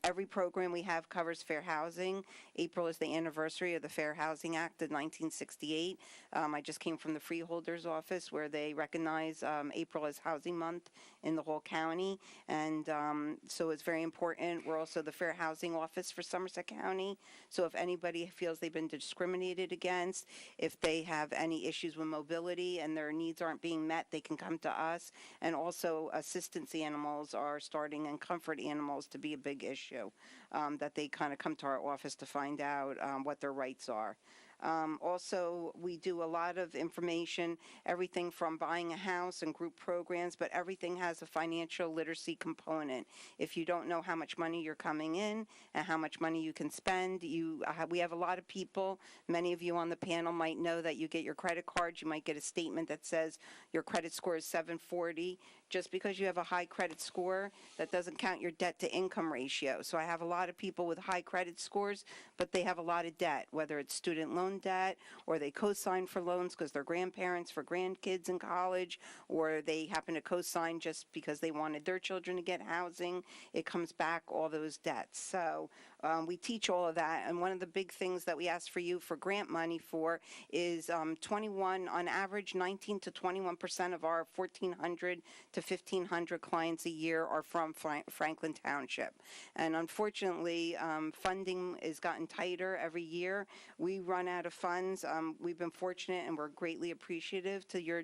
Every program we have covers fair housing. April is the anniversary of the Fair Housing Act of 1968. I just came from the Freeholders Office, where they recognize April as Housing Month in the whole county, and so it's very important. We're also the Fair Housing Office for Somerset County, so if anybody feels they've been discriminated against, if they have any issues with mobility and their needs aren't being met, they can come to us. And also assistance animals are starting, and comfort animals to be a big issue, that they kind of come to our office to find out what their rights are. Also, we do a lot of information, everything from buying a house and group programs, but everything has a financial literacy component. If you don't know how much money you're coming in and how much money you can spend, we have a lot of people, many of you on the panel might know that you get your credit cards, you might get a statement that says your credit score is 740. Just because you have a high credit score, that doesn't count your debt to income ratio. So I have a lot of people with high credit scores, but they have a lot of debt, whether it's student loan debt, or they co-sign for loans because they're grandparents for grandkids in college, or they happen to co-sign just because they wanted their children to get housing. It comes back, all those debts. So we teach all of that, and one of the big things that we ask for you for grant money for is 21, on average, 19 to 21% of our 1,400 to 1,500 clients a year are from Franklin Township. And unfortunately, funding has gotten tighter every year. We run out of funds. We've been fortunate, and we're greatly appreciative to your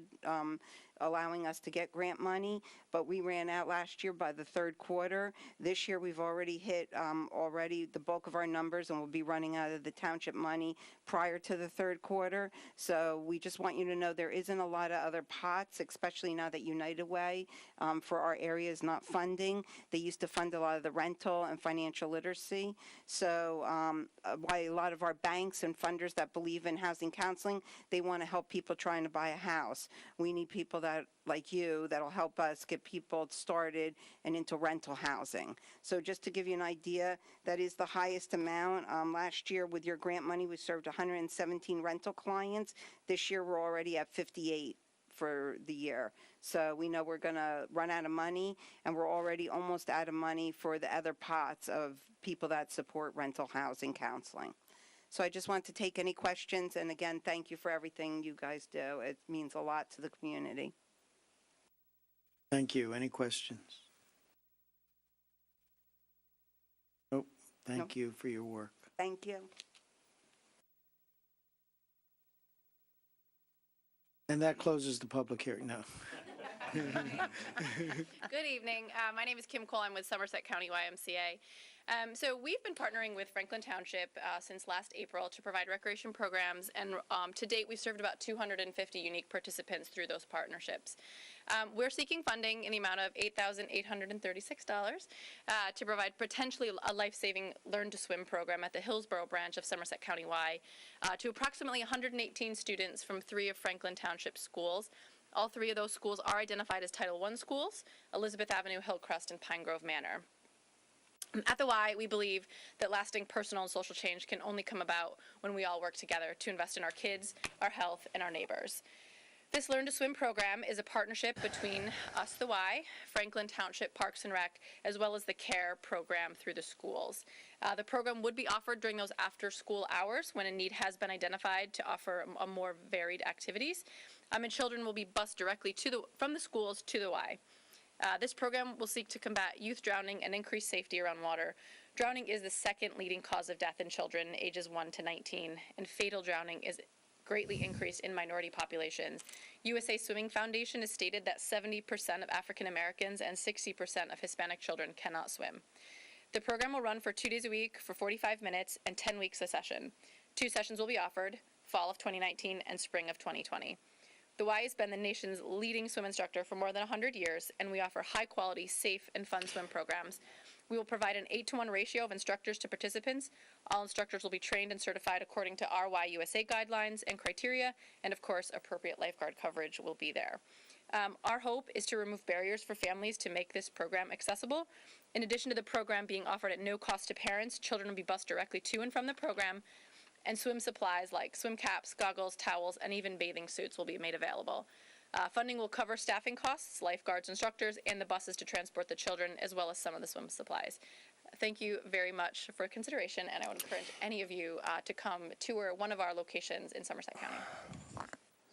allowing us to get grant money, but we ran out last year by the third quarter. This year we've already hit the bulk of our numbers, and we'll be running out of the township money prior to the third quarter. So we just want you to know there isn't a lot of other pots, especially now that United Way for our area is not funding. They used to fund a lot of the rental and financial literacy. So why a lot of our banks and funders that believe in housing counseling, they want to help people trying to buy a house. We need people that, like you, that'll help us get people started and into rental housing. So just to give you an idea, that is the highest amount. Last year with your grant money, we served 117 rental clients. This year we're already at 58 for the year. So we know we're going to run out of money, and we're already almost out of money for the other pots of people that support rental housing counseling. So I just want to take any questions, and again, thank you for everything you guys do. It means a lot to the community. Thank you. Any questions? Nope. Thank you for your work. Thank you. And that closes the public hearing. No. Good evening. My name is Kim Cole. I'm with Somerset County YMCA. So we've been partnering with Franklin Township since last April to provide recreation programs, and to date we've served about 250 unique participants through those partnerships. We're seeking funding in the amount of $8,836 to provide potentially a life-saving Learn to Swim program at the Hillsborough branch of Somerset County Y to approximately 118 students from 3 of Franklin Township schools. All 3 of those schools are identified as Title I schools: Elizabeth Avenue, Hillcrest, and Pine Grove Manor. At the Y, we believe that lasting personal and social change can only come about when we all work together to invest in our kids, our health, and our neighbors. This Learn to Swim program is a partnership between us, the Y, Franklin Township Parks and Rec, as well as the CARE program through the schools. The program would be offered during those after-school hours when a need has been identified to offer a more varied activities. And children will be bused directly from the schools to the Y. This program will seek to combat youth drowning and increase safety around water. Drowning is the second leading cause of death in children ages 1 to 19, and fatal drowning is greatly increased in minority populations. USA Swimming Foundation has stated that 70% of African Americans and 60% of Hispanic children cannot swim. The program will run for 2 days a week for 45 minutes and 10 weeks a session. 2 sessions will be offered, fall of 2019 and spring of 2020. The Y has been the nation's leading swim instructor for more than 100 years, and we offer high-quality, safe, and fun swim programs. We will provide an 8-to-1 ratio of instructors to participants. All instructors will be trained and certified according to RYUSA guidelines and criteria, and of course, appropriate lifeguard coverage will be there. Our hope is to remove barriers for families to make this program accessible. In addition to the program being offered at no cost to parents, children will be bused directly to and from the program, and swim supplies like swim caps, goggles, towels, and even bathing suits will be made available. Funding will cover staffing costs, lifeguards, instructors, and the buses to transport the children, as well as some of the swim supplies. Thank you very much for consideration, and I would encourage any of you to come tour one of our locations in Somerset County.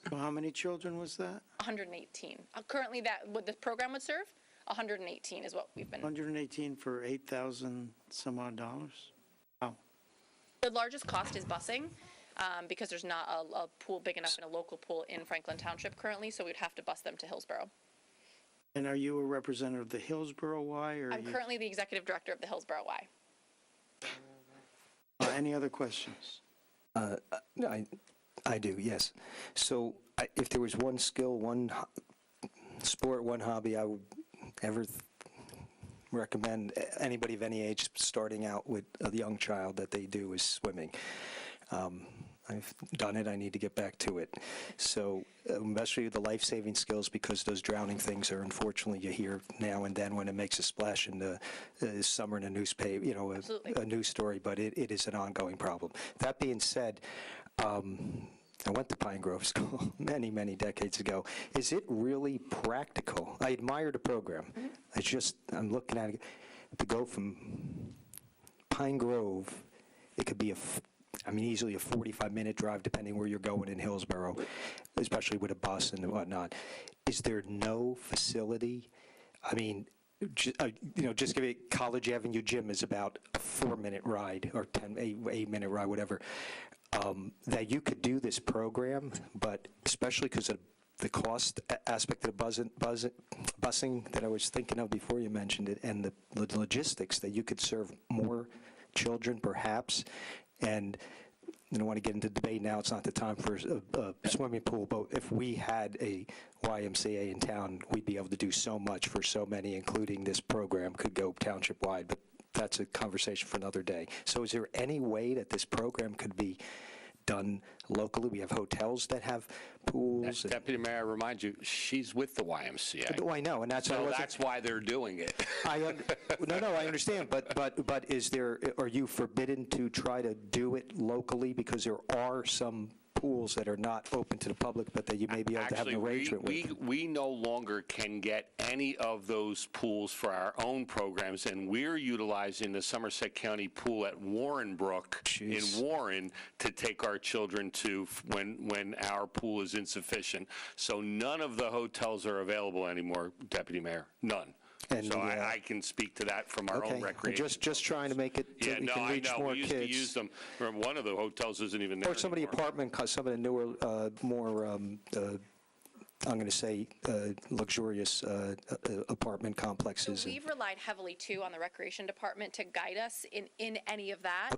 So how many children was that? 118. Currently, what the program would serve, 118 is what we've been. 118 for 8,000 some odd dollars? Wow. The largest cost is busing. Because there's not a pool big enough in a local pool in Franklin Township currently, so we'd have to bus them to Hillsborough. And are you a representative of the Hillsborough Y? Or I'm currently the executive director of the Hillsborough Y. Any other questions? I do, yes. So if there was one skill, one sport, one hobby I would ever recommend anybody of any age starting out with a young child that they do is swimming. I've done it. I need to get back to it. So especially the life-saving skills, because those drowning things are, unfortunately, you hear now and then when it makes a splash in the summer in a newspaper, a news story, but it is an ongoing problem. That being said, I went to Pine Grove School many, many decades ago. Is it really practical? I admire the program. Mm-hmm. I'm looking at it. To go from Pine Grove, it could be easily a 45-minute drive, depending where you're going in Hillsborough, especially with a bus and whatnot. Is there no facility? Just give it, College Avenue Gym is about a 4-minute ride or 8-minute ride, whatever, that you could do this program, but especially because of the cost aspect of the busing that I was thinking of before you mentioned it, and the logistics that you could serve more children, perhaps. And I don't want to get into debate now. It's not the time for a swimming pool, but if we had a YMCA in town, we'd be able to do so much for so many, including this program could go township-wide, but that's a conversation for another day. So is there any way that this program could be done locally? We have hotels that have pools. Deputy Mayor, I remind you, she's with the YMCA. Oh, I know, and that's why they're doing it. I understand, but are you forbidden to try to do it locally, because there are some pools that are not open to the public, but that you may be able to have an arrangement with? We no longer can get any of those pools for our own programs, and we're utilizing the Somerset County pool at Warren Brook in Warren to take our children to when our pool is insufficient. So none of the hotels are available anymore, Deputy Mayor, none. And so I can speak to that from our own recreation. Just trying to make it so we can reach more kids. We used to use them. One of the hotels isn't even there Or some anymore. of the apartment, some of the newer, more, I'm going to say, luxurious apartment complexes. So we've relied heavily, too, on the Recreation Department to guide us in any of that,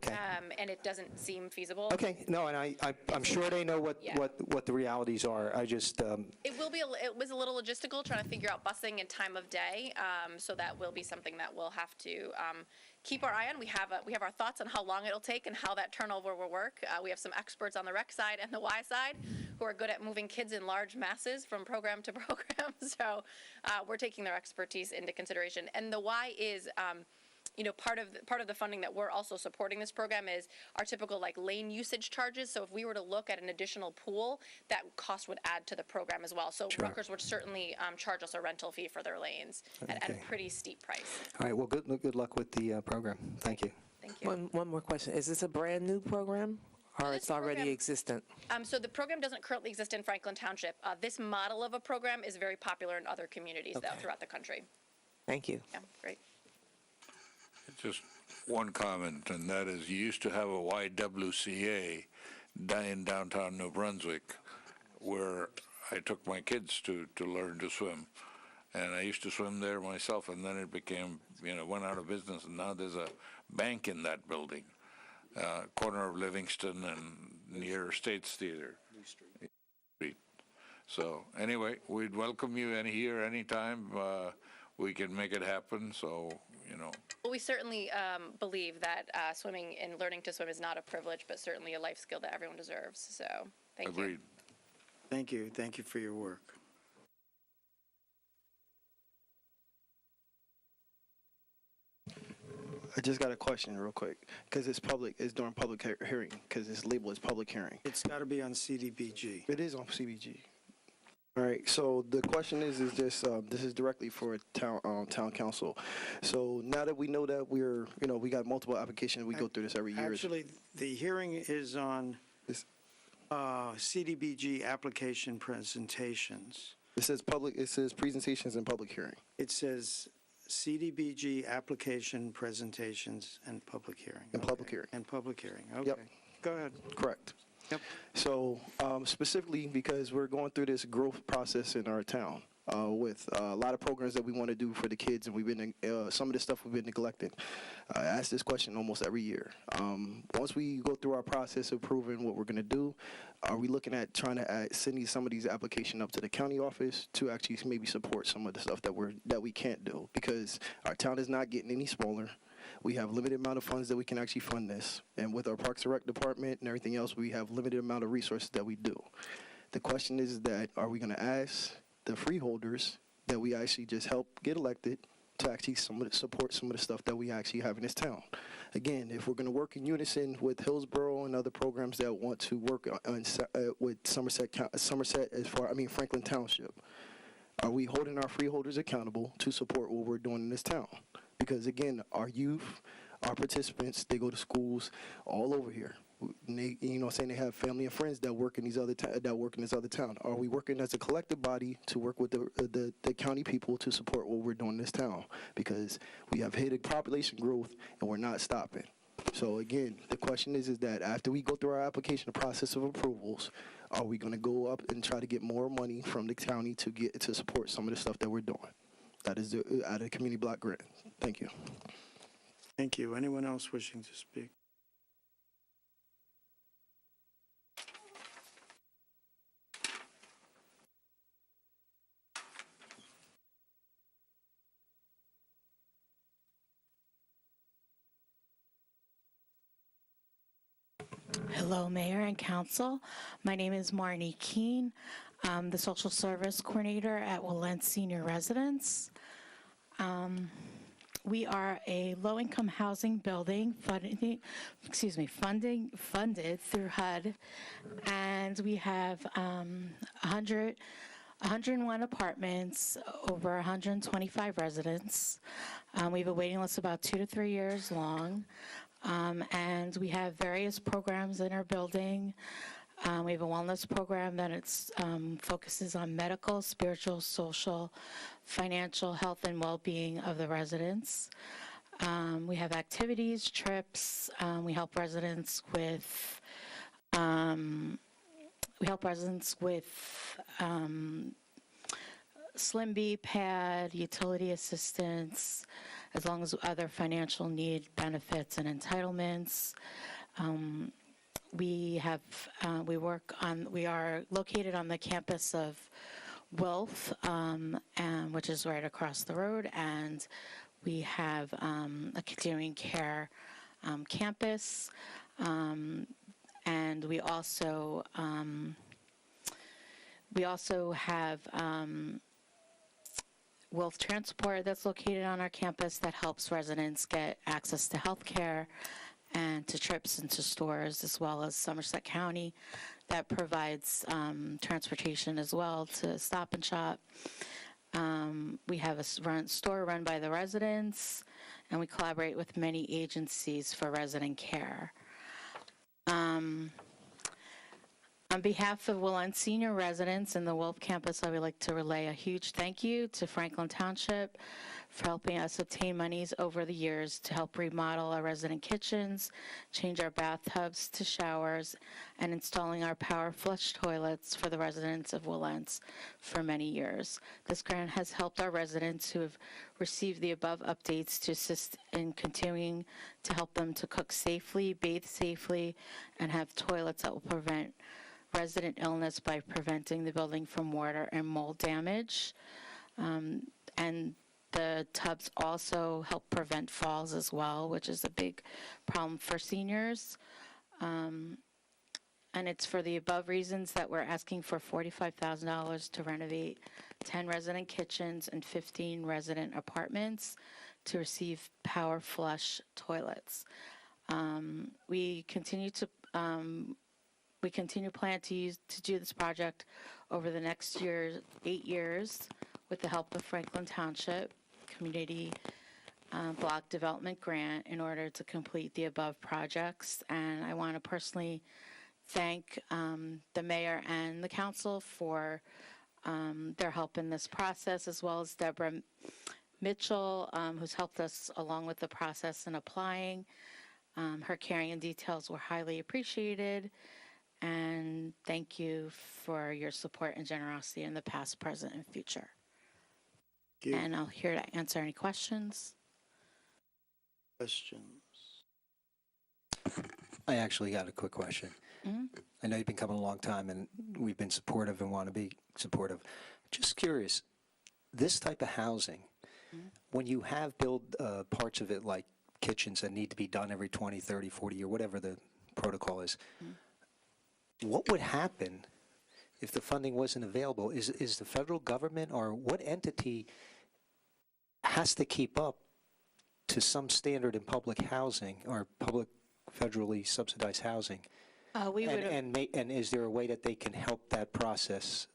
and it doesn't seem feasible. Okay, no, and I'm sure they know what the realities are. I just... It was a little logistical, trying to figure out busing and time of day, so that will be something that we'll have to keep our eye on. We have our thoughts on how long it'll take and how that turnover will work. We have some experts on the rec side and the Y side who are good at moving kids in large masses from program to program. So we're taking their expertise into consideration. And the Y is part of the funding that we're also supporting this program is our typical like lane usage charges. So if we were to look at an additional pool, that cost would add to the program as well. So Rutgers would certainly charge us a rental fee for their lanes at a pretty steep price. All right, well, good luck with the program. Thank you. Thank you. One more question. Is this a brand-new program, or it's already existent? So the program doesn't currently exist in Franklin Township. This model of a program is very popular in other communities though, throughout the country. Thank you. Yeah, great. Just one comment, and that is you used to have a YWCA in downtown New Brunswick where I took my kids to learn to swim. And I used to swim there myself, and then it became, went out of business, and now there's a bank in that building, corner of Livingston and near States Theater. Street. So anyway, we'd welcome you here anytime. We can make it happen, so, Well, we certainly believe that swimming and learning to swim is not a privilege, but certainly a life skill that everyone deserves. So thank you. Agreed. Thank you. Thank you for your work. I just got a question real quick, because it's during public hearing, because it's labeled as public hearing. It's got to be on CDBG. It is on CBG. All right, so the question is just, this is directly for town council. So now that we know that we got multiple applications, we go through this every year. Actually, the hearing is on CDBG application presentations. It says presentations and public hearing. It says CDBG application presentations and public hearing. And public hearing. And public hearing, okay. Yep. Go ahead. Correct. Yep. So specifically because we're going through this growth process in our town with a lot of programs that we want to do for the kids, and we've been some of this stuff we've been neglecting. I ask this question almost every year. Once we go through our process of proving what we're going to do, are we looking at trying to send some of these applications up to the county office to actually maybe support some of the stuff that we can't do, because our town is not getting any smaller. We have limited amount of funds that we can actually fund this, and with our Parks and Rec department and everything else, we have limited amount of resources that we do. The question is that, are we going to ask the freeholders that we actually just help get elected to actually support some of the stuff that we actually have in this town? Again, if we're going to work in unison with Hillsborough and other programs that want to work with Franklin Township, are we holding our freeholders accountable to support what we're doing in this town? Because again, our youth, our participants, they go to schools all over here. They, saying they have family and friends that work in this other town. Are we working as a collective body to work with the county people to support what we're doing in this town? Because we have hit a population growth and we're not stopping. So again, the question is that after we go through our application process of approvals, are we going to go up and try to get more money from the county to support some of the stuff that we're doing? That is out of the community block grant. Thank you. Thank you. Anyone else wishing to speak? Hello, Mayor and Council. My name is Marnie Keene. I'm the Social Service Coordinator at Wilent Senior Residence. We are a low-income housing building funded through HUD, and we have 101 apartments, over 125 residents. We have a waiting list about 2 to 3 years long. And we have various programs in our building. We have a wellness program that focuses on medical, spiritual, social, financial, health, and well-being of the residents. We have activities, trips. We help residents with Slim Bee pad, utility assistance, as long as other financial need benefits and entitlements. We are located on the campus of Wilf, which is right across the road, and we have a continuing care campus, and we also have Wolf Transport that's located on our campus that helps residents get access to health care and to trips into stores, as well as Somerset County that provides transportation as well to Stop and Shop. We have a store run by the residents, and we collaborate with many agencies for resident care. On behalf of Willen senior residents in the Wolf campus, I would like to relay a huge thank you to Franklin Township for helping us obtain monies over the years to help remodel our resident kitchens, change our bathtubs to showers, and installing our power flush toilets for the residents of Willens for many years. This grant has helped our residents who have received the above updates to assist in continuing to help them to cook safely, bathe safely, and have toilets that will prevent resident illness by preventing the building from water and mold damage. And the tubs also help prevent falls as well, which is a big problem for seniors. And it's for the above reasons that we're asking for $45,000 to renovate 10 resident kitchens and 15 resident apartments to receive power flush toilets. We continue plan to do this project over the next 8 years with the help of Franklin Township Community Block Development Grant in order to complete the above projects. And I want to personally thank the mayor and the council for their help in this process, as well as Deborah Mitchell, who's helped us along with the process in applying. Her caring and details were highly appreciated. And thank you for your support and generosity in the past, present, and future. And I'll here to answer any questions. Questions? I actually got a quick question. Mm-hmm. I know you've been coming a long time, and we've been supportive and want to be supportive. Just curious, this type of housing, when you have built parts of it like kitchens that need to be done every 20, 30, 40 years, whatever the protocol is, what would happen if the funding wasn't available? Is the federal government or what entity has to keep up to some standard in public housing or public federally subsidized housing? And is there a way that they can help that process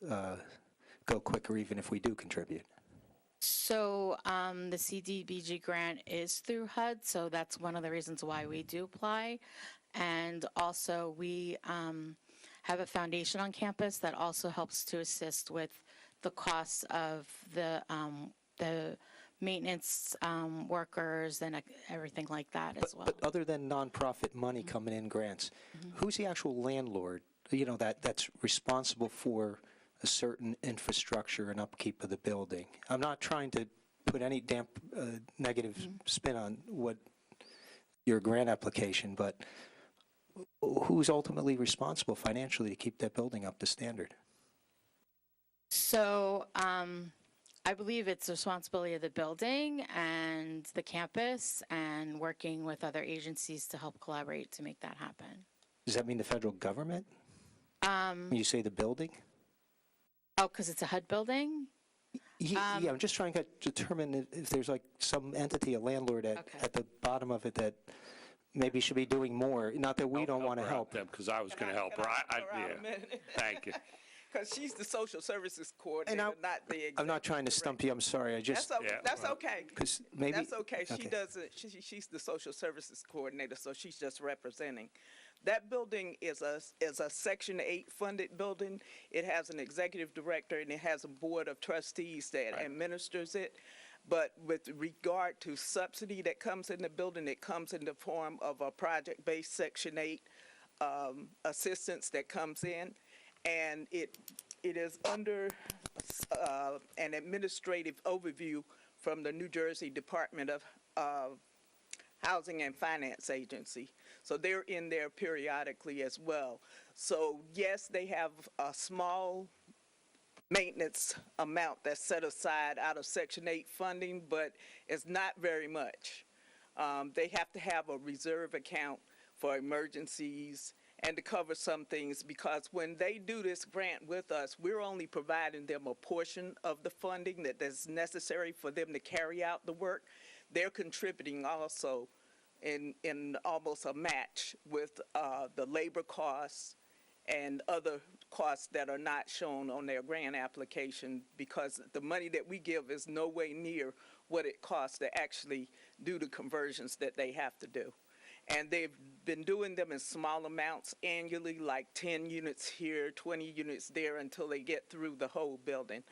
go quicker even if we do contribute? So the CDBG grant is through HUD, so that's one of the reasons why we do apply. And also we have a foundation on campus that also helps to assist with the costs of the maintenance workers and everything like that as well. But other than nonprofit money coming in grants, who's the actual landlord, that's responsible for a certain infrastructure and upkeep of the building? I'm not trying to put any negative spin on what your grant application, but who's ultimately responsible financially to keep that building up to standard? So I believe it's the responsibility of the building and the campus and working with other agencies to help collaborate to make that happen. Does that mean the federal government? When you say the building? Oh, because it's a HUD building? Yeah, I'm just trying to determine if there's like some entity, a landlord at the bottom of it that maybe should be doing more. Not that we don't want to help them, because I was going to help her. Yeah. Thank you. Because she's the social services coordinator, not the executive. I'm not trying to stump you. I'm sorry. I just that's okay. Because maybe that's okay. She doesn't. She's the social services coordinator, so she's just representing. That building is a Section 8 funded building. It has an executive director and it has a board of trustees that administers it. But with regard to subsidy that comes in the building, it comes in the form of a project-based Section 8 assistance that comes in. And it is under an administrative overview from the New Jersey Department of Housing and Finance Agency. So they're in there periodically as well. So yes, they have a small maintenance amount that's set aside out of Section 8 funding, but it's not very much. They have to have a reserve account for emergencies and to cover some things, because when they do this grant with us, we're only providing them a portion of the funding that is necessary for them to carry out the work. They're contributing also in almost a match with the labor costs and other costs that are not shown on their grant application, because the money that we give is no way near what it costs to actually do the conversions that they have to do. And they've been doing them in small amounts annually, like 10 units here, 20 units there, until they get through the whole building.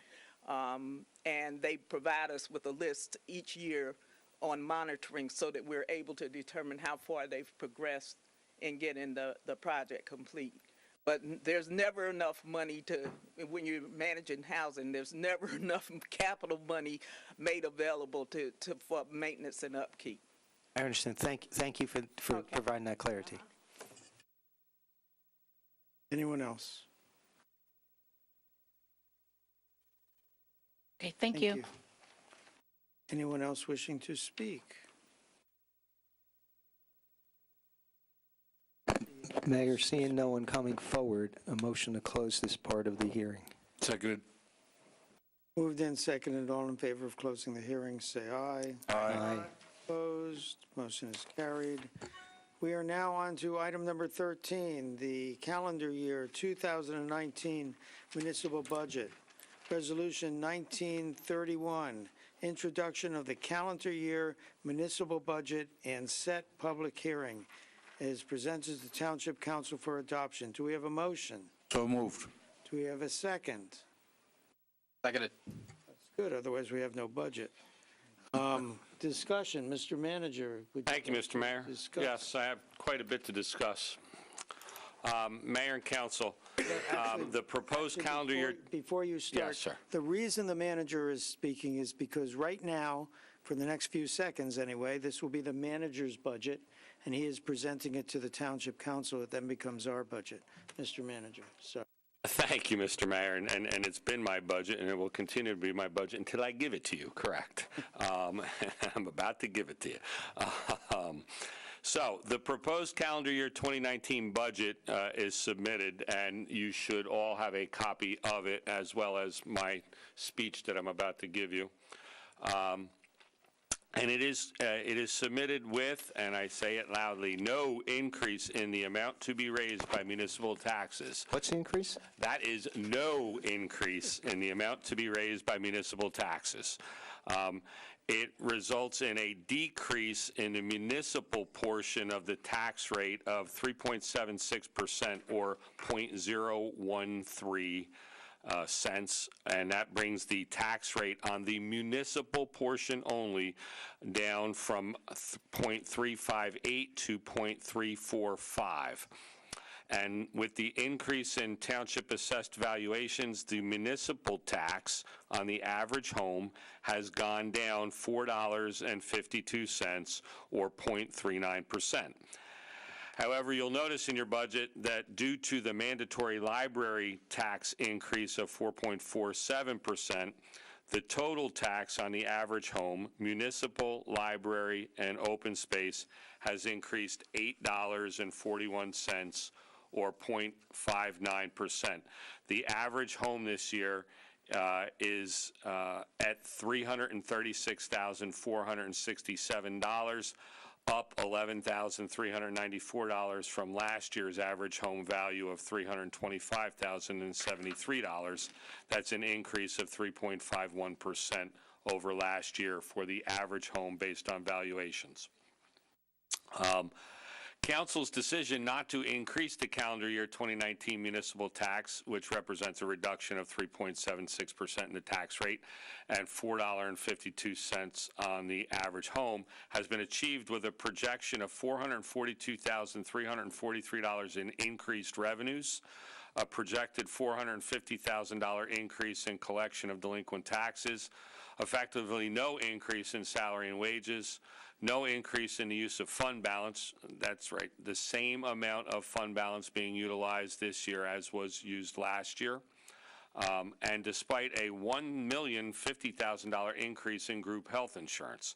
And they provide us with a list each year on monitoring so that we're able to determine how far they've progressed in getting the project complete. But there's never enough money when you're managing housing, there's never enough capital money made available for maintenance and upkeep. I understand. Thank you for providing that clarity. Anyone else? Okay, thank you. Anyone else wishing to speak? Mayor, seeing no one coming forward, a motion to close this part of the hearing. Seconded. Moved and seconded. All in favor of closing the hearing, say aye. Aye. Opposed? Motion is carried. We are now on to item number 13, the calendar year 2019 municipal budget. Resolution 1931, introduction of the calendar year municipal budget and set public hearing, is presented to Township Council for adoption. Do we have a motion? So moved. Do we have a second? Seconded. That's good, otherwise we have no budget. Discussion, Mr. Manager. Thank you, Mr. Mayor. Discuss. Yes, I have quite a bit to discuss. Mayor and Council, the proposed calendar year... Before you start, Yes, sir. The reason the manager is speaking is because right now, for the next few seconds anyway, this will be the manager's budget, and he is presenting it to the Township Council. It then becomes our budget. Mr. Manager, sorry. Thank you, Mr. Mayor, and it's been my budget, and it will continue to be my budget until I give it to you, correct? I'm about to give it to you. So the proposed calendar year 2019 budget is submitted, and you should all have a copy of it, as well as my speech that I'm about to give you. And it is submitted with, and I say it loudly, no increase in the amount to be raised by municipal taxes. What's the increase? That is no increase in the amount to be raised by municipal taxes. It results in a decrease in the municipal portion of the tax rate of 3.76% or 0.013 cents, and that brings the tax rate on the municipal portion only down from 0.358 to 0.345. And with the increase in township assessed valuations, the municipal tax on the average home has gone down $4.52 or 0.39%. However, you'll notice in your budget that due to the mandatory library tax increase of 4.47%, the total tax on the average home, municipal, library, and open space, has increased $8.41 or 0.59%. The average home this year is at $336,467, up $11,394 from last year's average home value of $325,073. That's an increase of 3.51% over last year for the average home based on valuations. Council's decision not to increase the calendar year 2019 municipal tax, which represents a reduction of 3.76% in the tax rate and $4.52 on the average home, has been achieved with a projection of $442,343 in increased revenues, a projected $450,000 increase in collection of delinquent taxes, effectively no increase in salary and wages, no increase in the use of fund balance. That's right, the same amount of fund balance being utilized this year as was used last year. And despite a $1,050,000 increase in group health insurance.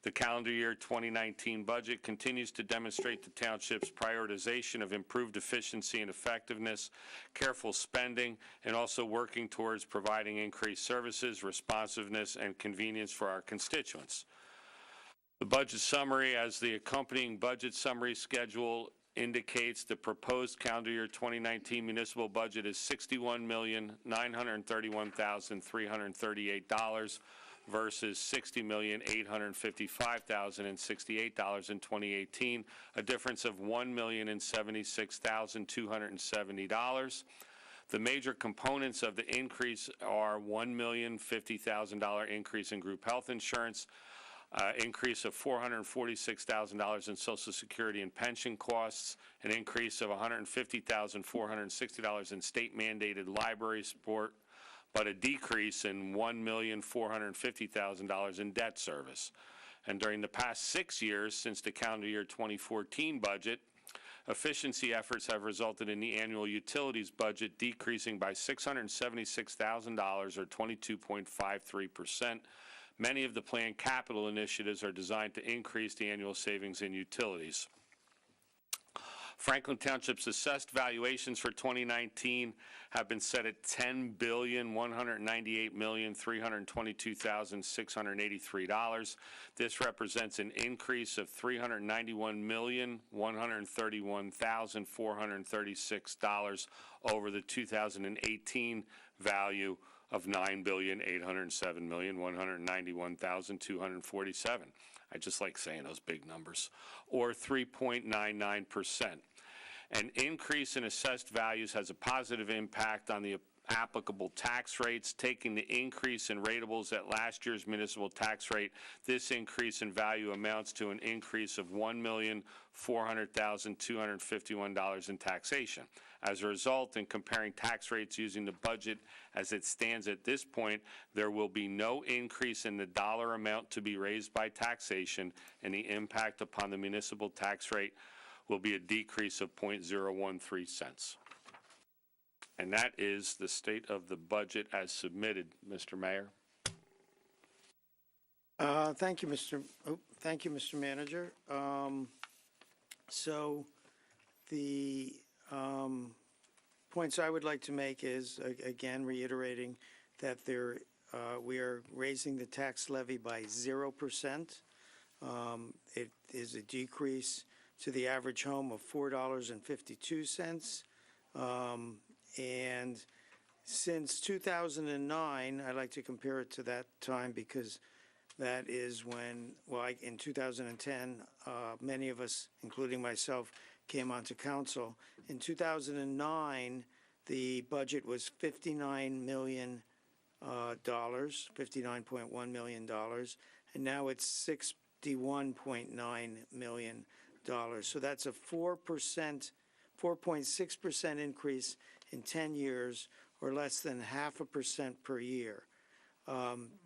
The calendar year 2019 budget continues to demonstrate the township's prioritization of improved efficiency and effectiveness, careful spending, and also working towards providing increased services, responsiveness, and convenience for our constituents. The budget summary, as the accompanying budget summary schedule indicates, the proposed calendar year 2019 municipal budget is $61,931,338 versus $60,855,068 in 2018, a difference of $1,076,270. The major components of the increase are $1,050,000 increase in group health insurance, increase of $446,000 in Social Security and pension costs, an increase of $150,460 in state-mandated library support, but a decrease in $1,450,000 in debt service. And during the past 6 years, since the calendar year 2014 budget, efficiency efforts have resulted in the annual utilities budget decreasing by $676,000 or 22.53%. Many of the planned capital initiatives are designed to increase the annual savings in utilities. Franklin Township's assessed valuations for 2019 have been set at $10,198,322,683. This represents an increase of $391,131,436 over the 2018 value of $9,807,191,247. I just like saying those big numbers, or 3.99%. An increase in assessed values has a positive impact on the applicable tax rates. Taking the increase in ratables at last year's municipal tax rate, this increase in value amounts to an increase of $1,400,251 in taxation. As a result, in comparing tax rates using the budget as it stands at this point, there will be no increase in the dollar amount to be raised by taxation, and the impact upon the municipal tax rate will be a decrease of 0.013 cents. And that is the state of the budget as submitted, Mr. Mayor. Thank you, Mr. Manager. So the points I would like to make is, again, reiterating that we are raising the tax levy by 0%. It is a decrease to the average home of $4.52. And since 2009, I like to compare it to that time because that is when, well, in 2010, many of us, including myself, came onto council. In 2009, the budget was $59 million, $59.1 million, and now it's $61.9 million. So that's a 4.6% increase in 10 years, or less than 0.5% per year.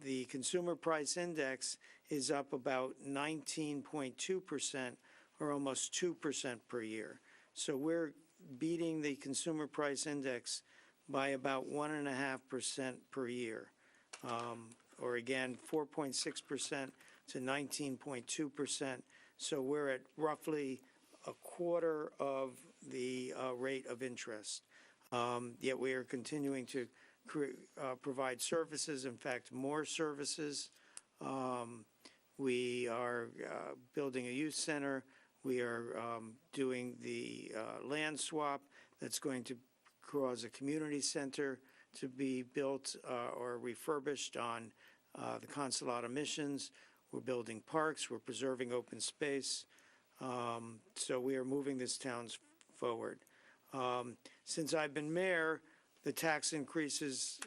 The consumer price index is up about 19.2%, or almost 2% per year. So we're beating the consumer price index by about 1.5% per year, or again, 4.6% to 19.2%. So we're at roughly a quarter of the rate of interest. Yet we are continuing to provide services, in fact, more services. We are building a youth center. We are doing the land swap that's going to cause a community center to be built or refurbished on the Consulate of Missions. We're building parks. We're preserving open space. So we are moving this town forward. Since I've been mayor, the tax increases,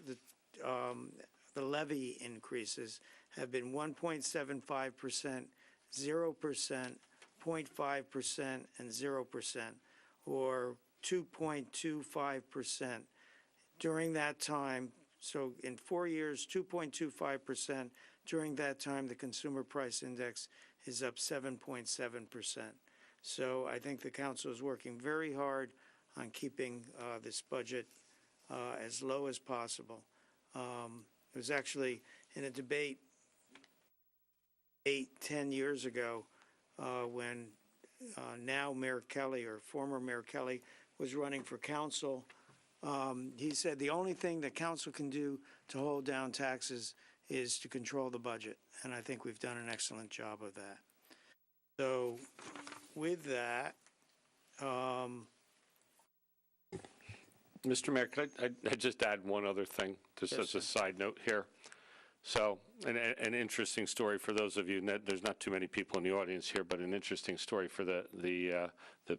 the levy increases have been 1.75%, 0%, 0.5%, and 0%, or 2.25%. During that time, so in 4 years, 2.25%. During that time, the consumer price index is up 7.7%. So I think the council is working very hard on keeping this budget as low as possible. It was actually in a debate 8, 10 years ago, when now Mayor Kelly, or former Mayor Kelly, was running for council. He said the only thing that council can do to hold down taxes is to control the budget, and I think we've done an excellent job of that. So with that, Mr. Mayor, could I just add one other thing, just Yes, as a side note here? So, an interesting story for those of you, there's not too many people in the audience here, but an interesting story for the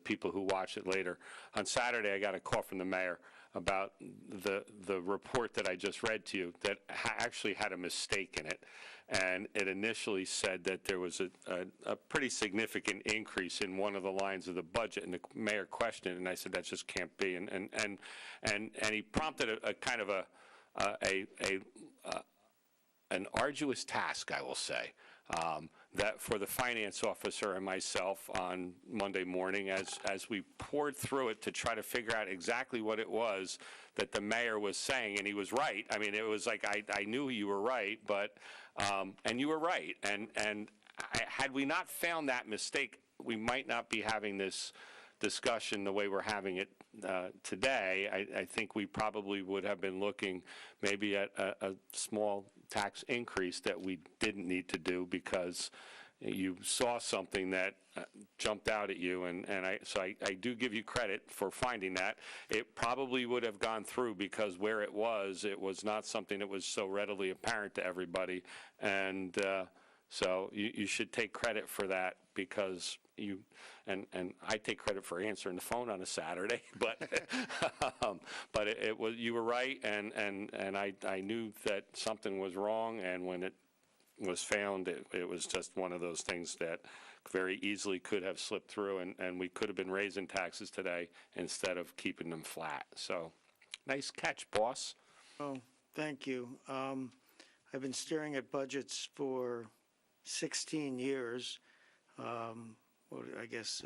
people who watch it later. On Saturday, I got a call from the mayor about the report that I just read to you that actually had a mistake in it. And it initially said that there was a pretty significant increase in one of the lines of the budget, and the mayor questioned it, and I said, that just can't be. And he prompted a kind of an arduous task, I will say, that for the finance officer and myself on Monday morning as we poured through it to try to figure out exactly what it was that the mayor was saying, and he was right. I mean, it was like I knew you were right, but and you were right. And had we not found that mistake, we might not be having this discussion the way we're having it today. I think we probably would have been looking maybe at a small tax increase that we didn't need to do because you saw something that jumped out at you, and so I do give you credit for finding that. It probably would have gone through because where it was not something that was so readily apparent to everybody, and so you should take credit for that because you, and I take credit for answering the phone on a Saturday, but but it was, you were right, and I knew that something was wrong, and when it was found, it was just one of those things that very easily could have slipped through, and we could have been raising taxes today instead of keeping them flat. So nice catch, boss. oh, thank you. I've been staring at budgets for 16 years. Well, I guess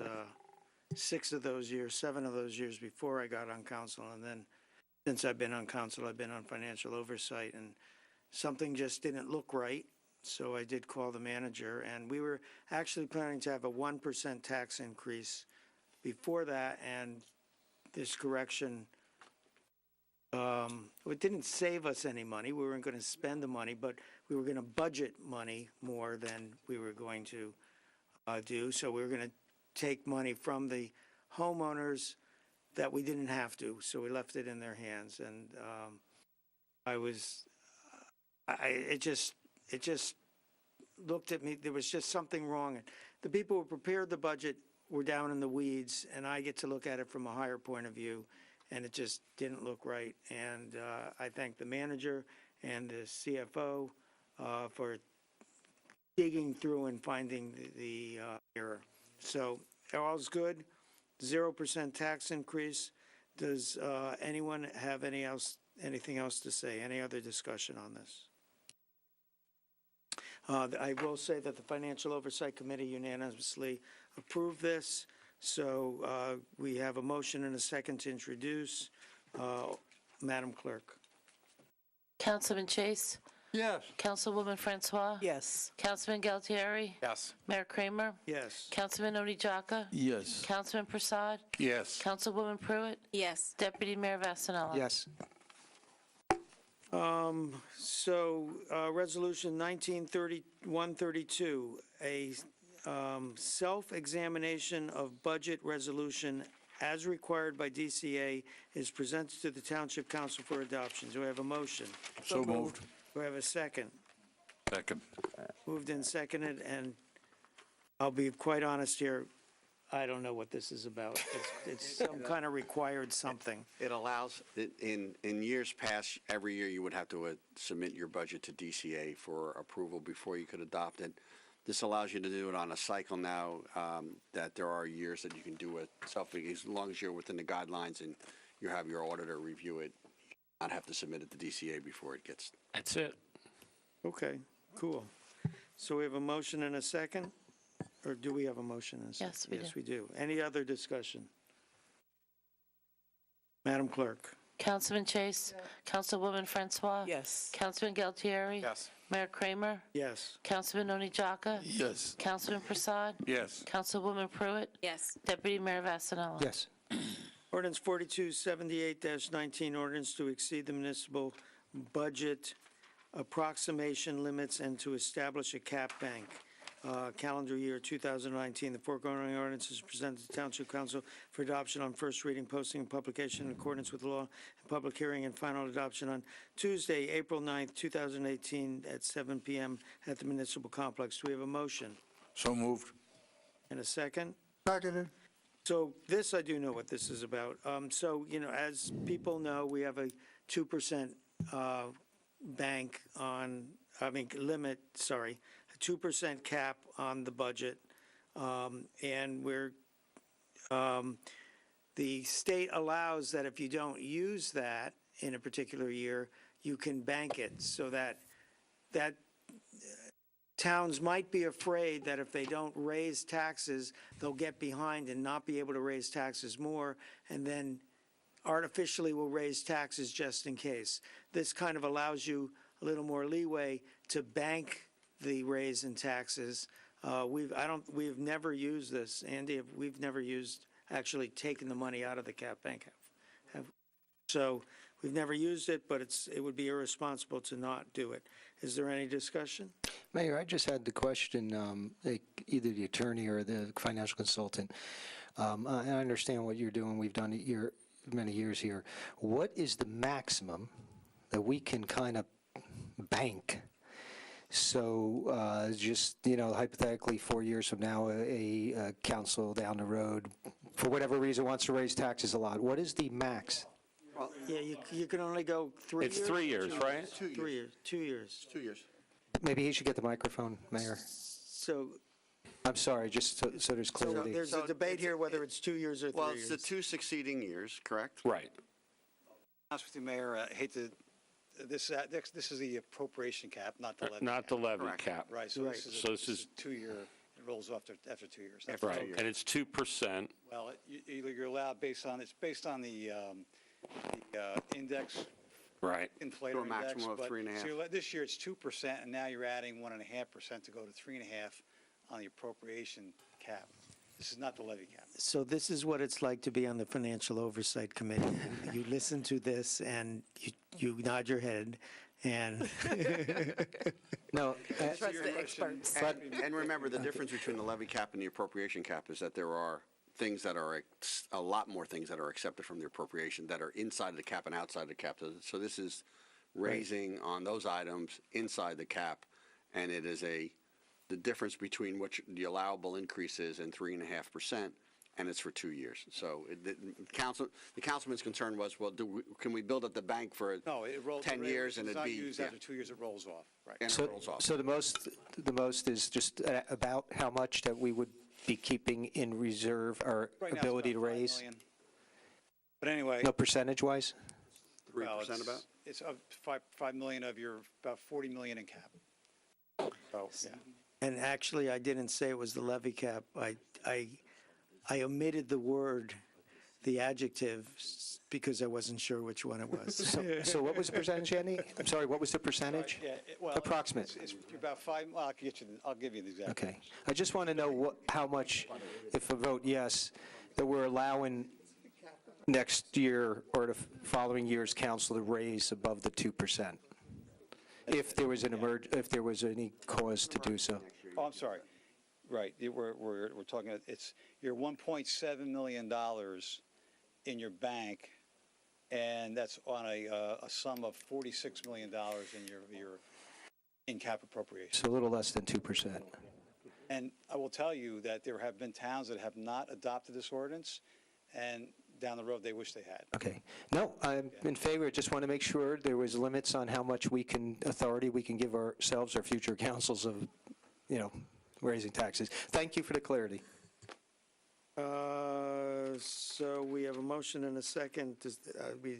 6 of those years, 7 of those years before I got on council, and then since I've been on council, I've been on financial oversight, and something just didn't look right. So I did call the manager, and we were actually planning to have a 1% tax increase before that, and this correction, it didn't save us any money. We weren't going to spend the money, but we were going to budget money more than we were going to do. So we were going to take money from the homeowners that we didn't have to. So we left it in their hands, and it just looked at me. There was just something wrong. And the people who prepared the budget were down in the weeds, and I get to look at it from a higher point of view, and it just didn't look right. And I thank the manager and the CFO for digging through and finding the error. So all's good. 0% tax increase. Does anyone have anything else to say? Any other discussion on this? I will say that the Financial Oversight Committee unanimously approved this. So we have a motion and a second to introduce. Madam Clerk. Councilman Chase? Yes. Councilwoman Francois? Yes. Councilman Galtieri? Yes. Mayor Kramer? Yes. Councilman Onijaka? Yes. Councilman Prasad? Yes. Councilwoman Pruitt? Yes. Deputy Mayor Vasanella? Yes. Resolution 1931-32, a self-examination of budget resolution as required by DCA is presented to the Township Council for adoption. Do I have a motion? So moved. Do I have a second? Second. Moved and seconded, and I'll be quite honest here, I don't know what this is about. It's some kind of required something. It allows, in years past, every year you would have to submit your budget to DCA for approval before you could adopt it. This allows you to do it on a cycle now, that there are years that you can do it self, as long as you're within the guidelines and you have your auditor review it, you not have to submit it to DCA before it gets. That's it. Okay, cool. So we have a motion and a second? Or do we have a motion and a second? Yes, we do. Yes, we do. Any other discussion? Madam Clerk. Councilman Chase? Councilwoman Francois? Yes. Councilman Galtieri? Yes. Mayor Kramer, Yes. Councilman Oni Jaka, Yes. Councilman Prasad, Yes. Councilwoman Pruitt, Yes. Deputy Mayor Vasanella. Yes. Ordinance 4278-19, ordinance to exceed the municipal budget approximation limits and to establish a cap bank. Calendar year 2019. The foregoing ordinance is presented to Township Council for adoption on first reading, posting, and publication in accordance with the law, and public hearing and final adoption on Tuesday, April 9th, 2018, at 7 p.m. at the Municipal Complex. Do we have a motion? So moved. And a second? Seconded. So this, I do know what this is about. So, as people know, we have a 2% bank limit, a 2% cap on the budget. And the state allows that if you don't use that in a particular year, you can bank it so that towns might be afraid that if they don't raise taxes, they'll get behind and not be able to raise taxes more, and then artificially will raise taxes just in case. This kind of allows you a little more leeway to bank the raise in taxes. We've never used this, Andy. We've never actually taken the money out of the cap bank. So we've never used it, but it would be irresponsible to not do it. Is there any discussion? Mayor, I just had the question, either the attorney or the financial consultant. I understand what you're doing. We've done it many years here. What is the maximum that we can kind of bank? So just, hypothetically, 4 years from now, a council down the road, for whatever reason, wants to raise taxes a lot. What is the max? Well, yeah, you can only go 3 years. It's 3 years, right? 2 years. 2 years. 2 years. Maybe he should get the microphone, Mayor. So I'm sorry, just so there's clarity. there's a debate here whether it's 2 years or 3 Well, years. it's the 2 succeeding years, correct? Right. Honest with you, Mayor, I hate to, this is the appropriation cap, not the levy. Not the cap. levy Correct. cap. Right, so this So this is, a 2-year, it rolls off after 2 years. That's right, right. and it's 2%. Well, you're allowed it's based on the index, Right. inflator To a index. maximum of but- 3.5. So this year it's 2%, and now you're adding 1.5% to go to 3.5 on the appropriation cap. This is not the levy cap. So this is what it's like to be on the Financial Oversight Committee. You listen to this and you nod your head and No, Trust the experts. And remember, the difference between the levy cap and the appropriation cap is that there are things that are, a lot more things that are accepted from the appropriation that are inside the cap and outside the cap. So this is raising on those items inside the cap, and it is the difference between what the allowable increase is and 3.5%, and it's for 2 years. So the councilman's concern was, well, can we build up the bank for No, it rolls. 10 years and it's it'd not be, used yeah, after 2 years, it rolls off, right? and it So, rolls off. so the most is just about how much that we would be keeping in reserve, our Right now, it's ability to about $5 raise? million. But anyway. No, percentage-wise? 3% about? It's of 5 million of your, about 40 million in cap. So, yeah. And actually, I didn't say it was the levy cap. I omitted the adjective, because I wasn't sure which one it was. So what was the percentage, Andy? I'm sorry, what was the percentage? Yeah, well, Approximate. It's about 5, well, I'll give you the exact. Okay. I just want to know how much, if a vote yes, that we're allowing next year or the following year's council to raise above the 2%. If there was if there was any cause to do so. Oh, I'm sorry. Right, we're talking, you're $1.7 million in your bank, and that's on a sum of $46 million in your in-cap appropriation. So a little less than 2%. And I will tell you that there have been towns that have not adopted this ordinance, and down the road, they wish they had. Okay. No, I'm in favor. Just want to make sure there was limits on how much authority we can give ourselves or future councils of, raising taxes. Thank you for the clarity. So we have a motion and a second. We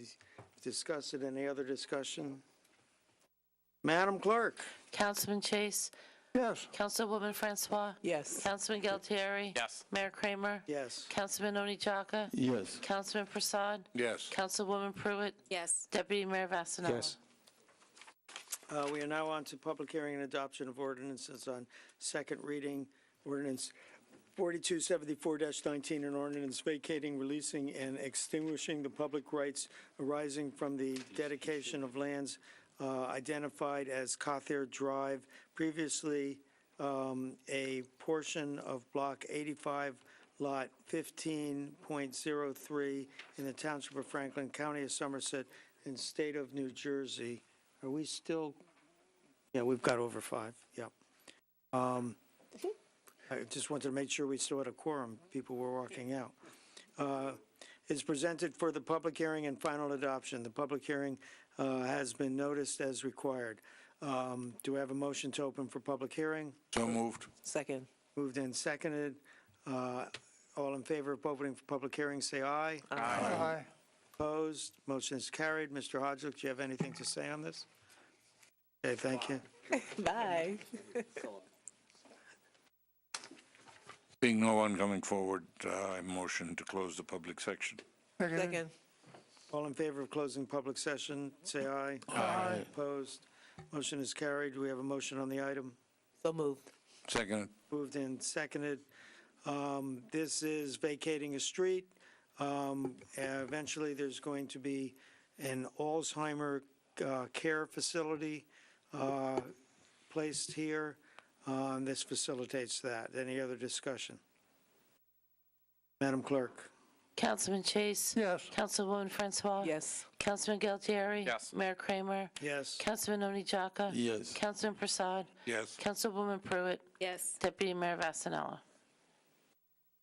discussed it. Any other discussion? Madam Clerk? Councilman Chase, Yes. Councilwoman Francois, Yes. Councilman Galtieri, Yes. Mayor Kramer, Yes. Councilman Oni Jaka, Yes. Councilman Prasad, Yes. Councilwoman Pruitt, Yes. Deputy Mayor Vasanella. Yes. We are now on to public hearing and adoption of ordinances on second reading. Ordinance 4274-19, an ordinance vacating, releasing, and extinguishing the public rights arising from the dedication of lands identified as Cawthorne Drive, previously a portion of Block 85, Lot 15.03 in the Township of Franklin, County of Somerset, and State of New Jersey. Are we still? Yeah, we've got over 5, yeah. I just wanted to make sure we still had a quorum. People were walking out. Is presented for the public hearing and final adoption. The public hearing has been noticed as required. Do I have a motion to open for public hearing? So moved. Second. Moved and seconded. All in favor of opening for public hearing, say aye. Aye. Opposed? Motion is carried. Mr. Hodges, do you have anything to say on this? Okay, thank you. Bye. Being no one coming forward, I motion to close the public section. Second. All in favor of closing public session, say aye. Aye. Opposed? Motion is carried. Do we have a motion on the item? So moved. Second. Moved and seconded. This is vacating a street. Eventually, there's going to be an Alzheimer care facility placed here. This facilitates that. Any other discussion? Madam Clerk? Councilman Chase? Yes. Councilwoman Francois? Yes. Councilman Galtieri? Yes. Mayor Kramer? Yes. Councilman Oni Chaka? Yes. Councilman Prasad? Yes. Councilwoman Pruitt? Yes. Deputy Mayor Vasanella?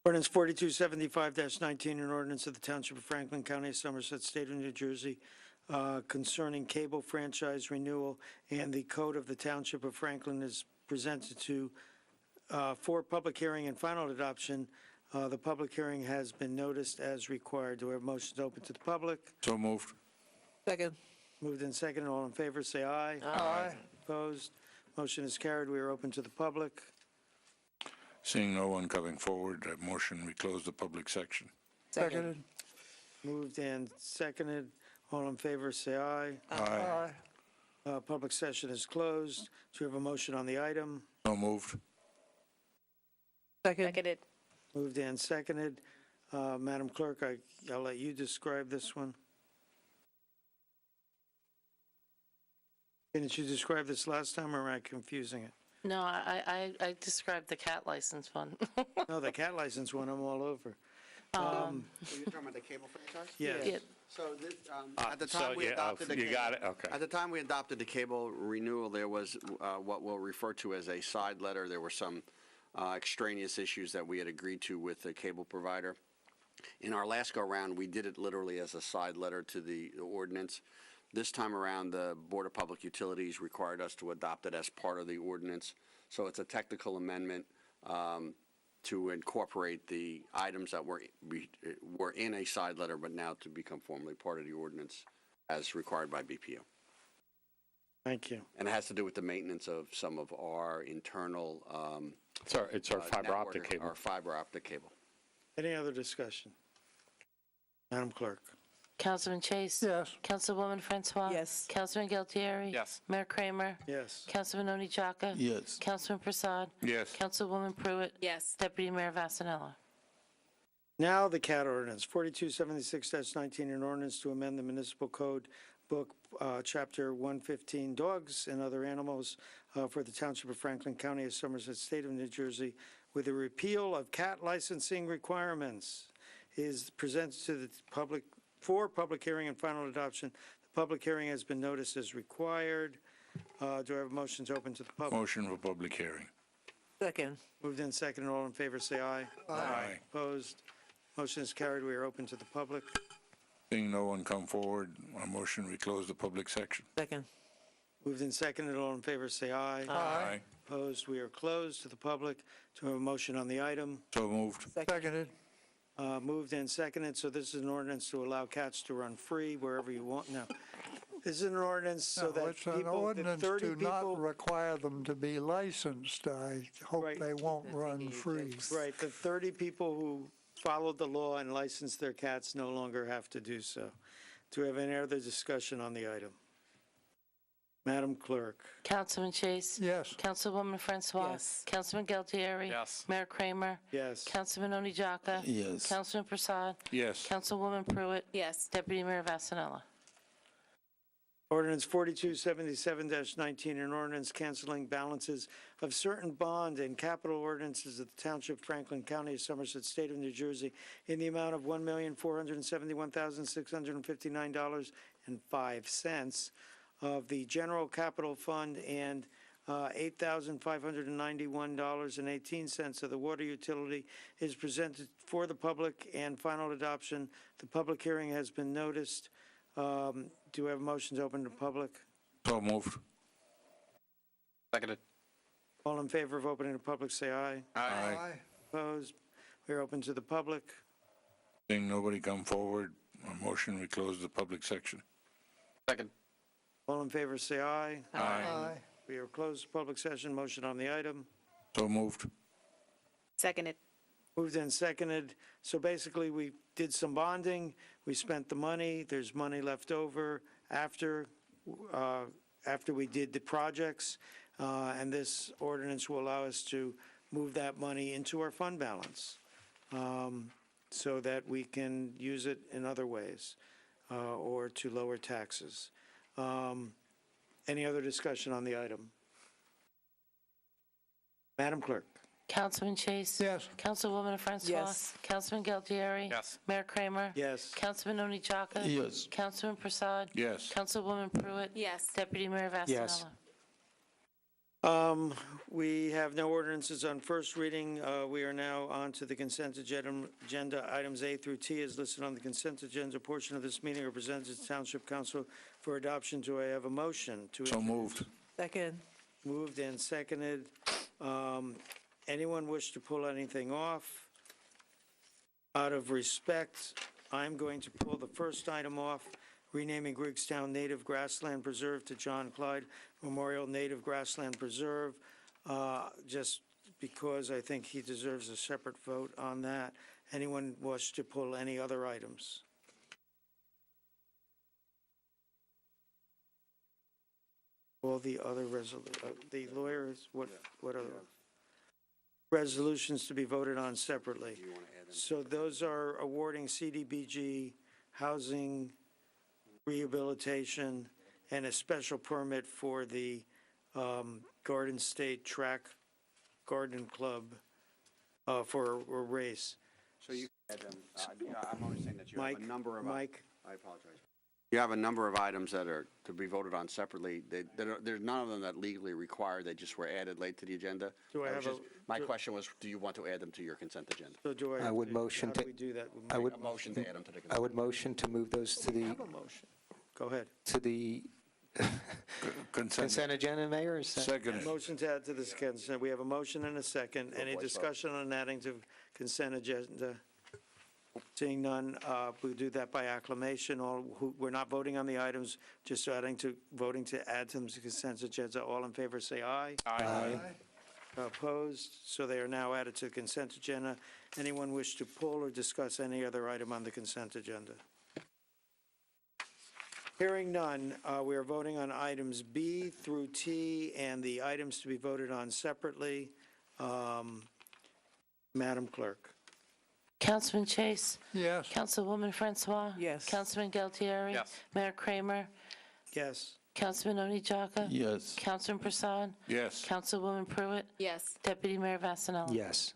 Ordinance 4275-19, an ordinance of the Township of Franklin, County of Somerset, State of New Jersey, concerning cable franchise renewal, and the code of the Township of Franklin is presented to for public hearing and final adoption. The public hearing has been noticed as required. Do we have a motion to open to the public? So moved. Second. Moved and seconded. All in favor, say aye. Aye. Opposed? Motion is carried. We are open to the public. Seeing no one coming forward, I motion we close the public section. Seconded. Moved and seconded. All in favor, say aye. Aye. Public session is closed. Do we have a motion on the item? So moved. Second. Seconded. Moved and seconded. Madam Clerk, I'll let you describe this one. Didn't you describe this last time, or am I confusing it? No, I described the cat license one. No, the cat license one, I'm all over. So you're talking about the cable franchise? Yes. Yeah. So this, at the time we adopted the you cable, got it, okay. at the time we adopted the cable renewal, there was what we'll refer to as a side letter. There were some extraneous issues that we had agreed to with the cable provider. In our last go-around, we did it literally as a side letter to the ordinance. This time around, the Board of Public Utilities required us to adopt it as part of the ordinance. So it's a technical amendment to incorporate the items that were in a side letter, but now to become formally part of the ordinance as required by BPU. Thank you. And it has to do with the maintenance of some of our internal It's our fiber network, optic cable. Our fiber optic cable. Any other discussion? Madam Clerk? Councilman Chase? Yes. Councilwoman Francois? Yes. Councilman Galtieri? Yes. Mayor Kramer? Yes. Councilman Oni Chaka? Yes. Councilman Prasad? Yes. Councilwoman Pruitt? Yes. Deputy Mayor Vasanella? Now the cat ordinance, 4276-19, an ordinance to amend the municipal code book, chapter 115, dogs and other animals for the Township of Franklin, County of Somerset, State of New Jersey, with a repeal of cat licensing requirements, is presented to the public for public hearing and final adoption. The public hearing has been noticed as required. Do I have a motion to open to the public? Motion for public hearing. Second. Moved in second. All in favor, say aye. Aye. Opposed? Motion is carried. We are open to the public. Seeing no one come forward, I motion we close the public section. Second. Moved in second. All in favor, say aye. Aye. Opposed? We are closed to the public. Do I have a motion on the item? So moved. Seconded. Moved and seconded. So this is an ordinance to allow cats to run free wherever you want. Now, this is an ordinance so No, that it's an people, the ordinance 30 to people. not require them to be licensed. I hope Right. they won't run free. Right, the 30 people who followed the law and licensed their cats no longer have to do so. Do we have any other discussion on the item? Madam Clerk? Councilman Chase? Yes. Councilwoman Francois? Yes. Councilman Galtieri? Yes. Mayor Kramer? Yes. Councilman Oni Jaka? Yes. Councilman Prasad? Yes. Councilwoman Pruitt? Yes. Deputy Mayor Vasanella? Ordinance 4277-19, an ordinance canceling balances of certain bond and capital ordinances of the Township, Franklin County, Somerset, State of New Jersey, in the amount of $1,471,659.05 of the General Capital Fund and $8,591.18 of the water utility is presented for the public and final adoption. The public hearing has been noticed. Do we have a motion to open to public? So moved. Seconded. All in favor of opening to public, say aye. Aye. Opposed? We're open to the public. Seeing nobody come forward, a motion, we close the public section. Second. All in favor, say aye. Aye. We are closed to public session. Motion on the item. So moved. Seconded. Moved and seconded. So basically, we did some bonding. We spent the money. There's money left over after we did the projects. And this ordinance will allow us to move that money into our fund balance so that we can use it in other ways or to lower taxes. Any other discussion on the item? Madam Clerk? Councilman Chase? Yes. Councilwoman Francois? Yes. Councilman Galtieri? Yes. Mayor Kramer? Yes. Councilman Oni Jaka? Yes. Councilman Prasad? Yes. Councilwoman Pruitt? Yes. Deputy Mayor Vasanella? Yes. We have no ordinances on first reading. We are now on to the consent agenda. Items A through T is listed on the consent agenda. Portion of this meeting are presented to Township Council for adoption. Do I have a motion to? So moved. Second. Moved and seconded. Anyone wish to pull anything off? Out of respect, I'm going to pull the first item off, renaming Griggstown Native Grassland Preserve to John Clyde Memorial Native Grassland Preserve, just because I think he deserves a separate vote on that. Anyone wish to pull any other items? All the other the lawyers, what other resolutions to be voted on separately? So those are awarding CDBG housing rehabilitation and a special permit for the Garden State Track Garden Club for a race. So you can add them. I'm understanding that you have Mike, a number of. Mike? I apologize. You have a number of items that are to be voted on separately. There's none of them that legally require. They just were added late to the agenda. Do I have My question was, do you want to add them to your consent agenda? So do I? I would motion How do to- we do that? I would, A motion to add them to the consent. I would motion to move those to We the, have a motion. Go ahead. to the consent agenda, Mayor? Is that- Second. Motion to add to this consent. We have a motion and a second. Any voice vote. discussion on adding to consent agenda? Seeing none, we'll do that by acclamation. We're not voting on the items, just voting to add to the consent agenda. All in favor, say aye. Aye. Opposed? So they are now added to the consent agenda. Anyone wish to pull or discuss any other item on the consent agenda? Hearing none, we are voting on items B through T and the items to be voted on separately. Madam Clerk. Councilman Chase? Yes. Councilwoman Francois? Yes. Councilman Galtieri? Yes. Mayor Kramer? Yes. Councilman Oni Jaka? Yes. Councilman Prasad? Yes. Councilwoman Pruitt? Yes. Deputy Mayor Vasanella? Yes.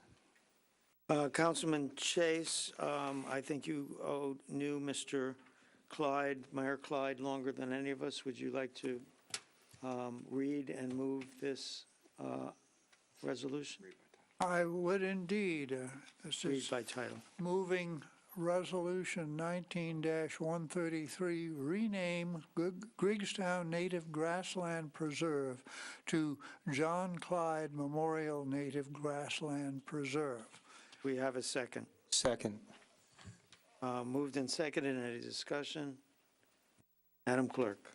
Councilman Chase, I think you knew Mr. Clyde, Mayor Clyde, longer than any of us. Would you like to read and move this resolution? I would indeed. This Read is by title. moving Resolution 19-133, rename Griggstown Native Grassland Preserve to John Clyde Memorial Native Grassland Preserve. We have a second. Second. Moved and seconded. Any discussion? Madam Clerk.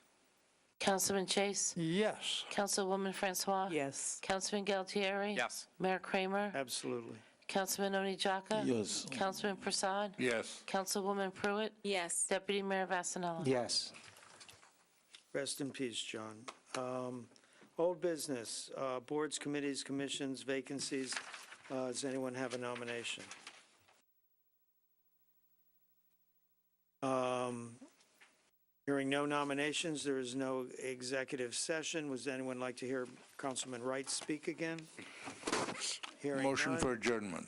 Councilman Chase? Yes. Councilwoman Francois? Yes. Councilman Galtieri? Yes. Mayor Kramer? Absolutely. Councilman Oni Jaka? Yes. Councilman Prasad? Yes. Councilwoman Pruitt? Yes. Deputy Mayor Vasanella? Yes. Rest in peace, John. Old business, boards, committees, commissions, vacancies. Does anyone have a nomination? Hearing no nominations, there is no executive session. Would anyone like to hear Councilman Wright speak again? Hearing Motion none. for adjournment.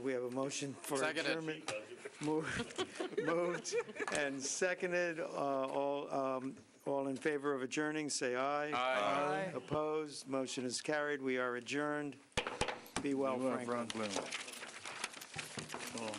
We have a motion for Seconded. adjournment. Moved and seconded. All in favor of adjourning, say aye. Aye. Opposed? Motion is carried. We are adjourned. Be well, Franklin. Franklin. Oh.